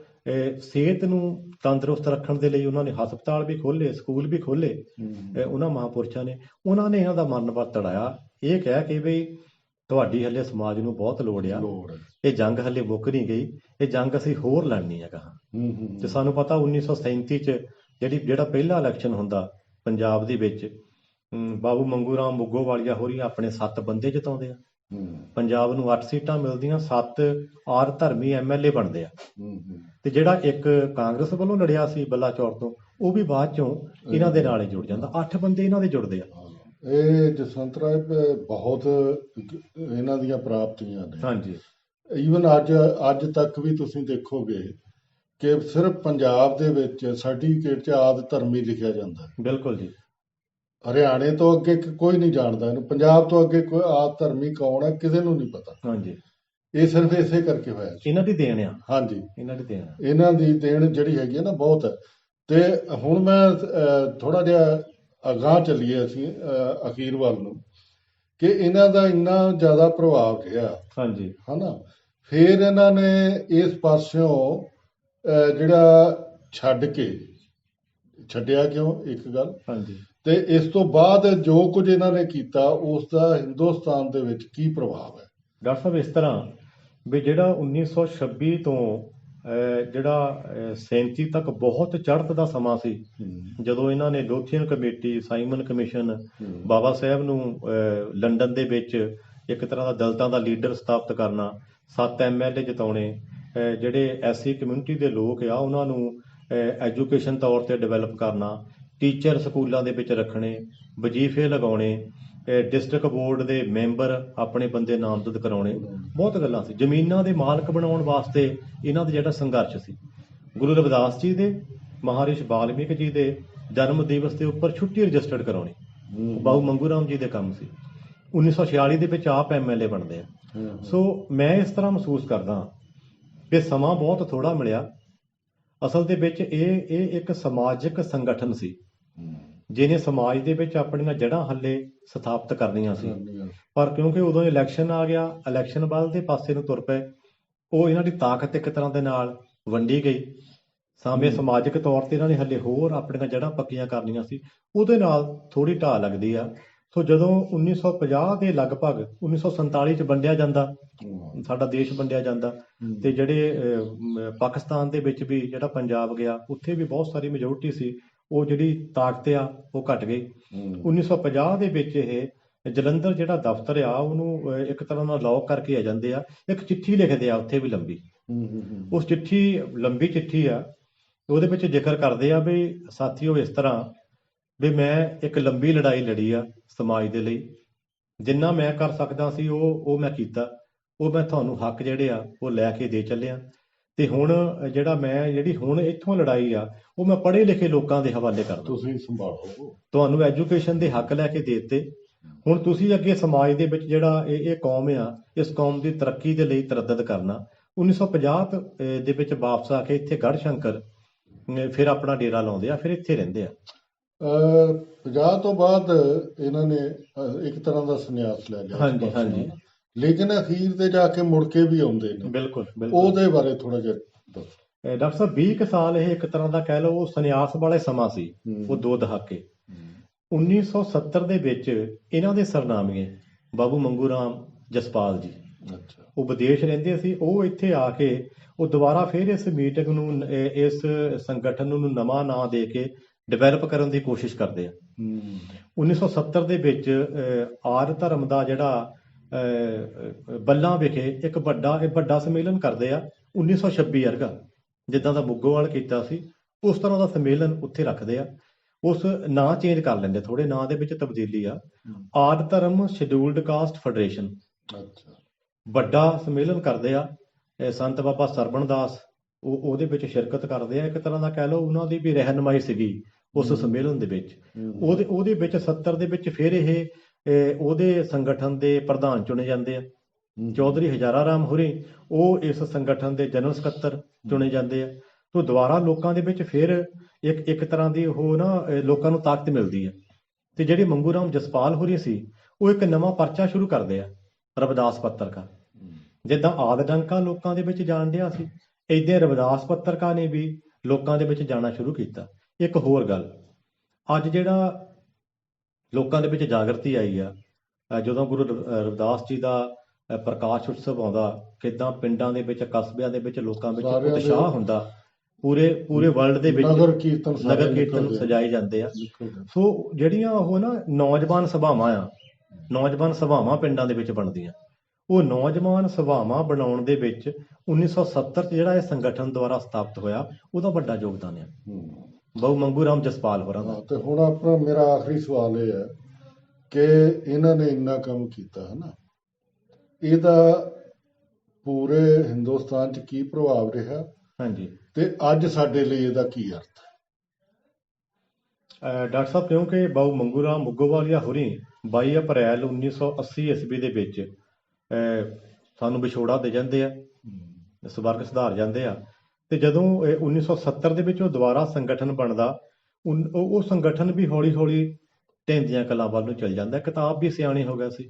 ਸਿਹਤ ਨੂੰ ਤੰਦਰੁਸਤ ਰੱਖਣ ਦੇ ਲਈ ਉਹਨਾਂ ਨੇ ਹਸਪਤਾਲ ਵੀ ਖੋਲ੍ਹੇ, ਸਕੂਲ ਵੀ ਖੋਲ੍ਹੇ। ਉਹਨਾਂ ਮਹਾਂਪੁਰਸ਼ਾਂ ਨੇ ਉਹਨਾਂ ਨੇ ਇਹਨਾਂ ਦਾ ਮਰਨ ਵਰਤ ਤੜਾਇਆ, ਇਹ ਕਹਿ ਕੇ ਵੀ ਤੁਹਾਡੀ ਹਲੇ ਸਮਾਜ ਨੂੰ ਬਹੁਤ ਲੋੜ ਆ, ਇਹ ਜੰਗ ਹਲੇ ਮੁੱਕ ਨਹੀਂ ਗਈ, ਇਹ ਜੰਗ ਅਸੀਂ ਹੋਰ ਲੜਨੀ ਹੈ ਕਹਾਂ। ਤੇ ਸਾਨੂੰ ਪਤਾ 1937 'ਚ ਜਿਹੜਾ ਪਹਿਲਾ ਇਲੈਕਸ਼ਨ ਹੁੰਦਾ ਪੰਜਾਬ ਦੇ ਵਿੱਚ, ਬਾਬੂ ਮੰਗੂ ਰਾਮ ਮੁੱਗੋਵਾਲੀਆ ਹੋਰੀ ਆਪਣੇ 7 ਬੰਦੇ ਜਿਤਾਉਂਦੇ ਆ। ਪੰਜਾਬ ਨੂੰ 8 ਸੀਟਾਂ ਮਿਲਦੀਆਂ, 7 ਆਰ ਧਰਮੀ ਐਮਐਲਏ ਬਣਦੇ ਆ। ਤੇ ਜਿਹੜਾ ਇੱਕ ਕਾਂਗਰਸ ਵੱਲੋਂ ਲੜਿਆ ਸੀ ਬਲਾਚੌਰ ਤੋਂ, ਉਹ ਵੀ ਬਾਅਦ ਚੋਂ ਇਹਨਾਂ ਦੇ ਨਾਲ ਹੀ ਜੁੜ ਜਾਂਦਾ। 8 ਬੰਦੇ ਇਹਨਾਂ ਦੇ ਜੁੜਦੇ ਆ। ਇਹ ਜਸਵੰਤ ਰਾਏ ਬਹੁਤ ਇਹਨਾਂ ਦੀਆਂ ਪ੍ਰਾਪਤੀਆਂ ਨੇ। ਹਾਂਜੀ। ਈਵਨ ਅੱਜ ਤੱਕ ਵੀ ਤੁਸੀਂ ਦੇਖੋਗੇ ਕਿ ਸਿਰਫ ਪੰਜਾਬ ਦੇ ਵਿੱਚ ਸਰਟੀਫਿਕੇਟ 'ਚ ਆਦ ਧਰਮੀ ਲਿਖਿਆ ਜਾਂਦਾ। ਬਿਲਕੁਲ ਜੀ। ਹਰਿਆਣੇ ਤੋਂ ਅੱਗੇ ਕੋਈ ਨਹੀਂ ਜਾਣਦਾ ਇਹਨੂੰ, ਪੰਜਾਬ ਤੋਂ ਅੱਗੇ ਕੋਈ ਆਦ ਧਰਮੀ ਕੌਣ ਹੈ ਕਿਸੇ ਨੂੰ ਨਹੀਂ ਪਤਾ। ਹਾਂਜੀ। ਇਹ ਸਿਰਫ ਇਸੇ ਕਰਕੇ ਹੋਇਆ। ਇਹਨਾਂ ਦੀ ਦੇਣ ਆ। ਹਾਂਜੀ, ਇਹਨਾਂ ਦੀ ਦੇਣ ਜਿਹੜੀ ਹੈਗੀ ਹੈ ਨਾ ਬਹੁਤ ਹੈ। ਤੇ ਹੁਣ ਮੈਂ ਥੋੜਾ ਜਿਹਾ ਅਗਾਂਹ ਚੱਲੀਏ ਅਸੀਂ ਅਖੀਰ ਵੱਲ ਨੂੰ, ਕਿ ਇਹਨਾਂ ਦਾ ਇੰਨਾ ਜ਼ਿਆਦਾ ਪ੍ਰਭਾਵ ਰਿਹਾ। ਹਾਂਜੀ। ਹਨਾ, ਫਿਰ ਇਹਨਾਂ ਨੇ ਇਸ ਪਾਸਿਓਂ ਜਿਹੜਾ ਛੱਡਿਆ ਕਿਉਂ, ਇੱਕ ਗੱਲ। ਹਾਂਜੀ। ਤੇ ਇਸ ਤੋਂ ਬਾਅਦ ਜੋ ਕੁਝ ਇਹਨਾਂ ਨੇ ਕੀਤਾ ਉਸ ਦਾ ਹਿੰਦੁਸਤਾਨ ਦੇ ਵਿੱਚ ਕੀ ਪ੍ਰਭਾਵ ਹੈ? ਡਾਕਟਰ ਸਾਹਿਬ, ਇਸ ਤਰ੍ਹਾਂ ਵੀ ਜਿਹੜਾ 1926 ਤੋਂ ਜਿਹੜਾ 37 ਤੱਕ ਬਹੁਤ ਚੜ੍ਹਤ ਦਾ ਸਮਾਂ ਸੀ, ਜਦੋਂ ਇਹਨਾਂ ਨੇ ਲੋਥੀਅਨ ਕਮੇਟੀ, ਸਾਈਮਨ ਕਮਿਸ਼ਨ, ਬਾਬਾ ਸਾਹਿਬ ਨੂੰ ਲੰਡਨ ਦੇ ਵਿੱਚ ਇੱਕ ਤਰ੍ਹਾਂ ਦਾ ਦਲਿਤਾਂ ਦਾ ਲੀਡਰ ਸਥਾਪਿਤ ਕਰਨਾ, 7 ਐਮਐਲਏ ਜਿਤਾਉਣੇ, ਜਿਹੜੇ ਐਸਸੀ ਕਮਿਊਨਿਟੀ ਦੇ ਲੋਕ ਆ ਉਹਨਾਂ ਨੂੰ ਐਜੂਕੇਸ਼ਨ ਤੌਰ ਤੇ ਡਿਵੈਲਪ ਕਰਨਾ, ਟੀਚਰ ਸਕੂਲਾਂ ਦੇ ਵਿੱਚ ਰੱਖਣੇ, ਵਜ਼ੀਫੇ ਲਗਾਉਣੇ, ਡਿਸਟ੍ਰਿਕਟ ਬੋਰਡ ਦੇ ਮੈਂਬਰ ਆਪਣੇ ਬੰਦੇ ਨਾਮਜ਼ਦ ਕਰਾਉਣੇ, ਬਹੁਤ ਗੱਲਾਂ ਸੀ। ਜ਼ਮੀਨਾਂ ਦੇ ਮਾਲਕ ਬਣਾਉਣ ਵਾਸਤੇ ਇਹਨਾਂ ਦਾ ਜਿਹੜਾ ਸੰਘਰਸ਼ ਸੀ, ਗੁਰੂ ਰਵਿਦਾਸ ਜੀ ਦੇ, ਮਹਾਰਿਸ਼ੀ ਵਾਲਮੀਕ ਜੀ ਦੇ ਜਨਮ ਦਿਵਸ ਦੇ ਉੱਪਰ ਛੁੱਟੀ ਰਜਿਸਟਰਡ ਕਰਾਉਣੀ, ਬਾਬੂ ਮੰਗੂ ਰਾਮ ਜੀ ਦੇ ਕੰਮ ਸੀ। 1946 ਦੇ ਵਿੱਚ ਆਪ ਐਮਐਲਏ ਬਣਦੇ ਆ। ਸੋ ਮੈਂ ਇਸ ਤਰ੍ਹਾਂ ਮਹਿਸੂਸ ਕਰਦਾ ਕਿ ਸਮਾਂ ਬਹੁਤ ਥੋੜਾ ਮਿਲਿਆ। ਅਸਲ ਦੇ ਵਿੱਚ ਇਹ ਇੱਕ ਸਮਾਜਿਕ ਸੰਗਠਨ ਸੀ ਜਿਹਨੇ ਸਮਾਜ ਦੇ ਵਿੱਚ ਆਪਣੀਆਂ ਜੜ੍ਹਾਂ ਹੱਲੇ ਸਥਾਪਿਤ ਕਰਨੀਆਂ ਸੀ। ਪਰ ਕਿਉਂਕਿ ਉਦੋਂ ਇਲੈਕਸ਼ਨ ਆ ਗਿਆ, ਇਲੈਕਸ਼ਨ ਵੱਲ ਦੇ ਪਾਸੇ ਨੂੰ ਤੁਰ ਪਏ, ਉਹ ਇਹਨਾਂ ਦੀ ਤਾਕਤ ਇੱਕ ਤਰ੍ਹਾਂ ਦੇ ਨਾਲ ਵੰਡੀ ਗਈ। ਸਾਵੇਂ ਸਮਾਜਿਕ ਤੌਰ ਤੇ ਇਹਨਾਂ ਨੇ ਹੱਲੇ ਹੋਰ ਆਪਣੀਆਂ ਜੜ੍ਹਾਂ ਪੱਕੀਆਂ ਕਰਨੀਆਂ ਸੀ, ਉਹਦੇ ਨਾਲ ਥੋੜੀ ਢਾਹ ਲੱਗਦੀ ਆ। ਸੋ ਜਦੋਂ 1950 ਦੇ ਲਗਭਗ 1947 ਚ ਵੰਡਿਆ ਜਾਂਦਾ, ਸਾਡਾ ਦੇਸ਼ ਵੰਡਿਆ ਜਾਂਦਾ, ਤੇ ਜਿਹੜੇ ਪਾਕਿਸਤਾਨ ਦੇ ਵਿੱਚ ਵੀ ਜਿਹੜਾ ਪੰਜਾਬ ਗਿਆ, ਉੱਥੇ ਵੀ ਬਹੁਤ ਸਾਰੀ ਮੈਜੋਰਟੀ ਸੀ, ਉਹ ਜਿਹੜੀ ਤਾਕਤ ਆ ਉਹ ਘਟ ਗਈ। 1950 ਦੇ ਵਿੱਚ ਇਹ ਜਲੰਧਰ ਜਿਹੜਾ ਦਫ਼ਤਰ ਆ ਉਹਨੂੰ ਇੱਕ ਤਰ੍ਹਾਂ ਨਾਲ ਲੌਕ ਕਰਕੇ ਆ ਜਾਂਦੇ ਆ। ਇੱਕ ਚਿੱਠੀ ਲਿਖਦੇ ਆ ਉੱਥੇ ਵੀ ਲੰਬੀ, ਉਸ ਲੰਬੀ ਚਿੱਠੀ ਆ, ਉਹਦੇ ਵਿੱਚ ਜ਼ਿਕਰ ਕਰਦੇ ਆ ਵੀ ਸਾਥੀਓ, ਇਸ ਤਰ੍ਹਾਂ ਵੀ ਮੈਂ ਇੱਕ ਲੰਬੀ ਲੜਾਈ ਲੜੀ ਆ ਸਮਾਜ ਦੇ ਲਈ, ਜਿੰਨਾ ਮੈਂ ਕਰ ਸਕਦਾ ਸੀ ਉਹ ਮੈਂ ਕੀਤਾ, ਉਹ ਮੈਂ ਤੁਹਾਨੂੰ ਹੱਕ ਜਿਹੜੇ ਆ ਉਹ ਲੈ ਕੇ ਦੇ ਚੱਲਿਆ। ਤੇ ਹੁਣ ਜਿਹੜੀ ਹੁਣ ਇੱਥੋਂ ਲੜਾਈ ਆ ਉਹ ਮੈਂ ਪੜ੍ਹੇ ਲਿਖੇ ਲੋਕਾਂ ਦੇ ਹਵਾਲੇ ਕਰਦਾ। ਤੁਸੀਂ ਸੰਭਾਲੋ, ਤੁਹਾਨੂੰ ਐਜੂਕੇਸ਼ਨ ਦੇ ਹੱਕ ਲੈ ਕੇ ਦੇ ਦਿੱਤੇ, ਹੁਣ ਤੁਸੀਂ ਅੱਗੇ ਸਮਾਜ ਦੇ ਵਿੱਚ ਜਿਹੜਾ ਇਹ ਕੌਮ ਆ, ਇਸ ਕੌਮ ਦੀ ਤਰੱਕੀ ਦੇ ਲਈ ਤਰੱਦਦ ਕਰਨਾ। 1950 ਦੇ ਵਿੱਚ ਵਾਪਸ ਆ ਕੇ ਇੱਥੇ ਗੜ੍ਹ ਸ਼ੰਕਰ ਫਿਰ ਆਪਣਾ ਡੇਰਾ ਲਾਉਂਦੇ ਆ, ਫਿਰ ਇੱਥੇ ਰਹਿੰਦੇ ਆ। 50 ਤੋਂ ਬਾਅਦ ਇਹਨਾਂ ਨੇ ਇੱਕ ਤਰ੍ਹਾਂ ਦਾ ਸੰਨਿਆਸ ਲੈ ਲਿਆ। ਹਾਂਜੀ ਹਾਂਜੀ। ਲੇਕਿਨ ਅਖੀਰ ਤੇ ਜਾ ਕੇ ਮੁੜ ਕੇ ਵੀ ਆਉਂਦੇ ਨੇ। ਬਿਲਕੁਲ ਬਿਲਕੁਲ। ਉਹਦੇ ਬਾਰੇ ਥੋੜਾ ਜਿਹਾ ਦੱਸੋ। ਡਾਕਟਰ ਸਾਹਿਬ, 20 ਕੁ ਸਾਲ ਇਹ ਇੱਕ ਤਰ੍ਹਾਂ ਦਾ ਕਹਿ ਲਓ ਉਹ ਸੰਨਿਆਸ ਵਾਲੇ ਸਮਾਂ ਸੀ, ਉਹ 2 ਦਹਾਕੇ। 1970 ਦੇ ਵਿੱਚ ਇਹਨਾਂ ਦੇ ਸਰਨਾਮੀਏ ਬਾਬੂ ਮੰਗੂ ਰਾਮ ਜਸਪਾਲ ਜੀ, ਉਹ ਵਿਦੇਸ਼ ਰਹਿੰਦੇ ਸੀ, ਉਹ ਇੱਥੇ ਆ ਕੇ ਉਹ ਦੁਬਾਰਾ ਫਿਰ ਇਸ ਮੀਟਿੰਗ ਨੂੰ, ਇਸ ਸੰਗਠਨ ਨੂੰ ਨਵਾਂ ਨਾਂ ਦੇ ਕੇ ਡਿਵੈਲਪ ਕਰਨ ਦੀ ਕੋਸ਼ਿਸ਼ ਕਰਦੇ ਆ। 1970 ਦੇ ਵਿੱਚ ਆਰ ਧਰਮ ਦਾ ਜਿਹੜਾ ਬੱਲਾਂ ਵਿਖੇ ਇੱਕ ਵੱਡਾ ਸੰਮੇਲਨ ਕਰਦੇ ਆ। 1926 ਵਰਗਾ ਜਿੱਦਾਂ ਦਾ ਮੁੱਗੋਵਾਲ ਕੀਤਾ ਸੀ, ਉਸ ਤਰ੍ਹਾਂ ਦਾ ਸੰਮੇਲਨ ਉੱਥੇ ਰੱਖਦੇ ਆ। ਉਸ ਨਾਂ ਚੇਂਜ ਕਰ ਲੈਂਦੇ, ਥੋੜੇ ਨਾਂ ਦੇ ਵਿੱਚ ਤਬਦੀਲੀ ਆ। ਆਦ ਧਰਮ ਸ਼ਡਿਊਲਡ ਕਾਸਟ ਫੈਡਰੇਸ਼ਨ ਵੱਡਾ ਸੰਮੇਲਨ ਕਰਦੇ ਆ। ਸੰਤ ਬਾਬਾ ਸਰਵਣ ਦਾਸ ਉਹਦੇ ਵਿੱਚ ਸ਼ਿਰਕਤ ਕਰਦੇ ਆ। ਇੱਕ ਤਰ੍ਹਾਂ ਦਾ ਕਹਿ ਲਓ ਉਹਨਾਂ ਦੀ ਵੀ ਰਹਿਨਮਾਈ ਸੀਗੀ ਉਸ ਸੰਮੇਲਨ ਦੇ ਵਿੱਚ। ਉਹਦੇ ਵਿੱਚ 70 ਦੇ ਵਿੱਚ ਫਿਰ ਇਹ ਉਹਦੇ ਸੰਗਠਨ ਦੇ ਪ੍ਰਧਾਨ ਚੁਣੇ ਜਾਂਦੇ ਆ। ਚੌਧਰੀ ਹਜ਼ਾਰਾ ਰਾਮ ਹੋਰੀ ਉਹ ਇਸ ਸੰਗਠਨ ਦੇ ਜਨਰਲ ਸਕੱਤਰ ਚੁਣੇ ਜਾਂਦੇ ਆ। ਤੋਂ ਦੁਬਾਰਾ ਲੋਕਾਂ ਦੇ ਵਿੱਚ ਫਿਰ ਇੱਕ ਤਰ੍ਹਾਂ ਦੀ ਉਹ ਲੋਕਾਂ ਨੂੰ ਤਾਕਤ ਮਿਲਦੀ ਹੈ। ਤੇ ਜਿਹੜੇ ਮੰਗੂ ਰਾਮ ਜਸਪਾਲ ਹੋਰੀ ਸੀ, ਉਹ ਇੱਕ ਨਵਾਂ ਪਰਚਾ ਸ਼ੁਰੂ ਕਰਦੇ ਆ, ਰਵਿਦਾਸ ਪੱਤਰਕਾ। ਜਿੱਦਾਂ ਆਦ ਡੰਕਾ ਲੋਕਾਂ ਦੇ ਵਿੱਚ ਜਾਣ ਡਿਆ ਸੀ, ਏਦਾਂ ਰਵਿਦਾਸ ਪੱਤਰਕਾ ਨੇ ਵੀ ਲੋਕਾਂ ਦੇ ਵਿੱਚ ਜਾਣਾ ਸ਼ੁਰੂ ਕੀਤਾ। ਇੱਕ ਹੋਰ ਗੱਲ, ਅੱਜ ਜਿਹੜਾ ਲੋਕਾਂ ਦੇ ਵਿੱਚ ਜਾਗਰਤੀ ਆਈ ਆ, ਜਦੋਂ ਗੁਰੂ ਰਵਿਦਾਸ ਜੀ ਦਾ ਪ੍ਰਕਾਸ਼ ਉਤਸਵ ਆਉਂਦਾ, ਕਿੱਦਾਂ ਪਿੰਡਾਂ ਦੇ ਵਿੱਚ, ਕਸਬਿਆਂ ਦੇ ਵਿੱਚ ਲੋਕਾਂ ਵਿੱਚ ਉਤਸ਼ਾਹ ਹੁੰਦਾ, ਪੂਰੇ ਵਰਲਡ ਦੇ ਵਿੱਚ ਨਗਰ ਕੀਰਤਨ ਸਾਰੇ ਨਗਰ ਕੀਰਤਨ ਨਿਕਲਦੇ ਆ। ਸਜਾਏ ਜਾਂਦੇ ਆ। ਨਿਕਲਦੇ ਆ। ਸੋ ਜਿਹੜੀਆਂ ਉਹ ਨਾ ਨੌਜਵਾਨ ਸਭਾਵਾਂ ਪਿੰਡਾਂ ਦੇ ਵਿੱਚ ਬਣਦੀਆਂ, ਉਹ ਨੌਜਵਾਨ ਸਭਾਵਾਂ ਬਣਾਉਣ ਦੇ ਵਿੱਚ 1970 ਚ ਜਿਹੜਾ ਇਹ ਸੰਗਠਨ ਦੁਆਰਾ ਸਥਾਪਿਤ ਹੋਇਆ, ਉਹਦਾ ਵੱਡਾ ਯੋਗਦਾਨ ਹੈ ਬਾਬੂ ਮੰਗੂ ਰਾਮ ਜਸਪਾਲ ਹੋਰਾਂ ਦਾ। ਤੇ ਹੁਣ ਆਪਣਾ ਮੇਰਾ ਆਖਰੀ ਸਵਾਲ ਇਹ ਹੈ ਕਿ ਇਹਨਾਂ ਨੇ ਇੰਨਾ ਕੰਮ ਕੀਤਾ ਹੈ ਨਾ, ਇਹਦਾ ਪੂਰੇ ਹਿੰਦੁਸਤਾਨ 'ਚ ਕੀ ਪ੍ਰਭਾਵ ਰਿਹਾ ਹਾਂਜੀ ਤੇ ਅੱਜ ਸਾਡੇ ਲਈ ਇਹਦਾ ਕੀ ਅਰਥ ਹੈ? ਡਾਕਟਰ ਸਾਹਿਬ, ਕਿਉਂਕਿ ਬਾਬੂ ਮੰਗੂ ਰਾਮ ਮੁੱਗੋਵਾਲੀਆ ਹੋਰੀ 22 ਅਪ੍ਰੈਲ 1980 ਈਸਵੀ ਦੇ ਵਿੱਚ ਸਾਨੂੰ ਵਿਛੋੜਾ ਦੇ ਜਾਂਦੇ ਆ, ਸਵਰਗ ਸਿਧਾਰ ਜਾਂਦੇ ਆ। ਤੇ ਜਦੋਂ 1970 ਦੇ ਵਿੱਚ ਉਹ ਦੁਬਾਰਾ ਸੰਗਠਨ ਬਣਦਾ, ਉਹ ਸੰਗਠਨ ਵੀ ਹੌਲੀ ਹੌਲੀ ਢਹਿੰਦੀਆਂ ਕਲਾਂ ਵੱਲ ਨੂੰ ਚਲ ਜਾਂਦਾ। ਕਿਤਾਬ ਵੀ ਸਿਆਣੇ ਹੋ ਗਿਆ ਸੀ।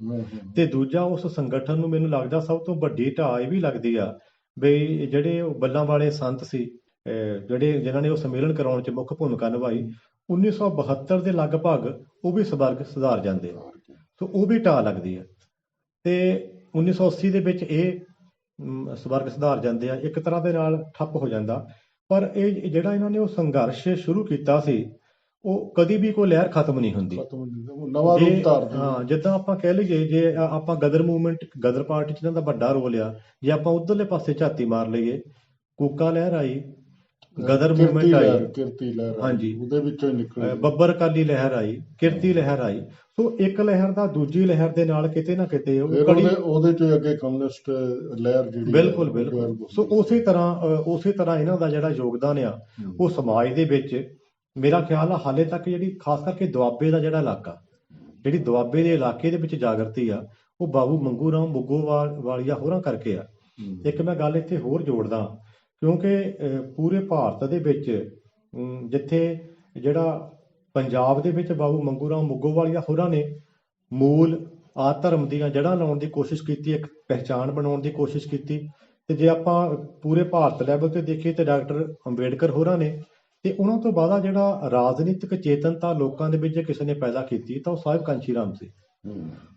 ਤੇ ਦੂਜਾ, ਉਸ ਸੰਗਠਨ ਨੂੰ ਮੈਨੂੰ ਲੱਗਦਾ ਸਭ ਤੋਂ ਵੱਡੀ ਢਾਹ ਇਹ ਵੀ ਲੱਗਦੀ ਆ ਬਈ ਜਿਹੜੇ ਬੱਲਾਂ ਵਾਲੇ ਸੰਤ ਸੀ, ਜਿਨ੍ਹਾਂ ਨੇ ਉਹ ਸੰਮੇਲਨ ਕਰਾਉਣ 'ਚ ਮੁੱਖ ਭੂਮਿਕਾ ਨਿਭਾਈ, 1972 ਦੇ ਲਗਭਗ ਉਹ ਵੀ ਸਵਰਗ ਸਿਧਾਰ ਜਾਂਦੇ ਆ। ਸੋ ਉਹ ਵੀ ਢਾਹ ਲੱਗਦੀ ਆ। ਤੇ 1980 ਦੇ ਵਿੱਚ ਇਹ ਸਵਰਗ ਸਿਧਾਰ ਜਾਂਦੇ ਆ, ਇੱਕ ਤਰ੍ਹਾਂ ਦੇ ਨਾਲ ਠੱਪ ਹੋ ਜਾਂਦਾ। ਪਰ ਇਹ ਜਿਹੜਾ ਇਹਨਾਂ ਨੇ ਉਹ ਸੰਘਰਸ਼ ਸ਼ੁਰੂ ਕੀਤਾ ਸੀ, ਉਹ ਕਦੀ ਵੀ ਕੋਈ ਲਹਿਰ ਖਤਮ ਨਹੀਂ ਹੁੰਦੀ। ਨਵਾਂ ਰੂਪ ਧਾਰਦੀ। ਹਾਂ, ਜਿੱਦਾਂ ਆਪਾਂ ਕਹਿ ਲਈਏ, ਜੇ ਆਪਾਂ ਗਦਰ ਮੂਵਮੈਂਟ, ਗਦਰ ਪਾਰਟੀ 'ਚ ਇਹਨਾਂ ਦਾ ਵੱਡਾ ਰੋਲ ਆ। ਜੇ ਆਪਾਂ ਉਧਰਲੇ ਪਾਸੇ ਝਾਤੀ ਮਾਰ ਲਈਏ, ਕੂਕਾ ਲਹਿਰ ਆਈ, ਗਦਰ ਮੂਵਮੈਂਟ ਆਈ, ਕਿਰਤੀ ਲਹਿਰ, ਹਾਂਜੀ, ਉਹਦੇ ਵਿੱਚੋਂ ਨਿਕਲੀ, ਬੱਬਰ ਅਕਾਲੀ ਲਹਿਰ ਆਈ, ਕਿਰਤੀ ਲਹਿਰ ਆਈ। ਸੋ ਇੱਕ ਲਹਿਰ ਦਾ ਦੂਜੀ ਲਹਿਰ ਦੇ ਨਾਲ ਕਿਤੇ ਨਾ ਕਿਤੇ ਉਹਦੇ ਚੋਂ ਅੱਗੇ ਕਮਿਊਨਿਸਟ ਲਹਿਰ ਜਿਹੜੀ, ਬਿਲਕੁਲ। ਸੋ ਉਸੇ ਤਰ੍ਹਾਂ ਇਹਨਾਂ ਦਾ ਜਿਹੜਾ ਯੋਗਦਾਨ ਆ, ਉਹ ਸਮਾਜ ਦੇ ਵਿੱਚ ਮੇਰਾ ਖਿਆਲ ਆ ਹਾਲੇ ਤੱਕ ਜਿਹੜੀ ਖਾਸ ਕਰਕੇ ਦੁਆਬੇ ਦਾ ਜਿਹੜਾ ਇਲਾਕਾ, ਜਿਹੜੀ ਦੁਆਬੇ ਦੇ ਇਲਾਕੇ ਦੇ ਵਿੱਚ ਜਾਗਰਤੀ ਆ, ਉਹ ਬਾਬੂ ਮੰਗੂ ਰਾਮ ਮੁੱਗੋਵਾਲੀਆ ਹੋਰਾਂ ਕਰਕੇ ਆ। ਇੱਕ ਮੈਂ ਗੱਲ ਇੱਥੇ ਹੋਰ ਜੋੜਦਾ, ਕਿਉਂਕਿ ਪੂਰੇ ਭਾਰਤ ਦੇ ਵਿੱਚ ਜਿੱਥੇ ਜਿਹੜਾ ਪੰਜਾਬ ਦੇ ਵਿੱਚ ਬਾਬੂ ਮੰਗੂ ਰਾਮ ਮੁੱਗੋਵਾਲੀਆ ਹੋਰਾਂ ਨੇ ਮੂਲ ਧਰਮ ਦੀਆਂ ਜੜ੍ਹਾਂ ਲਾਉਣ ਦੀ ਕੋਸ਼ਿਸ਼ ਕੀਤੀ, ਇੱਕ ਪਹਿਚਾਣ ਬਣਾਉਣ ਦੀ ਕੋਸ਼ਿਸ਼ ਕੀਤੀ। ਤੇ ਜੇ ਆਪਾਂ ਪੂਰੇ ਭਾਰਤ ਲੈਵਲ ਤੇ ਦੇਖੀਏ ਤੇ ਡਾਕਟਰ ਅੰਬੇਡਕਰ ਹੋਰਾਂ ਨੇ, ਤੇ ਉਹਨਾਂ ਤੋਂ ਬਾਅਦ ਜਿਹੜਾ ਰਾਜਨੀਤਿਕ ਚੇਤਨਤਾ ਲੋਕਾਂ ਦੇ ਵਿੱਚ ਜੇ ਕਿਸੇ ਨੇ ਪੈਦਾ ਕੀਤੀ ਤਾਂ ਉਹ ਸਾਹਿਬ ਕਾਂਚੀ ਰਾਮ ਸੀ।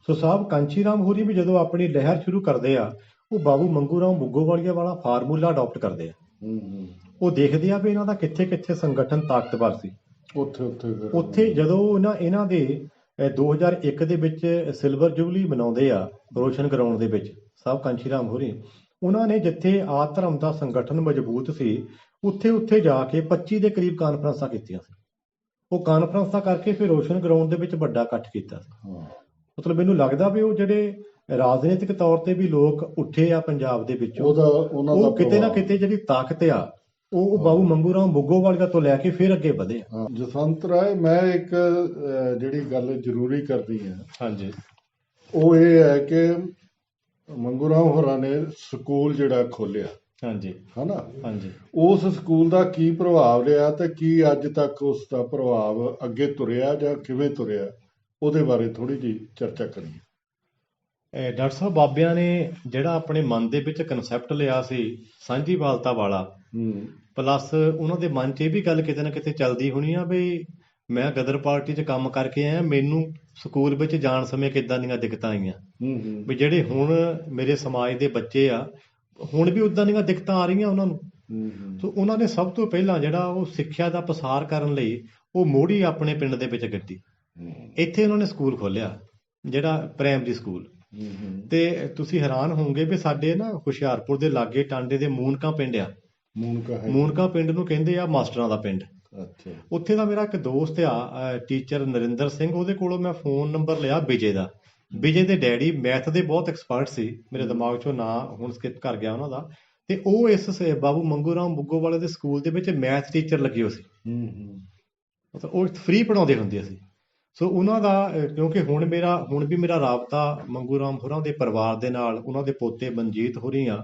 ਸੋ ਸਾਹਿਬ ਕਾਂਚੀ ਰਾਮ ਹੋਰੀ ਵੀ ਜਦੋਂ ਆਪਣੀ ਲਹਿਰ ਸ਼ੁਰੂ ਕਰਦੇ ਆ, ਉਹ ਬਾਬੂ ਮੰਗੂ ਰਾਮ ਮੁੱਗੋਵਾਲੀਆ ਵਾਲਾ ਫਾਰਮੂਲਾ ਅਡਾਪਟ ਕਰਦੇ ਆ। ਉਹ ਦੇਖਦੇ ਆ ਵੀ ਇਹਨਾਂ ਦਾ ਕਿੱਥੇ ਕਿੱਥੇ ਸੰਗਠਨ ਤਾਕਤਵਰ ਸੀ। ਉੱਥੇ ਜਦੋਂ ਇਹਨਾਂ ਦੇ 2001 ਦੇ ਵਿੱਚ ਸਿਲਵਰ ਜੁਬਲੀ ਮਨਾਉਂਦੇ ਆ ਰੋਸ਼ਨ ਗਰਾਊਂਡ ਦੇ ਵਿੱਚ, ਸਾਹਿਬ ਕਾਂਚੀ ਰਾਮ ਹੋਰੀ, ਉਹਨਾਂ ਨੇ ਜਿੱਥੇ ਧਰਮ ਦਾ ਸੰਗਠਨ ਮਜ਼ਬੂਤ ਸੀ, ਉੱਥੇ ਜਾ ਕੇ 25 ਦੇ ਕਰੀਬ ਕਾਨਫਰੰਸਾਂ ਕੀਤੀਆਂ ਸੀ। ਉਹ ਕਾਨਫਰੰਸਾਂ ਕਰਕੇ ਫਿਰ ਰੋਸ਼ਨ ਗਰਾਊਂਡ ਦੇ ਵਿੱਚ ਵੱਡਾ ਇਕੱਠ ਕੀਤਾ ਸੀ। ਮਤਲਬ ਮੈਨੂੰ ਲੱਗਦਾ ਵੀ ਉਹ ਜਿਹੜੇ ਰਾਜਨੀਤਿਕ ਤੌਰ ਤੇ ਵੀ ਲੋਕ ਉੱਠੇ ਆ ਪੰਜਾਬ ਦੇ ਵਿੱਚੋਂ, ਉਹ ਕਿਤੇ ਨਾ ਕਿਤੇ ਜਿਹੜੀ ਤਾਕਤ ਆ, ਉਹ ਬਾਬੂ ਮੰਗੂ ਰਾਮ ਮੁੱਗੋਵਾਲੀਆ ਤੋਂ ਲੈ ਕੇ ਫਿਰ ਅੱਗੇ ਵਧੇ ਆ। ਜਸਵੰਤ ਰਾਏ, ਮੈਂ ਇੱਕ ਜਿਹੜੀ ਗੱਲ ਜ਼ਰੂਰੀ ਕਰਦੀ ਹਾਂ, ਹਾਂਜੀ, ਉਹ ਇਹ ਹੈ ਕਿ ਮੰਗੂ ਰਾਮ ਹੋਰਾਂ ਨੇ ਸਕੂਲ ਜਿਹੜਾ ਖੋਲਿਆ, ਹਾਂਜੀ, ਹਨਾ, ਹਾਂਜੀ, ਉਸ ਸਕੂਲ ਦਾ ਕੀ ਪ੍ਰਭਾਵ ਰਿਹਾ ਤੇ ਕੀ ਅੱਜ ਤੱਕ ਉਸ ਦਾ ਪ੍ਰਭਾਵ ਅੱਗੇ ਤੁਰਿਆ ਜਾਂ ਕਿਵੇਂ ਤੁਰਿਆ, ਉਹਦੇ ਬਾਰੇ ਥੋੜੀ ਜਿਹੀ ਚਰਚਾ ਕਰੀਏ। ਡਾਕਟਰ ਸਾਹਿਬ, ਬਾਬਿਆਂ ਨੇ ਜਿਹੜਾ ਆਪਣੇ ਮਨ ਦੇ ਵਿੱਚ ਕਨਸੈਪਟ ਲਿਆ ਸੀ ਸਾਂਝੀਵਾਲਤਾ ਵਾਲਾ, ਪਲੱਸ ਉਹਨਾਂ ਦੇ ਮਨ 'ਚ ਇਹ ਵੀ ਗੱਲ ਕਿਤੇ ਨਾ ਕਿਤੇ ਚੱਲਦੀ ਹੋਣੀ ਆ ਵੀ ਮੈਂ ਗਦਰ ਪਾਰਟੀ 'ਚ ਕੰਮ ਕਰਕੇ ਆਇਆ, ਮੈਨੂੰ ਸਕੂਲ ਵਿੱਚ ਜਾਣ ਸਮੇਂ ਕਿੱਦਾਂ ਦੀਆਂ ਦਿੱਕਤਾਂ ਆਈਆਂ, ਵੀ ਜਿਹੜੇ ਹੁਣ ਮੇਰੇ ਸਮਾਜ ਦੇ ਬੱਚੇ ਆ, ਹੁਣ ਵੀ ਉਦਾਂ ਦੀਆਂ ਦਿੱਕਤਾਂ ਆ ਰਹੀਆਂ ਉਹਨਾਂ ਨੂੰ। ਸੋ ਉਹਨਾਂ ਨੇ ਸਭ ਤੋਂ ਪਹਿਲਾਂ ਜਿਹੜਾ ਉਹ ਸਿੱਖਿਆ ਦਾ ਪਸਾਰ ਕਰਨ ਲਈ ਉਹ ਮੋੜੀ ਆਪਣੇ ਪਿੰਡ ਦੇ ਵਿੱਚ ਗੱਡੀ, ਇੱਥੇ ਉਹਨਾਂ ਨੇ ਸਕੂਲ ਖੋਲਿਆ, ਜਿਹੜਾ ਪ੍ਰਾਇਮਰੀ ਸਕੂਲ। ਤੇ ਤੁਸੀਂ ਹੈਰਾਨ ਹੋਵੋਗੇ ਵੀ ਸਾਡੇ ਨਾ ਹੁਸ਼ਿਆਰਪੁਰ ਦੇ ਲਾਗੇ ਟਾਂਡੇ ਦੇ ਮੂਨਕਾ ਪਿੰਡ ਆ, ਮੂਨਕਾ ਪਿੰਡ ਨੂੰ ਕਹਿੰਦੇ ਆ ਮਾਸਟਰਾਂ ਦਾ ਪਿੰਡ। ਉੱਥੇ ਦਾ ਮੇਰਾ ਇੱਕ ਦੋਸਤ ਆ ਟੀਚਰ ਨਰਿੰਦਰ ਸਿੰਘ, ਉਹਦੇ ਕੋਲੋਂ ਮੈਂ ਫੋਨ ਨੰਬਰ ਲਿਆ ਵਿਜੇ ਦਾ। ਵਿਜੇ ਦੇ ਡੈਡੀ ਮੈਥ ਦੇ ਬਹੁਤ ਐਕਸਪਰਟ ਸੀ, ਮੇਰੇ ਦਿਮਾਗ ਚੋਂ ਨਾਂ ਹੁਣ ਸਕਿਪ ਕਰ ਗਿਆ ਉਹਨਾਂ ਦਾ। ਤੇ ਉਹ ਇਸ ਬਾਬੂ ਮੰਗੂ ਰਾਮ ਮੁੱਗੋਵਾਲੇ ਦੇ ਸਕੂਲ ਦੇ ਵਿੱਚ ਮੈਥ ਟੀਚਰ ਲੱਗੇ ਹੋ ਸੀ, ਮਤਲਬ ਉਹ ਫ੍ਰੀ ਪੜ੍ਹਾਉਂਦੇ ਹੁੰਦੇ ਸੀ। ਸੋ ਉਹਨਾਂ ਦਾ ਕਿਉਂਕਿ ਹੁਣ ਵੀ ਮੇਰਾ ਰਾਬਤਾ ਮੰਗੂ ਰਾਮ ਹੋਰਾਂ ਦੇ ਪਰਿਵਾਰ ਦੇ ਨਾਲ, ਉਹਨਾਂ ਦੇ ਪੋਤੇ ਮਨਜੀਤ ਹੋਰੀ ਆ,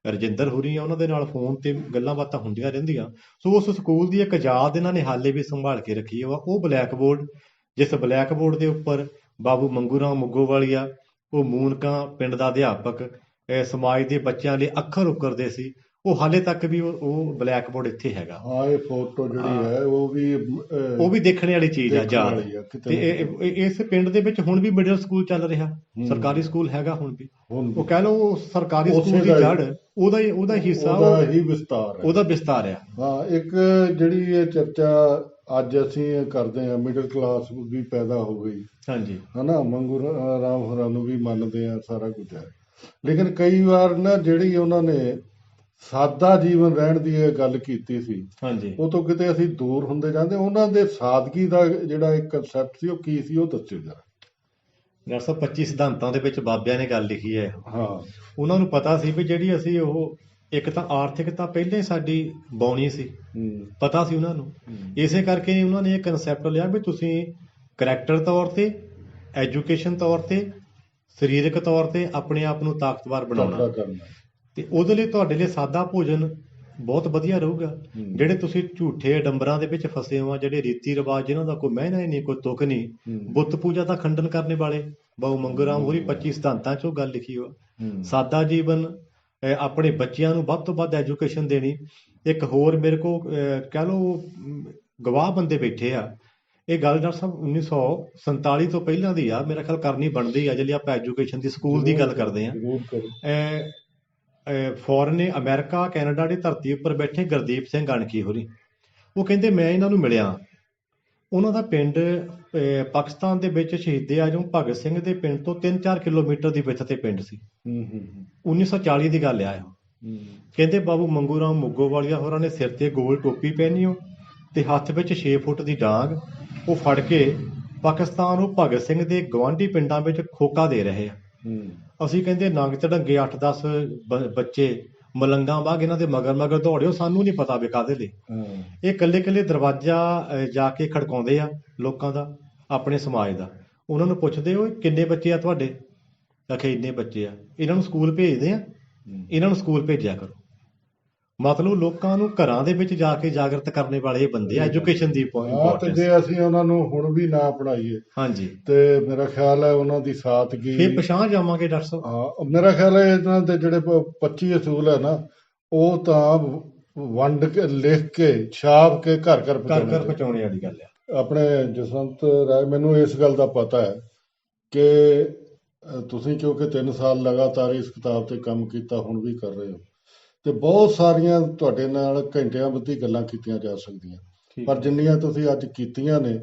ਰਜਿੰਦਰ ਹੋਰੀ ਆ, ਉਹਨਾਂ ਦੇ ਨਾਲ ਫੋਨ ਤੇ ਗੱਲਾਂ ਬਾਤਾਂ ਹੁੰਦੀਆਂ ਰਹਿੰਦੀਆਂ। ਸੋ ਉਸ ਸਕੂਲ ਦੀ ਇੱਕ ਯਾਦ ਇਹਨਾਂ ਨੇ ਹਾਲੇ ਵੀ ਸੰਭਾਲ ਕੇ ਰੱਖੀ ਆ, ਉਹ ਬਲੈਕ ਬੋਰਡ, ਜਿਸ ਬਲੈਕ ਬੋਰਡ ਦੇ ਉੱਪਰ ਬਾਬੂ ਮੰਗੂ ਰਾਮ ਮੁੱਗੋਵਾਲੀਆ, ਉਹ ਮੂਨਕਾ ਪਿੰਡ ਦਾ ਅਧਿਆਪਕ, ਸਮਾਜ ਦੇ ਬੱਚਿਆਂ ਲਈ ਅੱਖਰ ਉਕਰਦੇ ਸੀ, ਉਹ ਹਾਲੇ ਤੱਕ ਵੀ ਉਹ ਬਲੈਕ ਬੋਰਡ ਇੱਥੇ ਹੈਗਾ। ਹਾਂ, ਇਹ ਫੋਟੋ ਜਿਹੜੀ ਹੈ ਉਹ ਵੀ ਦੇਖਣ ਵਾਲੀ ਚੀਜ਼ ਆ ਦੇਖਣ ਯਾਦ। ਵਾਲੀ ਆ ਕਿਤੇ ਤੇ ਨਾ ਕਿਤੇ। ਇਸ ਪਿੰਡ ਦੇ ਵਿੱਚ ਹੁਣ ਵੀ ਮਿਡਲ ਸਕੂਲ ਚੱਲ ਰਿਹਾ, ਸਰਕਾਰੀ ਸਕੂਲ ਹੈਗਾ ਹੁਣ ਵੀ। ਉਹ ਕਹਿ ਲਓ ਸਰਕਾਰੀ ਸਕੂਲ ਦੀ ਜੜ ਉਹਦਾ ਹਿੱਸਾ, ਉਹਦਾ ਹੀ ਵਿਸਤਾਰ ਹੈ, ਉਹਦਾ ਵਿਸਤਾਰ ਆ। ਹਾਂ, ਇੱਕ ਜਿਹੜੀ ਇਹ ਚਰਚਾ ਅੱਜ ਅਸੀਂ ਕਰਦੇ ਹਾਂ, ਮਿਡਲ ਕਲਾਸ ਵੀ ਪੈਦਾ ਹੋ ਗਈ, ਹਾਂਜੀ, ਹਨਾ, ਮੰਗੂ ਰਾਮ ਹੋਰਾਂ ਨੂੰ ਵੀ ਮੰਨਦੇ ਆ, ਸਾਰਾ ਕੁਝ ਹੈ। ਲੇਕਿਨ ਕਈ ਵਾਰ ਨਾ ਜਿਹੜੀ ਉਹਨਾਂ ਨੇ ਸਾਦਾ ਜੀਵਨ ਰਹਿਣ ਦੀ ਇਹ ਗੱਲ ਕੀਤੀ ਸੀ, ਹਾਂਜੀ, ਉਹ ਤੋਂ ਕਿਤੇ ਅਸੀਂ ਦੂਰ ਹੁੰਦੇ ਜਾਂਦੇ। ਉਹਨਾਂ ਦੇ ਸਾਦਗੀ ਦਾ ਜਿਹੜਾ ਇੱਕ ਕਨਸੈਪਟ ਸੀ, ਉਹ ਕੀ ਸੀ, ਉਹ ਦੱਸਿਓ ਜਰਾ। 1925 ਸਿਧਾਂਤਾਂ ਦੇ ਵਿੱਚ ਬਾਬਿਆਂ ਨੇ ਗੱਲ ਲਿਖੀ ਹੈ। ਹਾਂ, ਉਹਨਾਂ ਨੂੰ ਪਤਾ ਸੀ ਵੀ ਜਿਹੜੀ ਅਸੀਂ ਉਹ ਇੱਕ ਤਾਂ ਆਰਥਿਕਤਾ ਪਹਿਲਾਂ ਹੀ ਸਾਡੀ ਬੌਣੀ ਸੀ, ਪਤਾ ਸੀ ਉਹਨਾਂ ਨੂੰ। ਇਸੇ ਕਰਕੇ ਉਹਨਾਂ ਨੇ ਇਹ ਕਨਸੈਪਟ ਲਿਆ ਵੀ ਤੁਸੀਂ ਕਰੈਕਟਰ ਤੌਰ ਤੇ, ਐਜੂਕੇਸ਼ਨ ਤੌਰ ਤੇ, ਸਰੀਰਕ ਤੌਰ ਤੇ ਆਪਣੇ ਆਪ ਨੂੰ ਤਾਕਤਵਰ ਬਣਾਉਣਾ, ਤੇ ਉਹਦੇ ਲਈ ਤੁਹਾਡੇ ਲਈ ਸਾਦਾ ਭੋਜਨ ਬਹੁਤ ਵਧੀਆ ਰਹੂਗਾ। ਜਿਹੜੇ ਤੁਸੀਂ ਝੂਠੇ ਅਡੰਬਰਾਂ ਦੇ ਵਿੱਚ ਫਸੇ ਹੋ, ਜਿਹੜੇ ਰੀਤੀ ਰਿਵਾਜ ਜਿਨ੍ਹਾਂ ਦਾ ਕੋਈ ਮਹਿਨਾ ਹੀ ਨਹੀਂ, ਕੋਈ ਤੁਕ ਨਹੀਂ, ਬੁੱਤ ਪੂਜਾ ਦਾ ਖੰਡਨ ਕਰਨੇ ਵਾਲੇ ਬਾਬੂ ਮੰਗੂ ਰਾਮ ਹੋਰੀ 25 ਸਿਧਾਂਤਾਂ 'ਚੋਂ ਗੱਲ ਲਿਖੀ ਹੋ। ਸਾਦਾ ਜੀਵਨ, ਆਪਣੇ ਬੱਚਿਆਂ ਨੂੰ ਵੱਧ ਤੋਂ ਵੱਧ ਐਜੂਕੇਸ਼ਨ ਦੇਣੀ। ਇੱਕ ਹੋਰ ਮੇਰੇ ਕੋਲ ਕਹਿ ਲਓ ਗਵਾਹ ਬੰਦੇ ਬੈਠੇ ਆ, ਇਹ ਗੱਲ ਡਾਕਟਰ ਸਾਹਿਬ 1947 ਤੋਂ ਪਹਿਲਾਂ ਦੀ ਆ, ਮੇਰਾ ਖਿਆਲ ਕਰਨੀ ਬਣਦੀ ਆ। ਜਿਹੜੀ ਆਪਾਂ ਐਜੂਕੇਸ਼ਨ ਦੀ ਸਕੂਲ ਦੀ ਗੱਲ ਕਰਦੇ ਹਾਂ, ਫੋਰਨ ਅਮਰੀਕਾ ਕੈਨੇਡਾ ਦੀ ਧਰਤੀ ਉੱਪਰ ਬੈਠੇ ਗੁਰਦੀਪ ਸਿੰਘ ਗਣਕੀ ਹੋਰੀ, ਉਹ ਕਹਿੰਦੇ ਮੈਂ ਇਹਨਾਂ ਨੂੰ ਮਿਲਿਆ। ਉਹਨਾਂ ਦਾ ਪਿੰਡ ਪਾਕਿਸਤਾਨ ਦੇ ਵਿੱਚ ਸ਼ਹੀਦੇ ਆਜਮ ਭਗਤ ਸਿੰਘ ਦੇ ਪਿੰਡ ਤੋਂ 3-4 ਕਿਲੋਮੀਟਰ ਦੀ ਵਿੱਥ ਤੇ ਪਿੰਡ ਸੀ। 1940 ਦੀ ਗੱਲ ਆ। ਕਹਿੰਦੇ ਬਾਬੂ ਮੰਗੂ ਰਾਮ ਮੁੱਗੋਵਾਲੀਆ ਹੋਰਾਂ ਨੇ ਸਿਰ ਤੇ ਗੋਲ ਟੋਪੀ ਪਹਿਨੀ ਹੋ ਤੇ ਹੱਥ ਵਿੱਚ 6 ਫੁੱਟ ਦੀ ਡਾਂਗ ਉਹ ਫੜ ਕੇ ਪਾਕਿਸਤਾਨ ਨੂੰ ਭਗਤ ਸਿੰਘ ਦੇ ਗਵਾਂਢੀ ਪਿੰਡਾਂ ਵਿੱਚ ਖੋਕਾ ਦੇ ਰਹੇ ਆ। ਅਸੀਂ ਕਹਿੰਦੇ ਨੰਗ ਚੜੰਗੇ 8-10 ਬੱਚੇ ਮਲੰਗਾਂ ਬਾਗ ਇਹਨਾਂ ਦੇ ਮਗਰ ਮਗਰ ਦੌੜਿਓ, ਸਾਨੂੰ ਨਹੀਂ ਪਤਾ ਵੀ ਕਾਹਦੇ ਲਈ। ਇਹ ਇਕੱਲੇ ਇਕੱਲੇ ਦਰਵਾਜ਼ਾ ਜਾ ਕੇ ਖੜਕਾਉਂਦੇ ਆ ਲੋਕਾਂ ਦਾ, ਆਪਣੇ ਸਮਾਜ ਦਾ। ਉਹਨਾਂ ਨੂੰ ਪੁੱਛਦੇ ਹੋ ਕਿੰਨੇ ਬੱਚੇ ਆ ਤੁਹਾਡੇ, ਆਖੇ ਇੰਨੇ ਬੱਚੇ ਆ, ਇਹਨਾਂ ਨੂੰ ਸਕੂਲ ਭੇਜਦੇ ਆ, ਇਹਨਾਂ ਨੂੰ ਸਕੂਲ ਭੇਜਿਆ ਕਰੋ। ਮਤਲਬ ਲੋਕਾਂ ਨੂੰ ਘਰਾਂ ਦੇ ਵਿੱਚ ਜਾ ਕੇ ਜਾਗਰਤ ਕਰਨੇ ਵਾਲੇ ਇਹ ਬੰਦੇ ਆ, ਐਜੂਕੇਸ਼ਨ ਦੀ ਤੇ ਜੇ ਅਸੀਂ ਉਹਨਾਂ ਨੂੰ ਹੁਣ ਵੀ ਨਾ ਅਪਣਾਈਏ, ਹਾਂਜੀ, ਤੇ ਮੇਰਾ ਖਿਆਲ ਹੈ ਉਹਨਾਂ ਦੀ ਸਾਦਗੀ ਫਿਰ ਪਛਾਣ ਜਾਵਾਂਗੇ ਡਾਕਟਰ ਸਾਹਿਬ। ਹਾਂ, ਮੇਰਾ ਖਿਆਲ ਹੈ ਇਹਨਾਂ ਦੇ ਜਿਹੜੇ 25 ਅਸੂਲ ਹੈ ਨਾ, ਉਹ ਤਾਂ ਵੰਡ ਕੇ, ਲਿਖ ਕੇ, ਛਾਪ ਕੇ ਘਰ ਘਰ ਪਹੁੰਚਾਉਣੇ ਵਾਲੀ ਗੱਲ ਆ। ਆਪਣੇ ਜਸਵੰਤ ਰਾਏ, ਮੈਨੂੰ ਇਸ ਗੱਲ ਦਾ ਪਤਾ ਹੈ ਕਿ ਤੁਸੀਂ ਕਿਉਂਕਿ 3 ਸਾਲ ਲਗਾਤਾਰ ਇਸ ਕਿਤਾਬ ਤੇ ਕੰਮ ਕੀਤਾ, ਹੁਣ ਵੀ ਕਰ ਰਹੇ ਹੋ, ਤੇ ਬਹੁਤ ਸਾਰੀਆਂ ਤੁਹਾਡੇ ਨਾਲ ਘੰਟਿਆਂ ਬੱਧੀ ਗੱਲਾਂ ਕੀਤੀਆਂ ਜਾ ਸਕਦੀਆਂ, ਪਰ ਜਿੰਨੀਆਂ ਤੁਸੀਂ ਅੱਜ ਕੀਤੀਆਂ ਨੇ,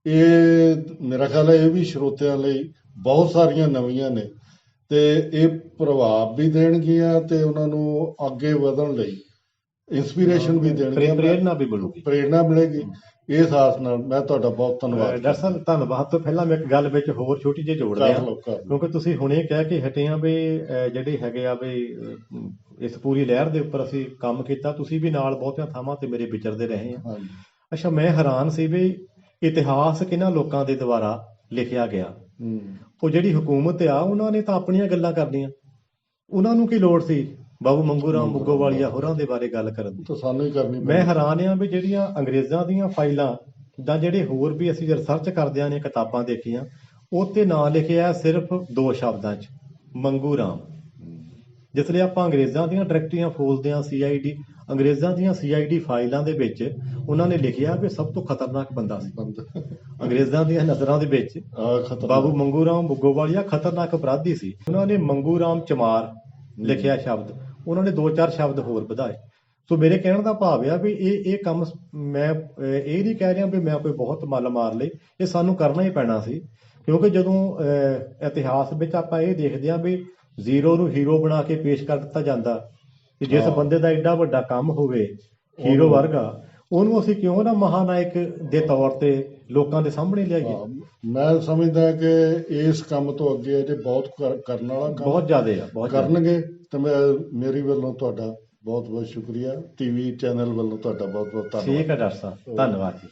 ਇਹ ਮੇਰਾ ਖਿਆਲ ਹੈ ਇਹ ਵੀ ਸਰੋਤਿਆਂ ਲਈ ਬਹੁਤ ਸਾਰੀਆਂ ਨਵੀਆਂ ਨੇ, ਤੇ ਇਹ ਪ੍ਰਭਾਵ ਵੀ ਦੇਣਗੀਆਂ ਤੇ ਉਹਨਾਂ ਨੂੰ ਅੱਗੇ ਵਧਣ ਲਈ ਇੰਸਪੀਰੇਸ਼ਨ ਵੀ ਦੇਣਗੀਆਂ, ਪ੍ਰੇਰਨਾ ਮਿਲੇਗੀ। ਇਸ ਆਸ ਨਾਲ ਮੈਂ ਤੁਹਾਡਾ ਬਹੁਤ ਧੰਨਵਾਦ। ਡਾਕਟਰ ਸਾਹਿਬ ਧੰਨਵਾਦ ਤੋਂ ਪਹਿਲਾਂ ਮੈਂ ਇੱਕ ਗੱਲ ਵਿੱਚ ਹੋਰ ਛੋਟੀ ਜਿਹੀ ਜੋੜ ਦਿਆਂ, ਕਿਉਂਕਿ ਤੁਸੀਂ ਹੁਣੇ ਕਹਿ ਕੇ ਹਟੇ ਆ ਵੀ ਜਿਹੜੇ ਹੈਗੇ ਆ ਵੀ ਇਸ ਪੂਰੀ ਲਹਿਰ ਦੇ ਉੱਪਰ ਅਸੀਂ ਕੰਮ ਕੀਤਾ, ਤੁਸੀਂ ਵੀ ਨਾਲ ਬਹੁਤਿਆਂ ਥਾਵਾਂ ਤੇ ਮੇਰੇ ਵਿਚਰਦੇ ਰਹੇ ਆ। ਅੱਛਾ, ਮੈਂ ਹੈਰਾਨ ਸੀ ਵੀ ਇਤਿਹਾਸ ਕਿਹਨਾਂ ਲੋਕਾਂ ਦੇ ਦੁਆਰਾ ਲਿਖਿਆ ਗਿਆ। ਉਹ ਜਿਹੜੀ ਹਕੂਮਤ ਆ ਉਹਨਾਂ ਨੇ ਤਾਂ ਆਪਣੀਆਂ ਗੱਲਾਂ ਕਰਨੀਆਂ, ਉਹਨਾਂ ਨੂੰ ਕੀ ਲੋੜ ਸੀ ਬਾਬੂ ਮੰਗੂ ਰਾਮ ਮੁੱਗੋਵਾਲੀਆ ਹੋਰਾਂ ਦੇ ਬਾਰੇ ਗੱਲ ਕਰਨ ਦੀ। ਸਾਨੂੰ ਹੀ ਕਰਨੀ। ਮੈਂ ਹੈਰਾਨ ਆ ਵੀ ਜਿਹੜੀਆਂ ਅੰਗਰੇਜ਼ਾਂ ਦੀਆਂ ਫਾਈਲਾਂ ਜਾਂ ਜਿਹੜੇ ਹੋਰ ਵੀ ਅਸੀਂ ਰਿਸਰਚ ਕਰਦਿਆਂ ਨੇ ਕਿਤਾਬਾਂ ਦੇਖੀਆਂ, ਉੱਤੇ ਨਾਂ ਲਿਖਿਆ ਸਿਰਫ 2 ਸ਼ਬਦਾਂ 'ਚ, ਮੰਗੂ ਰਾਮ। ਜਿਸ ਲਈ ਆਪਾਂ ਅੰਗਰੇਜ਼ਾਂ ਦੀਆਂ ਡਾਇਰੈਕਟਰੀਆਂ ਫੋਲਦੇ ਹਾਂ, CID, ਅੰਗਰੇਜ਼ਾਂ ਦੀਆਂ CID ਫਾਈਲਾਂ ਦੇ ਵਿੱਚ ਉਹਨਾਂ ਨੇ ਲਿਖਿਆ ਵੀ ਸਭ ਤੋਂ ਖਤਰਨਾਕ ਬੰਦਾ ਸੀ ਅੰਗਰੇਜ਼ਾਂ ਦੀਆਂ ਨਜ਼ਰਾਂ ਦੇ ਵਿੱਚ। ਬਾਬੂ ਮੰਗੂ ਰਾਮ ਮੁੱਗੋਵਾਲੀਆ ਖਤਰਨਾਕ ਅਪਰਾਧੀ ਸੀ। ਉਹਨਾਂ ਨੇ ਮੰਗੂ ਰਾਮ ਚਮਾਰ ਲਿਖਿਆ ਸ਼ਬਦ, ਉਹਨਾਂ ਨੇ 2-4 ਸ਼ਬਦ ਹੋਰ ਵਧਾਏ। ਸੋ ਮੇਰੇ ਕਹਿਣ ਦਾ ਭਾਵ ਆ ਵੀ ਇਹ ਕੰਮ ਮੈਂ ਇਹ ਨਹੀਂ ਕਹਿ ਰਿਹਾ ਵੀ ਮੈਂ ਕੋਈ ਬਹੁਤ ਮੱਲ ਮਾਰ ਲਈ, ਇਹ ਸਾਨੂੰ ਕਰਨਾ ਹੀ ਪੈਣਾ ਸੀ। ਕਿਉਂਕਿ ਜਦੋਂ ਇਤਿਹਾਸ ਵਿੱਚ ਆਪਾਂ ਇਹ ਦੇਖਦੇ ਹਾਂ ਵੀ ਜ਼ੀਰੋ ਨੂੰ ਹੀਰੋ ਬਣਾ ਕੇ ਪੇਸ਼ ਕਰ ਦਿੱਤਾ ਜਾਂਦਾ, ਕਿ ਜਿਸ ਬੰਦੇ ਦਾ ਐਡਾ ਵੱਡਾ ਕੰਮ ਹੋਵੇ ਹੀਰੋ ਵਰਗਾ, ਉਹਨੂੰ ਅਸੀਂ ਕਿਉਂ ਨਾ ਮਹਾਨਾਇਕ ਦੇ ਤੌਰ ਤੇ ਲੋਕਾਂ ਦੇ ਸਾਹਮਣੇ ਲਿਆਈਏ। ਮੈਂ ਸਮਝਦਾ ਕਿ ਇਸ ਕੰਮ ਤੋਂ ਅੱਗੇ ਅਜੇ ਬਹੁਤ ਕਰਨ ਵਾਲਾ ਕੰਮ ਬਹੁਤ ਜ਼ਿਆਦਾ ਆ, ਬਹੁਤ ਕਰਨਗੇ। ਤੇ ਮੇਰੀ ਵੱਲੋਂ ਤੁਹਾਡਾ ਬਹੁਤ ਬਹੁਤ ਸ਼ੁਕਰੀਆ, TV ਚੈਨਲ ਵੱਲੋਂ ਤੁਹਾਡਾ ਬਹੁਤ ਬਹੁਤ ਧੰਨਵਾਦ। ਠੀਕ ਹੈ ਡਾਕਟਰ ਸਾਹਿਬ, ਧੰਨਵਾਦ ਜੀ।